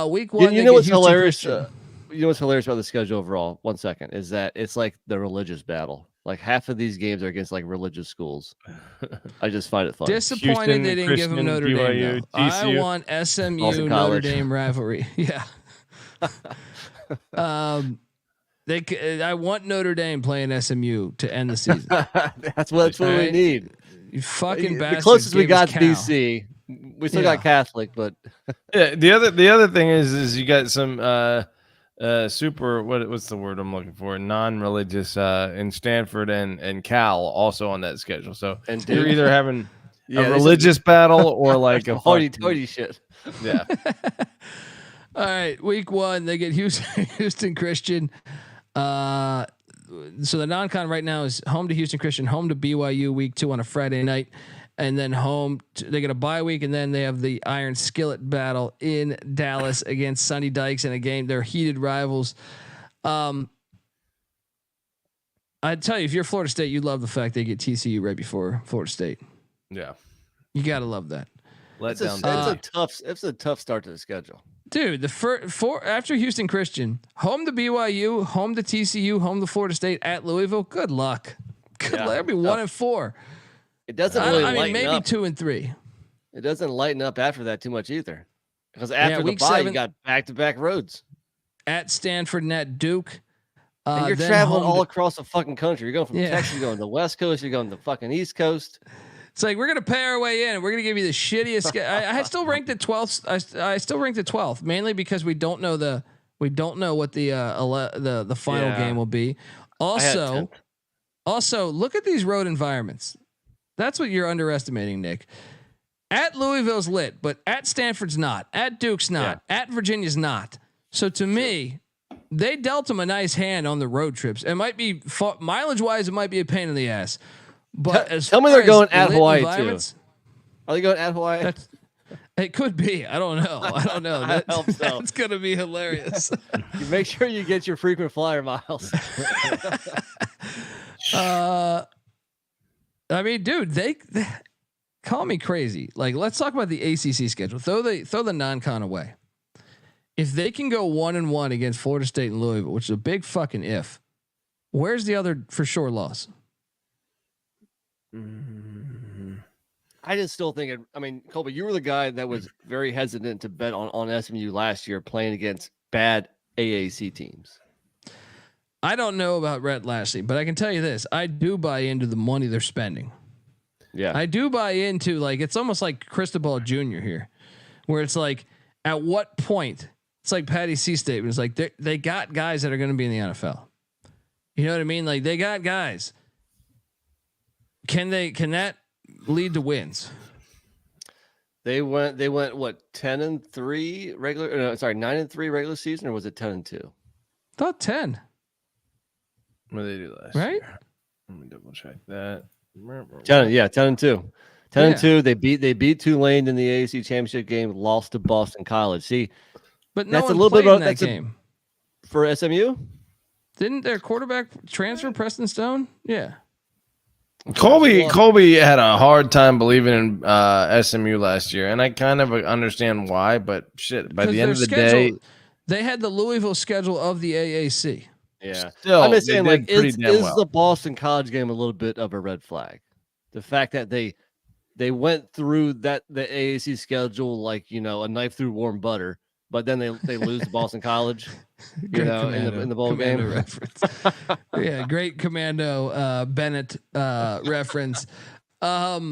week 1. You know what's hilarious? You know what's hilarious about the schedule overall? 1 second is that it's like the religious battle. Like half of these games are against like religious schools. I just find it funny. Disappointed they didn't give them Notre Dame. I want SMU Notre Dame rivalry. Yeah. I want Notre Dame playing SMU to end the season. That's what we need. You fucking bastards. The closest we got to BC. We still got Catholic, but yeah. The other thing is you got some super what's the word I'm looking for? Non-religious in Stanford and Cal also on that schedule. So you're either having a religious battle or like a hoity-toity shit. Yeah. All right, week 1 they get Houston Christian. So the non-con right now is home to Houston Christian, home to BYU week 2 on a Friday night, and then they get a bye week, and then they have the Iron Skillet battle in Dallas against Sonny Dykes in a game. They're heated rivals. I'd tell you, if you're Florida State, you love the fact they get TCU right before Florida State. Yeah, you gotta love that. It's a tough start to the schedule. Dude, the after Houston Christian, home to BYU, home to TCU, home to Florida State, at Louisville. Good luck. Good luck. That'd be 1-4. It doesn't really. I mean, maybe up. 2-3. It doesn't lighten up after that too much either, because after the bye, you got back-to-back roads at Stanford and at Duke. And you're traveling all across the fucking country. You're going from Texas, you're going to the West Coast, you're going to the fucking East Coast. It's like we're gonna pay our way in, and we're gonna give you the shittiest. I still ranked it 12th. I still ranked it 12th, mainly because we don't know what the final game will be. Also, look at these road environments. That's what you're underestimating, Nick. At Louisville's lit, but at Stanford's not. At Duke's not. At Virginia's not. So to me, they dealt them a nice hand on the road trips. It might be mileage wise, it might be a pain in the ass. But tell me they're going at Hawaii too. Are they going at Hawaii? It could be. I don't know. I hope so. That's gonna be hilarious. You make sure you get your frequent flyer miles. I mean, dude, they call me crazy. Like, let's talk about the ACC schedule. Throw the non-con away. If they can go 1-1 against Florida State and Louisville, which is a big fucking if, where's the other for sure loss? I just still think I mean, Colby, you were the guy that was very hesitant to bet on SMU last year playing against bad AAC teams. I don't know about Rhett Lashley, but I can tell you this: I do buy into the money they're spending. Yeah, I do buy into, like, it's almost like Cristobal Jr. here, where it's like, at what point? It's like Patty C statement. It's like they got guys that are going to be in the NFL. You know what I mean? Like, they got guys. Can that lead to wins? They went what 10-3 regular? No, sorry, 9-3 regular season, or was it 10-2? Thought 10. What did they do last right? year? Let me double check that. 10-2. 10-2. They beat Tulane in the ACC Championship game. Lost to Boston College. See, but no that's one a little played bit in that game for SMU. Didn't their quarterback transfer, Preston Stone? Yeah. Colby had a hard time believing in SMU last year, and I kind of understand why. But shit, by the end of the day, they had the Louisville schedule of the AAC. Yeah, still, I'm just saying, like, is well. the Boston College game a little bit of a red flag? The fact that they went through the AAC schedule like, you know, a knife through warm butter, but then they lose to Boston College, you know, in the bowl game. Reference. Yeah, great Commando Bennett reference. Yeah,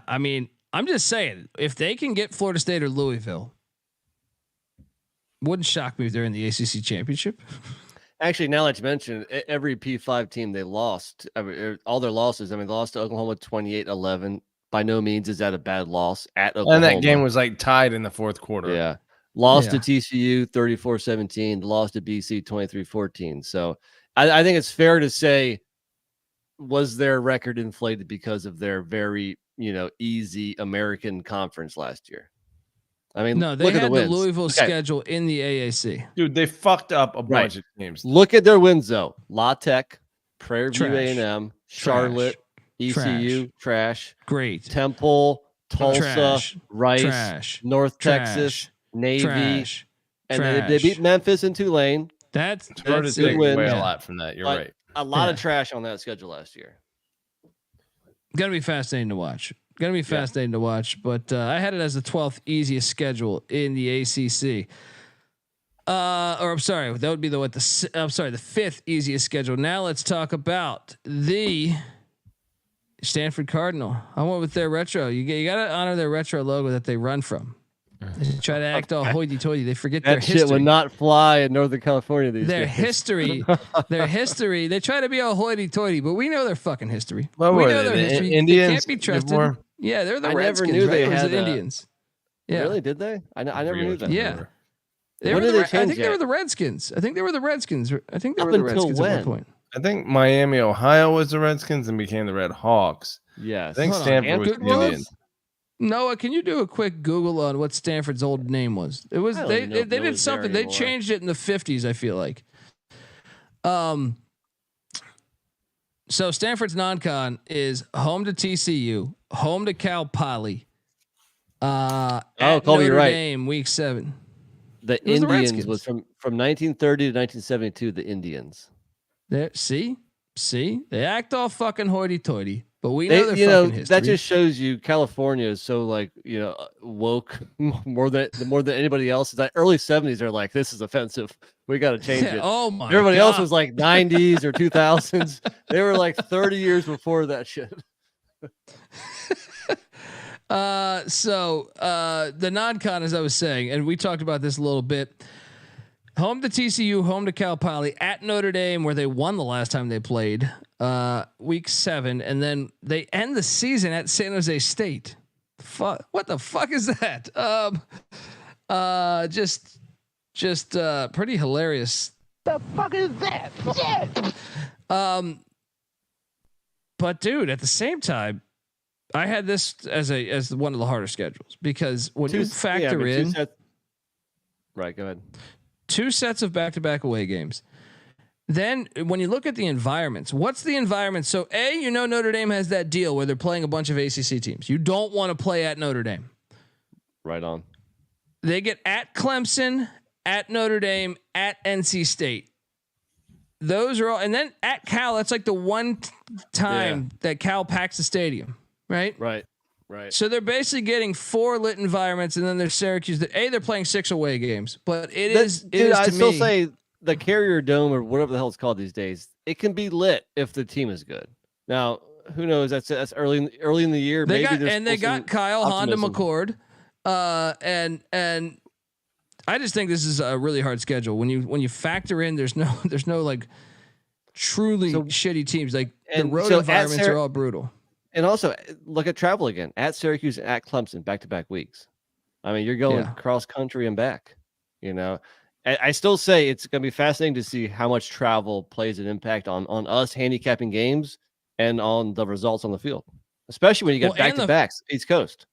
I mean, I'm just saying, if they can get Florida State or Louisville, wouldn't shock me if they're in the ACC Championship. Actually, now that you mention it, every P5 team they lost, I mean, all their losses. I mean, they lost to Oklahoma 28-11. By no means is that a bad loss at Oklahoma. And that game was like tied in the fourth quarter. Yeah. Lost to TCU 34-17, lost to BC 23-14. So I think it's fair to say, was their record inflated because of their very, you know, easy American conference last year? I mean, no, they had the Louisville schedule in the AAC. Dude, they fucked up a bunch of teams. Look at their wins, though. La Tech, Prairie View A&M, Charlotte, ECU, trash. Great. Temple, Tulsa, Rice, North Texas, Navy. And they beat Memphis and Tulane. That's hard to take away a lot from that. You're right. A lot of trash on that schedule last year. Gonna be fascinating to watch. Fascinating to watch, but I had it as the 12th easiest schedule in the ACC. Or I'm sorry, that would be the 5th easiest schedule. Now let's talk about the Stanford Cardinal. I went with their retro. You got to honor their retro logo that they run from. They try to act all hoity-toity. They forget their history. That shit would not fly in Northern California these days. Their history. They try to be all hoity-toity, but we know their fucking history. Well, we know their history. Indians? They can't be trusted. Yeah, they're the Redskins. Never knew they had Indians. Yeah, really? Did they? I never knew that. Yeah, When did they change? I think they were the Redskins. I think they were the Redskins at one point. I think Miami, Ohio was the Redskins and became the Red Hawks. Yes. I think Stanford was the Indians. Noah, can you do a quick Google on what Stanford's old name was? It was they did something. They changed it in the 50s. I feel like. So Stanford's non-con is home to TCU, home to Cal Poly. At Colby, you're right. Dame, week 7. The Indians was from 1930 to 1972. The Indians. There, see, they act all fucking hoity-toity, but we know their fucking history. That just shows you California is so, like, you know, woke more than anybody else. That early 70s, they're like, this is offensive. We got to change it. Oh my! Everybody God. else was like 90s or 2000s. They were like 30 years before that shit. So the non-con, as I was saying, and we talked about this a little bit. Home to TCU, home to Cal Poly, at Notre Dame, where they won the last time they played, week 7, and then they end the season at San Jose State. What the fuck is that? Just pretty hilarious. The fuck is that? Shit. But dude, at the same time, I had this as one of the harder schedules because when you factor in, right, go ahead. 2 sets of back-to-back away games. Then when you look at the environments, what's the environment? So Notre Dame has that deal where they're playing a bunch of ACC teams. You don't want to play at Notre Dame. Right on. They get at Clemson, at Notre Dame, at NC State. Those are all, and then at Cal, that's like the one time that Cal packs the stadium, right? Right. So they're basically getting 4 lit environments, and then there's Syracuse. They're playing 6 away games, but it is. I still say the Carrier Dome or whatever the hell it's called these days. It can be lit if the team is good. Now, who knows? That's early in the year. They got Kyle Honda McCord, and I just think this is a really hard schedule when you factor in there's no like truly shitty teams, like the road environments are all brutal. And also look at travel again at Syracuse, at Clemson, back-to-back weeks. I mean, you're going cross country and back, I still say it's going to be fascinating to see how much travel plays an impact on us handicapping games and on the results on the field, especially when you get back-to-backs, East Coast.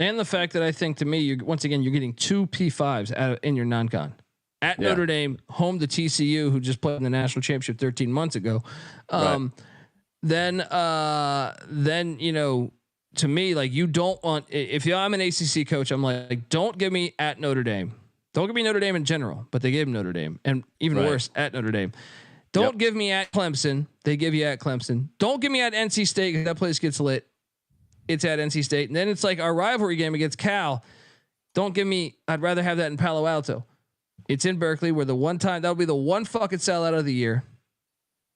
And the fact that I think to me, you're getting 2 P5s in your non-con at Notre Dame, home to TCU, who just played in the national championship 13 months ago. Right. Then to me, like, you don't want, if I'm an ACC coach, I'm like, don't give me at Notre Dame. Don't give me Notre Dame in general, but they gave him Notre Dame, and even worse, at Notre Dame. Don't give me at Clemson. They give you at Clemson. Don't give me at NC State, because that place gets lit. It's at NC State. And then it's like our rivalry game against Cal. Don't give me, I'd rather have that in Palo Alto. It's in Berkeley, where that'll be the one fucking sellout of the year.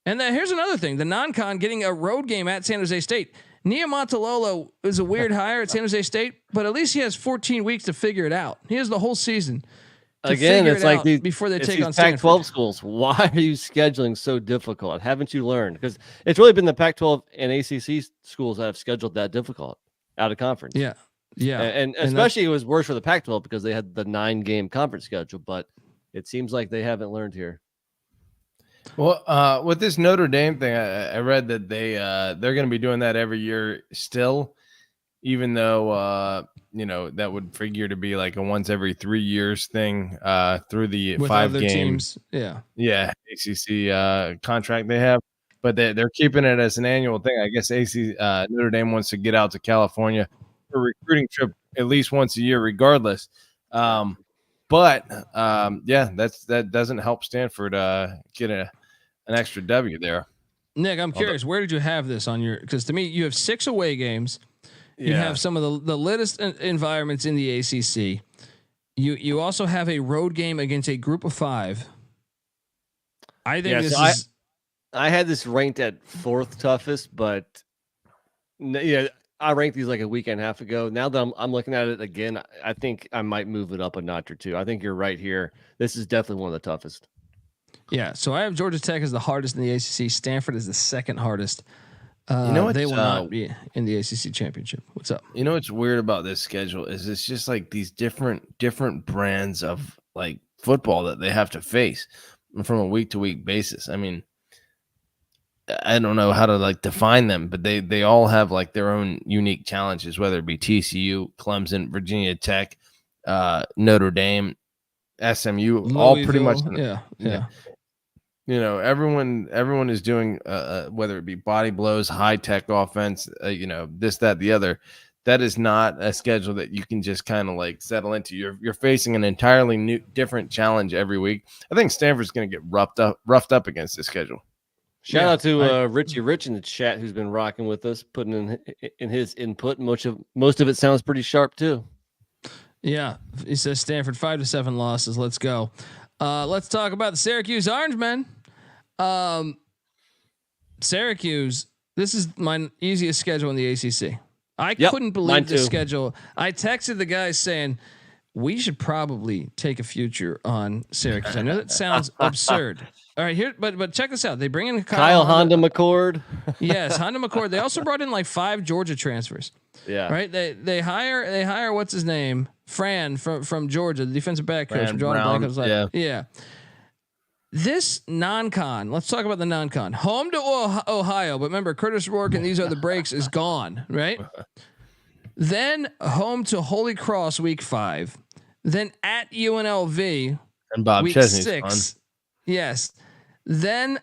And then here's another thing: the non-con getting a road game at San Jose State. Niumatalolo is a weird hire at San Jose State, but at least he has 14 weeks to figure it out. He has the whole season. Again, it's like before they take on Stanford. Pac-12 schools. Why are you scheduling so difficult? Haven't you learned? Because it's really been the Pac-12 and ACC schools that have scheduled that difficult out of conference. Yeah. And especially it was worse for the Pac-12 because they had the 9-game conference schedule, but it seems like they haven't learned here. Well, with this Notre Dame thing, I read that they're going to be doing that every year still, even though that would figure to be like a once every 3 years thing through the with 5 games. ACC contract they have, but they're keeping it as an annual thing. I guess Notre Dame wants to get out to California for a recruiting trip at least once a year, regardless. But that doesn't help Stanford get an extra W there. Nick, I'm curious, where did you have this on your? Because to me, you have 6 away games. You have some of the latest environments in the ACC. You also have a road game against a group of 5. I think I had this ranked at 4th toughest, but I ranked these like a week and a half ago. Now that I'm looking at it again, I think I might move it up a notch or 2. I think you're right here. This is definitely one of the toughest. Yeah. So I have Georgia Tech as the hardest in the ACC. Stanford is the second hardest. They will not be in the ACC championship. What's up? You know what's weird about this schedule is it's just like these different brands of like football that they have to face from a week to week basis. I mean, I don't know how to like define them, but they all have like their own unique challenges, whether it be TCU, Clemson, Virginia Tech, Notre Dame, SMU, Louisville, all pretty much. Yeah. Everyone is doing whether it be body blows, high tech offense, this, that, the other. That is not a schedule that you can just kind of like settle into. You're facing an entirely new, different challenge every week. I think Stanford's going to get roughed up against this schedule. Shout out to Richie Rich in the chat who's been rocking with us, putting in his input. Most of it sounds pretty sharp too. Yeah, he says Stanford 5-7 losses. Let's go. Let's talk about the Syracuse Orangemen. Syracuse, This is my easiest schedule in the ACC. I Yep, couldn't believe the schedule. I texted the guys saying we should probably take a future on Syracuse. I know that sounds absurd. All right, here, but check this out. They bring in Kyle Honda McCord. Yes, Honda McCord. They also brought in like 5 Georgia transfers. Yeah. Right. They hire what's his name, Fran from Georgia, the defensive back coach. Fran Brown. Yeah. This non-con. Let's talk about the non-con. Home to Ohio, but remember Curtis Rourke and these are the breaks is gone. Right. Then home to Holy Cross week 5. Then at UNLV and Bob week Chesney's 6. fun. Yes. Then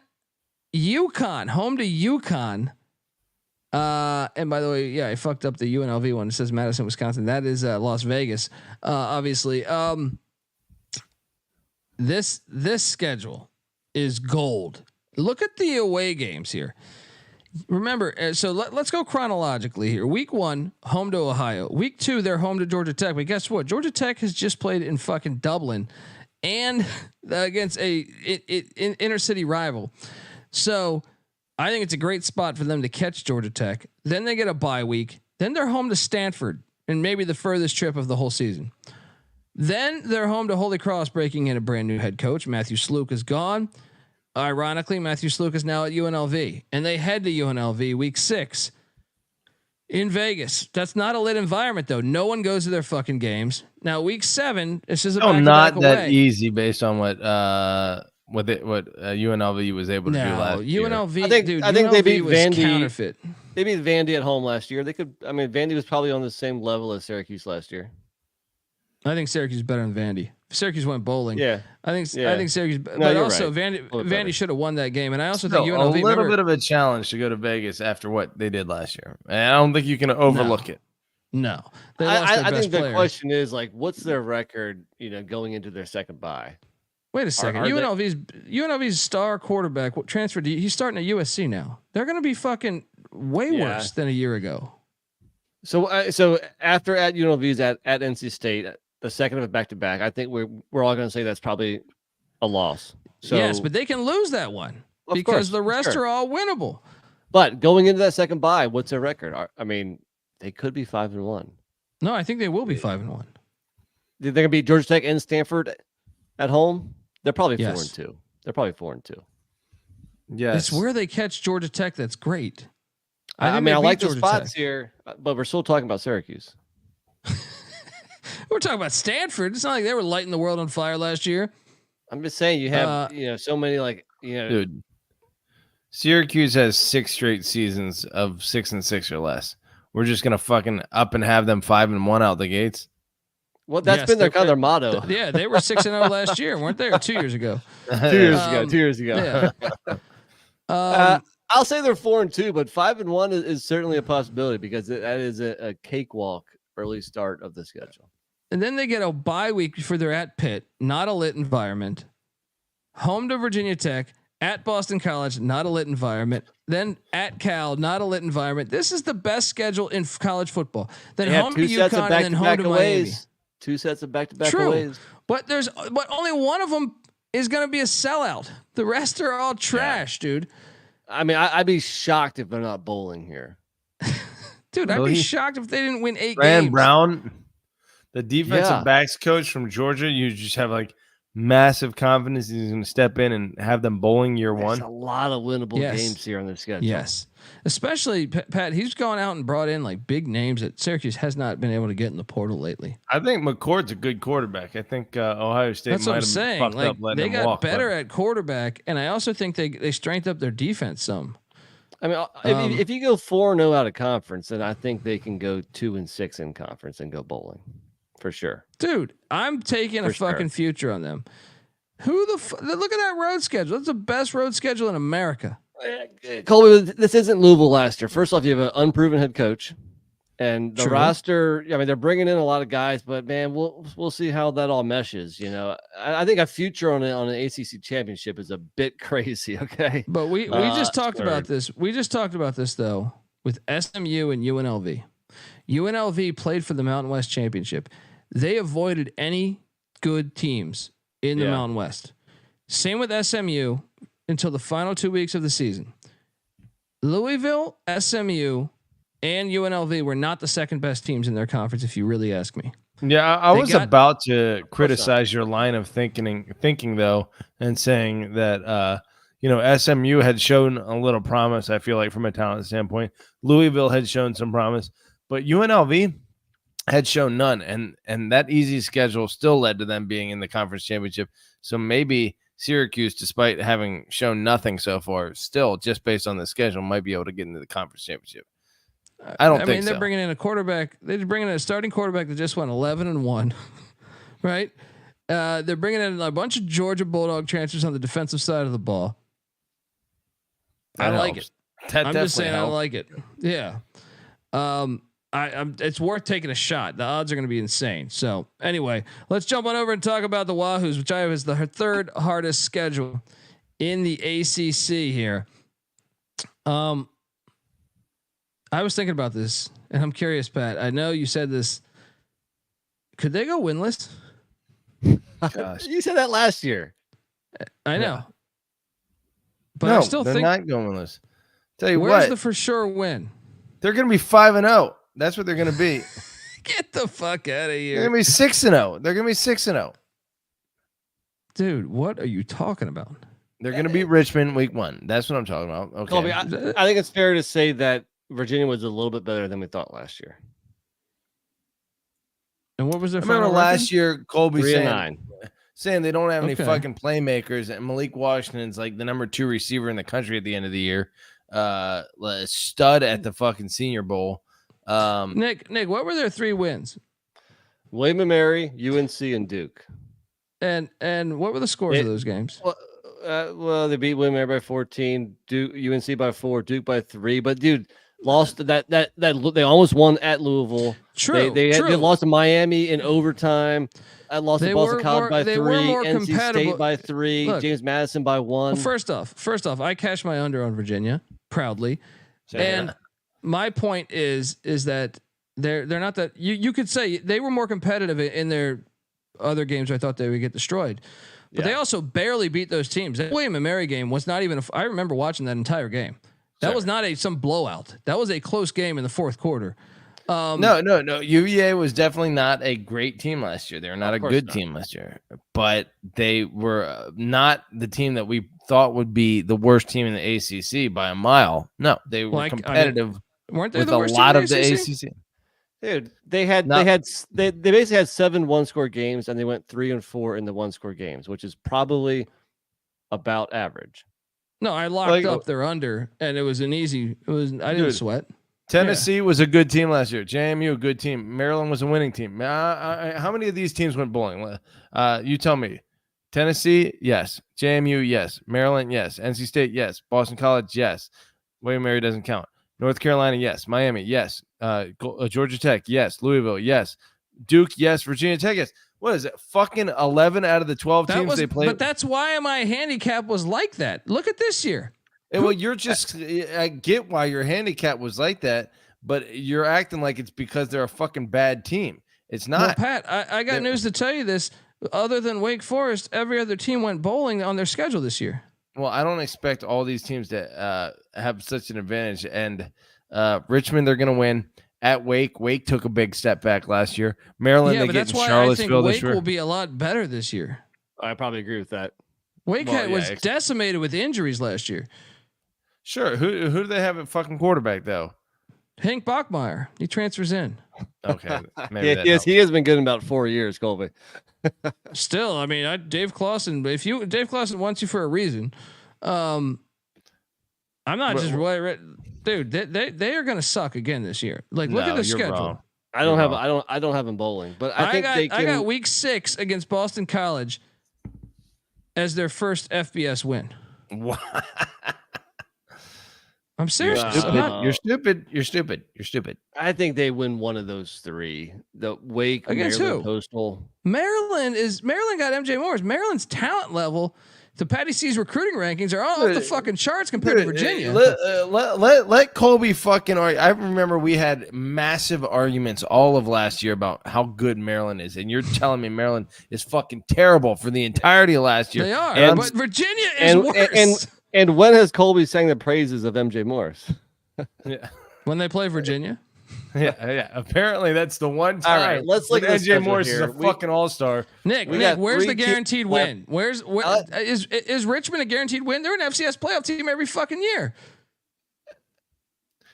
UConn, home to UConn. And by the way, yeah, I fucked up the UNLV one. It says Madison, Wisconsin. That is Las Vegas. Obviously. This schedule is gold. Look at the away games here. Remember, so let's go chronologically here. Week 1, home to Ohio. Week 2, they're home to Georgia Tech. But guess what? Georgia Tech has just played in fucking Dublin and against a inner city rival. So I think it's a great spot for them to catch Georgia Tech. Then they get a bye week. Then they're home to Stanford and maybe the furthest trip of the whole season. Then they're home to Holy Cross, breaking in a brand new head coach. Matthew Slook is gone. Ironically, Matthew Slook is now at UNLV, and they head to UNLV week 6 in Vegas. That's not a lit environment, though. No one goes to their fucking games. Now, week 7, this is a not that away. easy based on what UNLV was able to do last year. UNLV, I think UNLV they beat was Vandy. Counterfeit. They beat Vandy at home last year. They could. I mean, Vandy was probably on the same level as Syracuse last year. I think Syracuse is better than Vandy. Syracuse went bowling. Yeah, I think Syracuse, No, but you're also right. Vandy should have won that game, and I also Still, think UNLV a little bit of a challenge to go to Vegas after what they did last year, and I don't think you can overlook it. No, they lost their I best think the player. question is like, what's their record? Going into their second bye. Wait a second. UNLV's star quarterback transferred. He's starting at USC now. They're going to be fucking way worse than a year ago. So after at UNLV's at NC State, the second of it back to back, I think we're all going to say that's probably a loss. So yes, but they can lose that one because the rest are all winnable. But going into that second bye, what's their record? I mean, they could be 5-1. No, I think they will be 5-1. They're going to beat Georgia Tech and Stanford at home. They're probably 4-2. They're probably 4-2. Yes, it's where they catch Georgia Tech. That's great. I mean, I like the spots here, but we're still talking about Syracuse. We're talking about Stanford. It's not like they were lighting the world on fire last year. I'm just saying you have so many dude. Syracuse has 6 straight seasons of 6-6 or less. We're just gonna fucking up and have them 5-1 out the gates. Well, that's been their motto. Yeah, they were 6-0 last year, weren't they? Or 2 years ago. 2 years ago. Yeah. I'll say they're 4-2, but 5-1 is certainly a possibility because that is a cakewalk early start of the schedule. And then they get a bye week for their at Pitt, not a lit environment. Home to Virginia Tech, at Boston College, not a lit environment. Then at Cal, not a lit environment. This is the best schedule in college football. Then home to UConn, and then home to Miami. 2 sets of back-to-back aways. But only one of them is going to be a sellout. The rest are all trash, dude. I mean, I'd be shocked if they're not bowling here. Dude, I'd be shocked if they didn't win 8 games. Fran Brown, the defensive backs coach from Georgia, you just have like massive confidence he's going to step in and have them bowling year one. There's a lot of winnable games here on the schedule. Yes. Especially Pat, he's gone out and brought in like big names that Syracuse has not been able to get in the portal lately. I think McCord's a good quarterback. I think Ohio State That's might what I'm have saying. fucked Like, up letting they him got walk, better at quarterback, and I also think they strengthened up their defense some. I mean, if you go 4-0 out of conference, then I think they can go 2-6 in conference and go bowling for sure. Dude, I'm taking a fucking future on them. Look at that road schedule. It's the best road schedule in America. Colby, this isn't Louisville last year. First off, you have an unproven head coach, and the roster. I mean, they're bringing in a lot of guys, but man, we'll see how that all meshes. I think a future on an ACC championship is a bit crazy. Okay, but we just talked about this. We just talked about this though with SMU and UNLV. UNLV played for the Mountain West championship. They avoided any good teams in the Mountain West. Same with SMU until the final 2 weeks of the season. Louisville, SMU, and UNLV were not the second best teams in their conference, if you really ask me. Yeah, I was about to criticize your line of thinking though, and saying that SMU had shown a little promise. I feel like from a talent standpoint, Louisville had shown some promise, but UNLV had shown none, and that easy schedule still led to them being in the conference championship. So maybe Syracuse, despite having shown nothing so far, still just based on the schedule, might be able to get into the conference championship. I mean, they're bringing in a quarterback. They're bringing in a starting quarterback that just went 11-1, right? They're bringing in a bunch of Georgia Bulldog transfers on the defensive side of the ball. I like it. I'm just saying, I like it. Yeah. It's worth taking a shot. The odds are going to be insane. So anyway, let's jump on over and talk about the Wahoos, which I have as the third hardest schedule in the ACC here. I was thinking about this, and I'm curious, Pat. I know you said this. Could they go winless? Gosh. You said that last year. I know. Yeah. But no, I still they're think not going winless. Tell you where's what, the for sure win? they're going to be 5-0. That's what they're going to be. Get the fuck out of here. They're going to be 6-0. They're going to be 6-0. Dude, what are you talking about? They're going to beat Richmond week 1. That's what I'm talking about. Okay. Colby, I think it's fair to say that Virginia was a little bit better than we thought last year. And what was their remember last year, Colby saying they don't have any fucking playmakers, and Malik Washington's like the number 2 receiver in the country at the end of the year. Stud at the fucking Senior Bowl. Nick, what were their 3 wins? William & Mary, UNC, and Duke. And what were the scores of those games? Well, they beat William & Mary by 14, Duke, UNC by 4, Duke by 3. But dude, lost that they almost won at Louisville. True. They lost to Miami in overtime. I lost to Boston College by 3, NC State by 3, look, James Madison by 1. Well, first off, I cashed my under on Virginia proudly. And my point is that they're not that you could say they were more competitive in their other games. I thought they would get destroyed, but they also barely beat those teams. That William & Mary game was not even. I remember watching that entire game. That was not some blowout. That was a close game in the fourth quarter. No. UVA was definitely not a great team last year. They were not a good team last year, but they were not the team that we thought would be the worst team in the ACC by a mile. No, they were competitive. Weren't they with the a worst lot team of the ACC? Dude, they basically had 7 1-score games, and they went 3-4 in the 1-score games, which is probably about average. No, I locked up their under, and it was an easy. I didn't sweat. Tennessee was a good team last year. JMU, a good team. Maryland was a winning team. How many of these teams went bowling? You tell me. Tennessee, yes. JMU, yes. Maryland, yes. NC State, yes. Boston College, yes. William & Mary doesn't count. North Carolina, yes. Miami, yes. Georgia Tech, yes. Louisville, yes. Duke, yes. Virginia Tech, yes. What is it? Fucking 11 out of the 12 teams they played. But that's why my handicap was like that. Look at this year. Well, I get why your handicap was like that, but you're acting like it's because they're a fucking bad team. It's not. Well, Pat, I got news to tell you this. Other than Wake Forest, every other team went bowling on their schedule this year. Well, I don't expect all these teams to have such an advantage. And Richmond, they're going to win. At Wake, Wake took a big step back last year. Maryland, they get in Charlottesville this year. Wake will be a lot better this year. I probably agree with that. Wake was decimated with injuries last year. Sure. Who do they have at fucking quarterback, though? Hank Bachmeier. He transfers in. Okay. He has been good in about 4 years, Colby. Still, I mean, Dave Clawson. Dave Clawson wants you for a reason. I'm not dude. They are going to suck again this year. Like, look at the schedule. Wrong. I don't have them bowling, but I got week 6 against Boston College as their first FBS win. What? I'm serious. You're stupid. I think they win one of those 3. The Wake against Maryland, who? Coastal. Maryland got MJ Morris. Maryland's talent level to Patty C's recruiting rankings are all off the fucking charts compared to Virginia. Let Colby fucking argue. I remember we had massive arguments all of last year about how good Maryland is, and you're telling me Maryland is fucking terrible for the entirety of last year. They are, but Virginia is worse. And when has Colby sang the praises of MJ Morris? Yeah. When they play Virginia. Yeah. Apparently, that's the one time. All right, let's look at MJ Morris is a fucking all-star. Nick, where's the guaranteed win? Is Richmond a guaranteed win? They're an FCS playoff team every fucking year.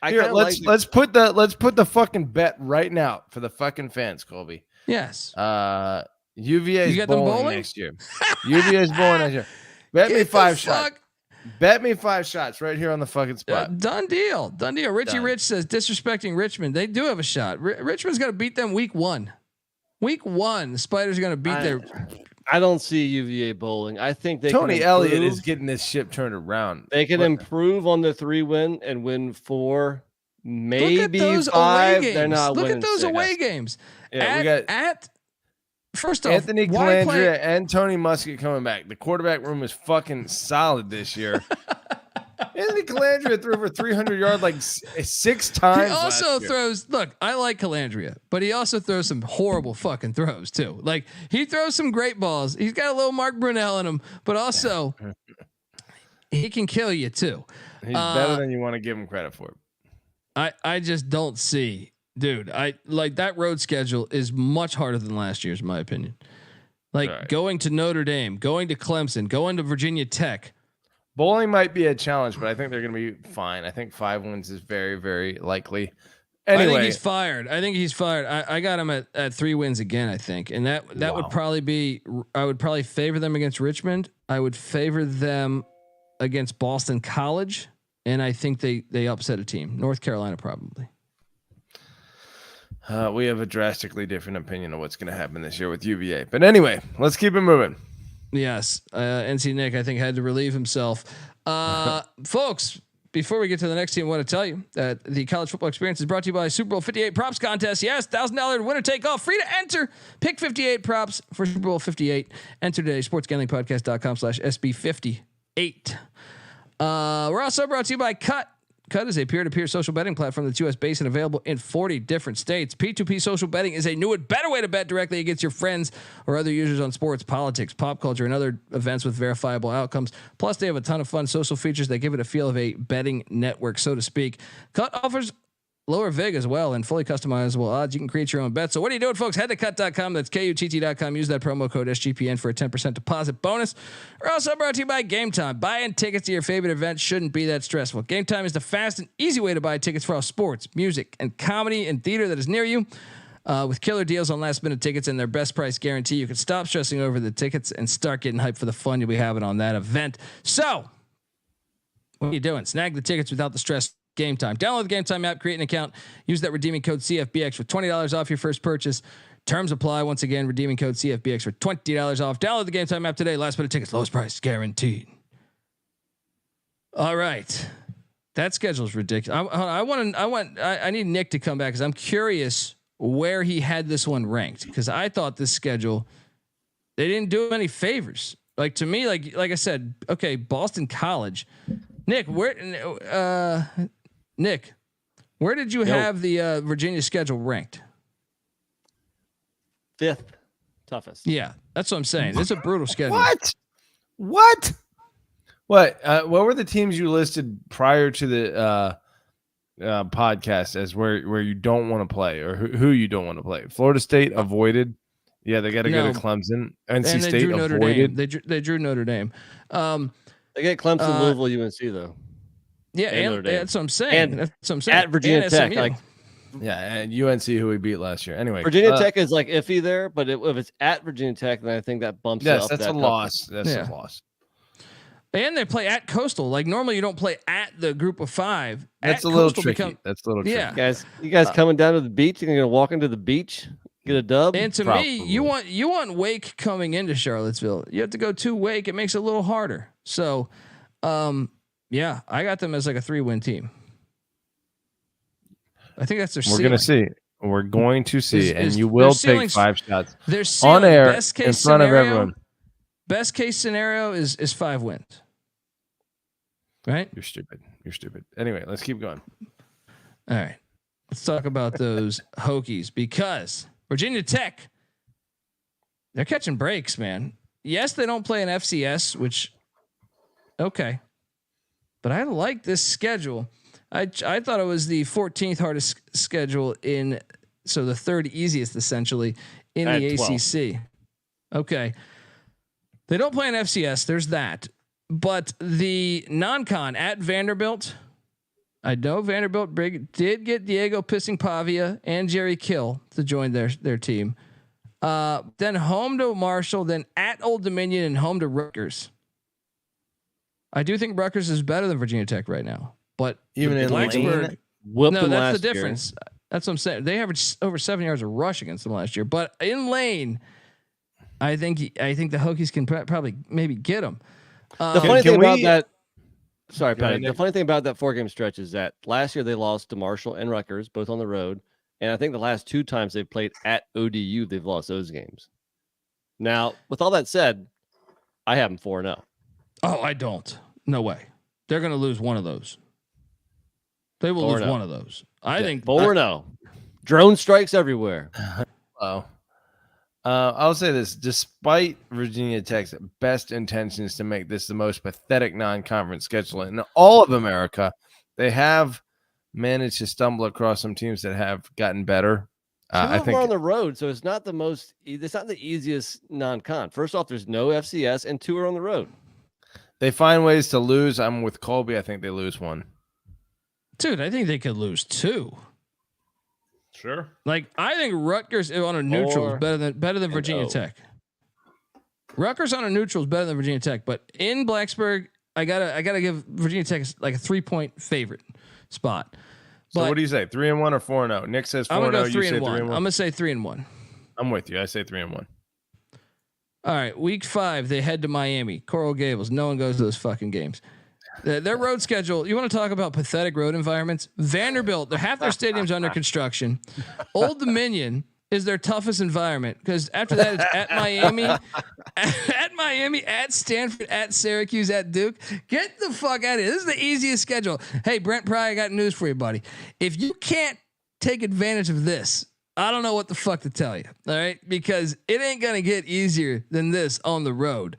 Here, let's put the fucking bet right now for the fucking fans, Colby. Yes. UVA is bowling next year. UVA is bowling next year. Bet me 5 shots. Bet me 5 shots right here on the fucking spot. Done deal. Richie Rich says disrespecting Richmond. They do have a shot. Richmond's going to beat them week 1. Week 1, the Spiders are going to beat their. I don't see UVA bowling. I think Tony Elliott is getting this ship turned around. They can improve on the 3-win and win 4, maybe Look at those 5. Away games. They're not Look winning at those 6. away games. Yeah, we got first off, Anthony Calandria and Tony Muskett coming back. The quarterback room is fucking solid this year. Anthony Calandria threw over 300 yards like 6 times. He also throws. Look, I like Calandria, but he also throws some horrible fucking throws too. Like he throws some great balls. He's got a little Mark Brunell in him, but also he can kill you too. He's better than you want to give him credit for. I just don't see, dude. I like that road schedule is much harder than last year's, in my opinion. Like going to Notre Dame, going to Clemson, going to Virginia Tech. Bowling might be a challenge, but I think they're going to be fine. I think 5 wins is very, very likely. Anyway, I think he's fired. I got him at 3 wins again. I think, and that would probably be. I would probably favor them against Richmond. I would favor them against Boston College, and I think they upset a team. North Carolina probably. We have a drastically different opinion of what's going to happen this year with UVA. But anyway, let's keep it moving. Yes. NC Nick, I think, had to relieve himself. Folks, before we get to the next team, I want to tell you that the college football experience is brought to you by Super Bowl 58 props contest. Yes, $1,000 winner take all, free to enter. Pick 58 props for Super Bowl 58. Enter today, sportsgamblingpodcast.com/SB58. We're also brought to you by Cut. Cut is a peer-to-peer social betting platform that's US based and available in 40 different states. P2P social betting is a new and better way to bet directly against your friends or other users on sports, politics, pop culture, and other events with verifiable outcomes. Plus, they have a ton of fun social features that give it a feel of a betting network, so to speak. Cut offers lower vig as well and fully customizable odds. You can create your own bet. So what are you doing, folks? Head to cut.com. That's KUTT.com. Use that promo code SGPN for a 10% deposit bonus. We're also brought to you by Game Time. Buying tickets to your favorite event shouldn't be that stressful. Game Time is the fast and easy way to buy tickets for all sports, music, and comedy and theater that is near you. With killer deals on last minute tickets and their best price guarantee, you can stop stressing over the tickets and start getting hyped for the fun you'll be having on that event. So what are you doing? Snag the tickets without the stress. Game Time. Download the Game Time app, create an account, use that redeeming code CFBX for $20 off your first purchase. Terms apply. Once again, redeeming code CFBX for $20 off. Download the Game Time app today. Last minute tickets, lowest price guaranteed. All right, that schedule is ridiculous. I need Nick to come back because I'm curious where he had this one ranked, because I thought this schedule, they didn't do him any favors. Like to me, like I said, okay, Boston College. Nick, where did you have the Virginia schedule ranked? 5th toughest. Yeah, that's what I'm saying. It's a brutal schedule. What? What were the teams you listed prior to the podcast as where you don't want to play, or who you don't want to play? Florida State avoided. Yeah, they got to go to Clemson. NC State avoided. They drew Notre Dame. They get Clemson, Louisville, UNC though. Yeah, and that's what I'm saying. That's what I'm saying. At Virginia Tech, SMU. and UNC, who we beat last year. Anyway, Virginia Tech is like iffy there, but if it's at Virginia Tech, then I think that bumps it up. That's a loss. That's a loss. And they play at Coastal. Like normally, you don't play at the Group of 5. That's a little tricky. That's a little tricky. Yeah, you guys coming down to the beach? You're gonna walk into the beach, get a dub. And to me, you want Wake coming into Charlottesville. You have to go to Wake. It makes it a little harder. So, yeah, I got them as like a 3-win team. I think that's their ceiling. We're going to see, and you will take 5 shots on air best case in front scenario, of everyone. Best case scenario is 5 wins. Right? You're stupid. Anyway, let's keep going. All right. Let's talk about those Hokies, because Virginia Tech, they're catching breaks, man. Yes, they don't play an FCS, which, okay. but I like this schedule. I thought it was the 14th hardest schedule so the third easiest essentially in the 12. ACC. Okay. They don't play an FCS. There's that, but the non-con at Vanderbilt, I know Vanderbilt did get Diego Pissing Pavia and Jerry Kill to join their team. Then home to Marshall, then at Old Dominion and home to Rutgers. I do think Rutgers is better than Virginia Tech right now, but Even in Blacksburg, Whooped no, them that's last the year. difference. That's what I'm saying. They averaged over 7 yards of rush against them last year, but in Lane, I think the Hokies can probably maybe get them. The funny thing about that, sorry, Go ahead, Patty. The Nick. funny thing about that 4-game stretch is that last year they lost to Marshall and Rutgers, both on the road, and I think the last 2 times they've played at ODU, they've lost those games. Now, with all that said, I have them 4-0. Oh, I don't. No way. They're going to lose one of those. They will lose 4-0. one of those. I think 4-0. Drone strikes everywhere. Oh. I'll say this: despite Virginia Tech's best intentions to make this the most pathetic non-conference schedule in all of America, they have managed to stumble across some teams that have gotten better. I think on the road, so it's not the most. It's not the easiest non-con. First off, there's no FCS, and 2 are on the road. they find ways to lose. I'm with Colby. I think they lose 1. dude, I think they could lose 2. Sure. Like I think Rutgers on a neutral is better than Virginia Tech. Rutgers on a neutral is better than Virginia Tech, but in Blacksburg, I gotta give Virginia Tech like a 3-point favorite spot. So what do you say? 3-1 or 4-0? Nick says 4-0. I'm gonna go You say 3-1. 3-1. I'm gonna say 3-1. I'm with you. I say 3-1. All right, week 5 they head to Miami, Coral Gables. No one goes to those fucking games. Their road schedule. You want to talk about pathetic road environments? Vanderbilt, half their stadium's under construction. Old Dominion is their toughest environment because after that it's at Miami, at Stanford, at Syracuse, at Duke. Get the fuck out of here. This is the easiest schedule. Hey, Brent Pry, I got news for you, buddy. If you can't take advantage of this, I don't know what the fuck to tell you. All right, because it ain't gonna get easier than this on the road.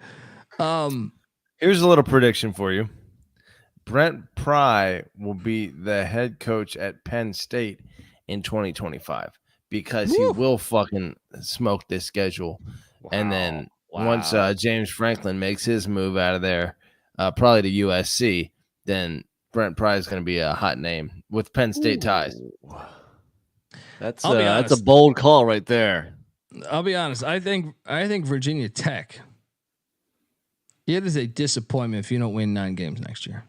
Here's a little prediction for you. Brent Pry will be the head coach at Penn State in 2025 because he will fucking smoke this schedule. Wow. And then once James Franklin makes his move out of there, probably to USC, then Brent Pry is going to be a hot name with Penn State ties. That's a bold call right there. I'll be honest. I think Virginia Tech. It is a disappointment if you don't win 9 games next year.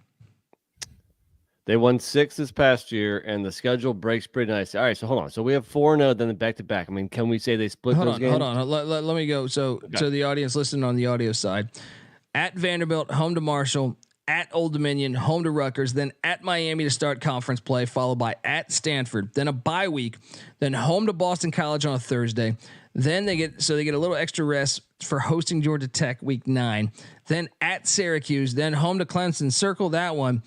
They won 6 this past year, and the schedule breaks pretty nice. All right, so hold on. So we have 4-0, then back to back. I mean, can we say they split those games? Hold on. Let me go. So the audience listening on the audio side, at Vanderbilt, home to Marshall, at Old Dominion, home to Rutgers, then at Miami to start conference play, followed by at Stanford, then a bye week, then home to Boston College on a Thursday. Then they get a little extra rest for hosting Georgia Tech week 9, then at Syracuse, then home to Clemson, circle that one.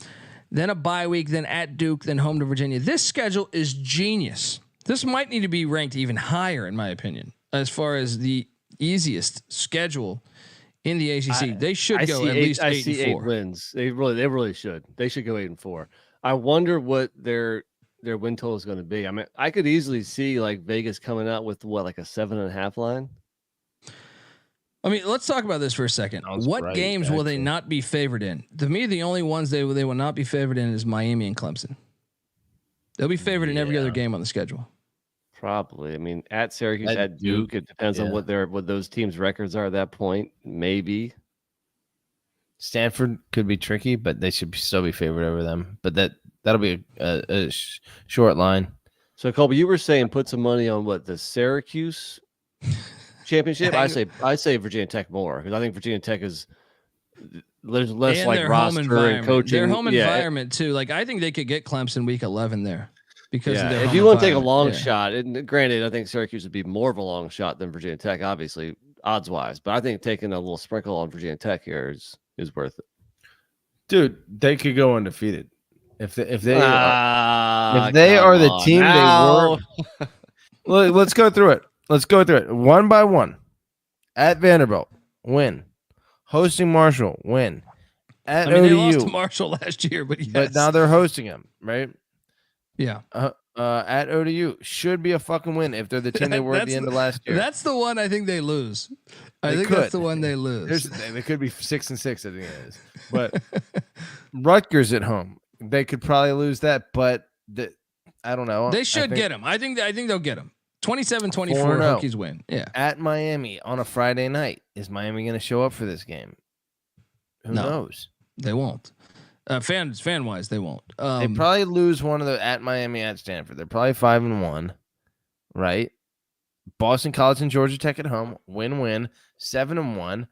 Then a bye week, then at Duke, then home to Virginia. This schedule is genius. This might need to be ranked even higher, in my opinion, as far as the easiest schedule in the ACC. They should go at least 8-4. I see 8 wins. They really should. They should go 8-4. I wonder what their win total is going to be. I mean, I could easily see like Vegas coming out with like a 7.5 line. I mean, let's talk about this for a second. What games will they not be favored in? To me, the only ones they will not be favored in is Miami and Clemson. They'll be favored in every other game on the schedule. Probably. I mean, at Syracuse, at Duke, it depends on what those teams' records are at that point. Maybe. Stanford could be tricky, but they should still be favored over them. But that'll be a short line. So, Colby, you were saying put some money on what, the Syracuse championship? I say Virginia Tech more because I think Virginia Tech is there's less and like roster and coaching. Their home environment too. Like I think they could get Clemson week 11 there because of their if home you want to take a long environment. shot, and granted, I think Syracuse would be more of a long shot than Virginia Tech, obviously odds wise. But I think taking a little sprinkle on Virginia Tech here is worth it. Dude, they could go undefeated if they are the team now. they were. Let's go through it. Let's go through it one by one. At Vanderbilt, win. Hosting Marshall, win. at They lost ODU. to Marshall last year, but yes. But now they're hosting them, right? Yeah. At ODU should be a fucking win if they're the team they were at the end of last year. That's the one I think they lose. They think could. that's the one they lose. They could be 6-6. I think it is. But Rutgers at home, they could probably lose that. But I don't know. They should get them. I think they'll get them. 27-24 Hokies win. Yeah. At Miami on a Friday night. Is Miami going to show up for this game? Who knows? They won't. Fan wise, they won't. They probably lose one of the at Miami, at Stanford. They're probably 5-1, right? Boston College and Georgia Tech at home, win-win, 7-1.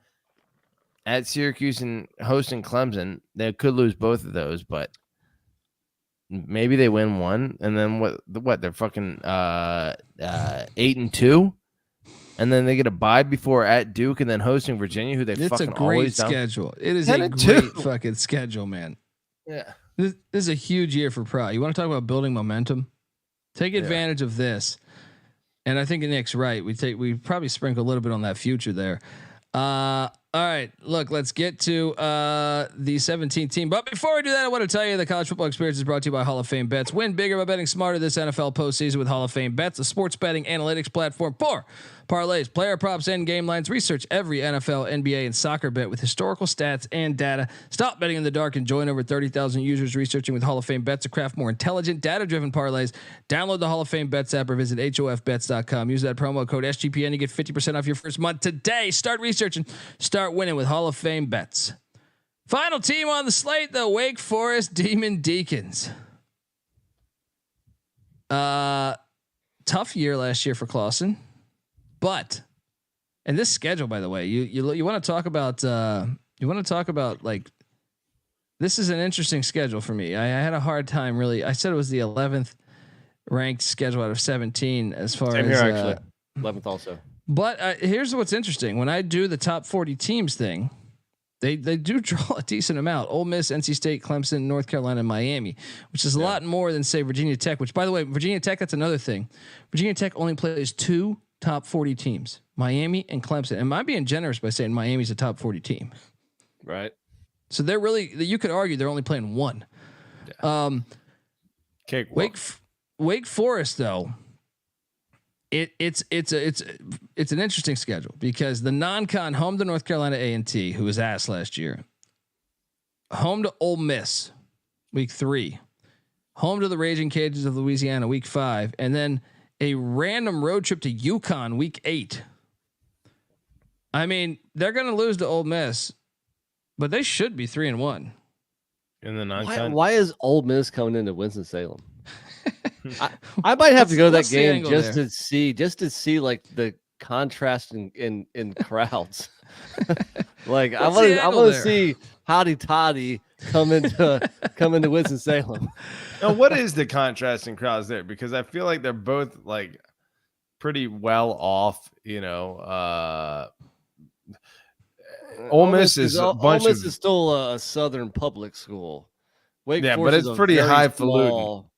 At Syracuse and hosting Clemson, they could lose both of those, but maybe they win one, and then what? They're fucking 8-2, and then they get a bye before at Duke, and then hosting Virginia, who they it's fucking a great always schedule. Down. It is a great fucking schedule, man. Yeah, this is a huge year for Pro. You want to talk about building momentum? Take advantage of this, and I think Nick's right. We probably sprinkle a little bit on that future there. All right, look, let's get to the 17th team. But before we do that, I want to tell you the college football experience is brought to you by Hall of Fame Bets. Win bigger by betting smarter this NFL postseason with Hall of Fame Bets, a sports betting analytics platform for parlays, player props, and game lines. Research every NFL, NBA, and soccer bet with historical stats and data. Stop betting in the dark and join over 30,000 users researching with Hall of Fame Bets to craft more intelligent, data-driven parlays. Download the Hall of Fame Bets app or visit hofbets.com. Use that promo code SGPN to get 50% off your first month today. Start researching, start winning with Hall of Fame Bets. Final team on the slate, the Wake Forest Demon Deacons. Tough year last year for Clawson. But, and this schedule, by the way, you want to talk about like, this is an interesting schedule for me. I had a hard time really. I said it was the 11th ranked schedule out of 17 as far Same as here, actually. 11th also. But here's what's interesting. When I do the top 40 teams thing, they do draw a decent amount. Ole Miss, NC State, Clemson, North Carolina, and Miami, which is a lot more than say Virginia Tech, which by the way, Virginia Tech, that's another thing. Virginia Tech only plays 2 top 40 teams, Miami and Clemson. Am I being generous by saying Miami's a top 40 team? Right. So they're really, you could argue they're only playing 1. Yeah. Wake Forest though, it's an interesting schedule because the non-con home to North Carolina A&T, who was ass last year, home to Ole Miss week 3, home to the Raging Cajuns of Louisiana week 5, and then a random road trip to UConn week 8. I mean, they're going to lose to Ole Miss, but they should be 3-1 in the non-con. Why is Ole Miss coming into Winston-Salem? I might have to go to that game just to see like the contrast in crowds. Like I want to see Hotty Toddy come into Winston-Salem. Now, what is the contrast in crowds there? Because I feel like they're both like pretty well off. You know, Ole Miss is a bunch Ole Miss of is still a Southern public school. Wake Forest but it's pretty highfalutin. Small,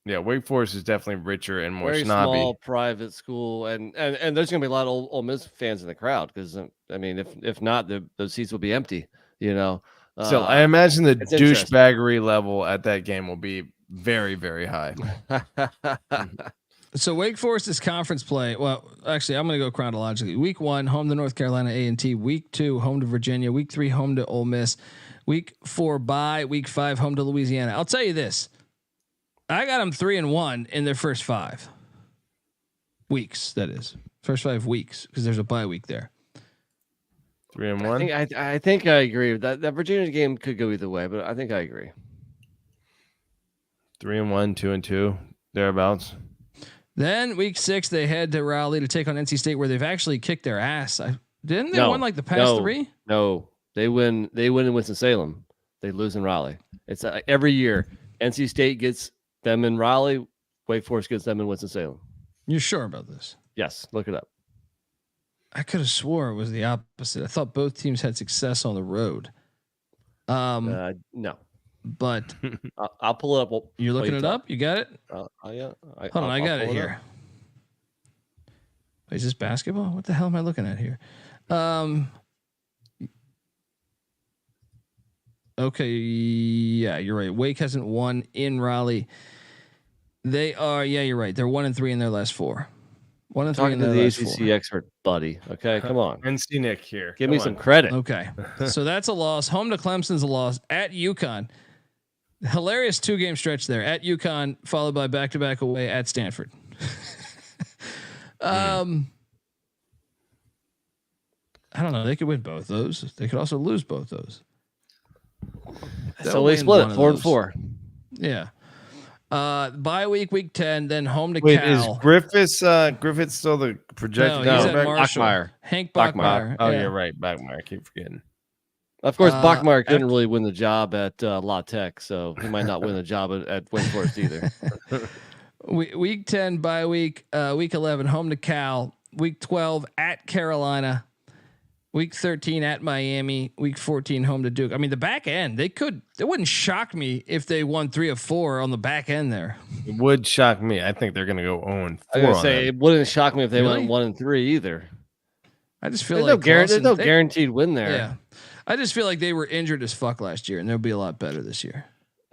yeah, Wake Forest is definitely richer and more very snobby. Small private school, and there's going to be a lot of Ole Miss fans in the crowd because I mean, if not, those seats will be empty. You know. So I imagine the douchebaggery level at that game will be very, very high. So Wake Forest's conference play. Well, actually, I'm going to go chronologically. Week 1, home to North Carolina A&T. Week 2, home to Virginia. Week 3, home to Ole Miss. Week 4, bye. Week 5, home to Louisiana. I'll tell you this. I got them 3-1 in their first 5 weeks. That is first 5 weeks because there's a bye week there. 3-1. I think I agree with that. That Virginia game could go either way, but I think I agree. 3-1, 2-2, thereabouts. Then week 6, they head to Raleigh to take on NC State, where they've actually kicked their ass. Didn't they win like the past 3? No, they win in Winston-Salem. They lose in Raleigh. It's every year. NC State gets them in Raleigh. Wake Forest gets them in Winston-Salem. You're sure about this? Yes, look it up. I could have swore it was the opposite. I thought both teams had success on the road. No, but I'll pull it up. You're looking it up. You got it? Yeah. Hold on, I got it here. Wait, is this basketball? What the hell am I looking at here? Okay, yeah, you're right. Wake hasn't won in Raleigh. They are, yeah, you're right. They're 1-3 in their last 4. 1-3 in their last 4. ACC expert, buddy. Okay, come on. NC Nick here. Give me some credit. Okay, so that's a loss. Home to Clemson's a loss. At UConn, hilarious 2-game stretch there. At UConn, followed by back-to-back away at Stanford. I don't know. They could win both those. They could also lose both those. So we split it 4-4. Yeah. Bye week 10, then home to Wait, Cal. is Griffiths still the projected? No, he's quarterback? at Marshall. Bachmeier. Hank Bachmeier. Oh, yeah. you're right. Bachmeier. I keep forgetting. Of course, Bachmeier couldn't really win the job at La Tech, so he might not win the job at Wake Forest either. Week 10 bye week. Week 11 home to Cal. Week 12 at Carolina. Week 13 at Miami. Week 14 home to Duke. I mean, the back end, it wouldn't shock me if they won 3 of 4 on the back end there. It would shock me. I think they're going to go 0-4. I was gonna say it wouldn't shock me if they went 1-3 either. I just feel there's like there's no guaranteed win there. Yeah, I just feel like they were injured as fuck last year, and they'll be a lot better this year.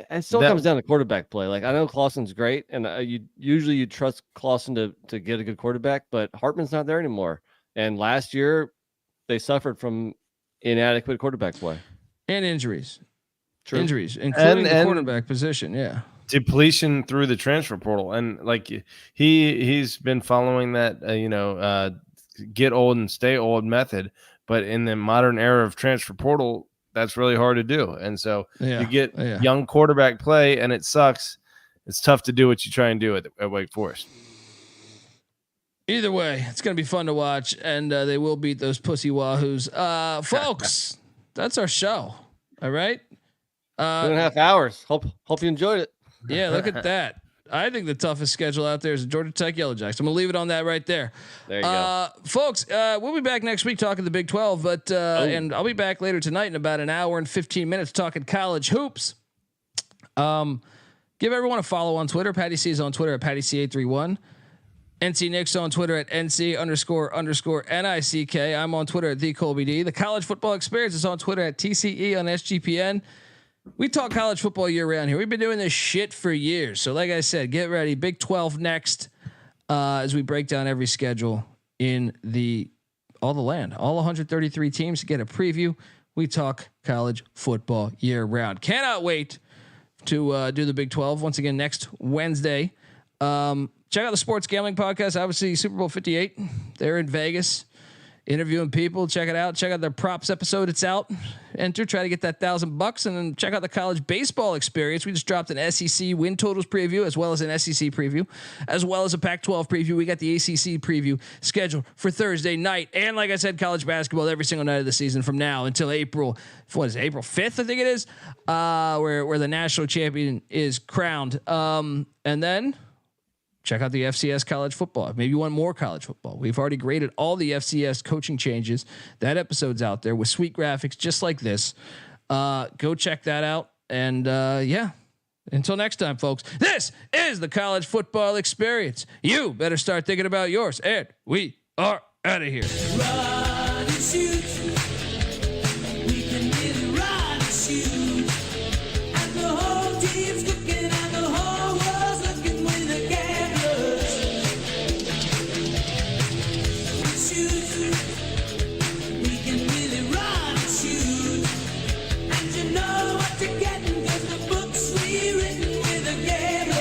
It still comes down to quarterback play. Like I know Clausen's great, and you trust Clausen to get a good quarterback, but Hartman's not there anymore. And last year, they suffered from inadequate quarterback play and injuries. True. Injuries, including the quarterback position. Yeah, depletion through the transfer portal, and like he's been following that get old and stay old method. But in the modern era of transfer portal, that's really hard to do. And so you get young quarterback play, and it sucks. It's tough to do what you try and do at Wake Forest. Either way, it's going to be fun to watch, and they will beat those pussy wahoos. Folks, that's our show. All right. 2.5 hours. Hope you enjoyed it. Yeah, look at that. I think the toughest schedule out there is Georgia Tech Yellow Jackets. I'm going to leave it on that right there. There you go. Folks, we'll be back next week talking the Big 12, but and I'll be back later tonight in about an hour and 15 minutes talking college hoops. Give everyone a follow on Twitter. Patty C is on Twitter at PattyC831. NC Nick's on Twitter at NC__NICK. I'm on Twitter at TheColbyD. The College Football Experience is on Twitter at TCE on SGPN. We talk college football year round here. We've been doing this shit for years. So like I said, get ready. Big 12 next as we break down every schedule in all the land. All 133 teams to get a preview. We talk college football year round. Cannot wait to do the Big 12 once again next Wednesday. Check out the Sports Gambling Podcast. Obviously, Super Bowl 58. They're in Vegas interviewing people. Check it out. Check out their props episode. It's out. Enter. Try to get that $1,000, and then check out the College Baseball Experience. We just dropped an SEC win totals preview, as well as an SEC preview, as well as a Pac-12 preview. We got the ACC preview scheduled for Thursday night, and like I said, college basketball every single night of the season from now until April. What is it, April 5th? I think it is. Where the national champion is crowned. And then check out the FCS college football. Maybe you want more college football. We've already graded all the FCS coaching changes. That episode's out there with sweet graphics just like this. Go check that out. And until next time, folks, this is the College Football Experience. You better start thinking about yours. And we are out of here.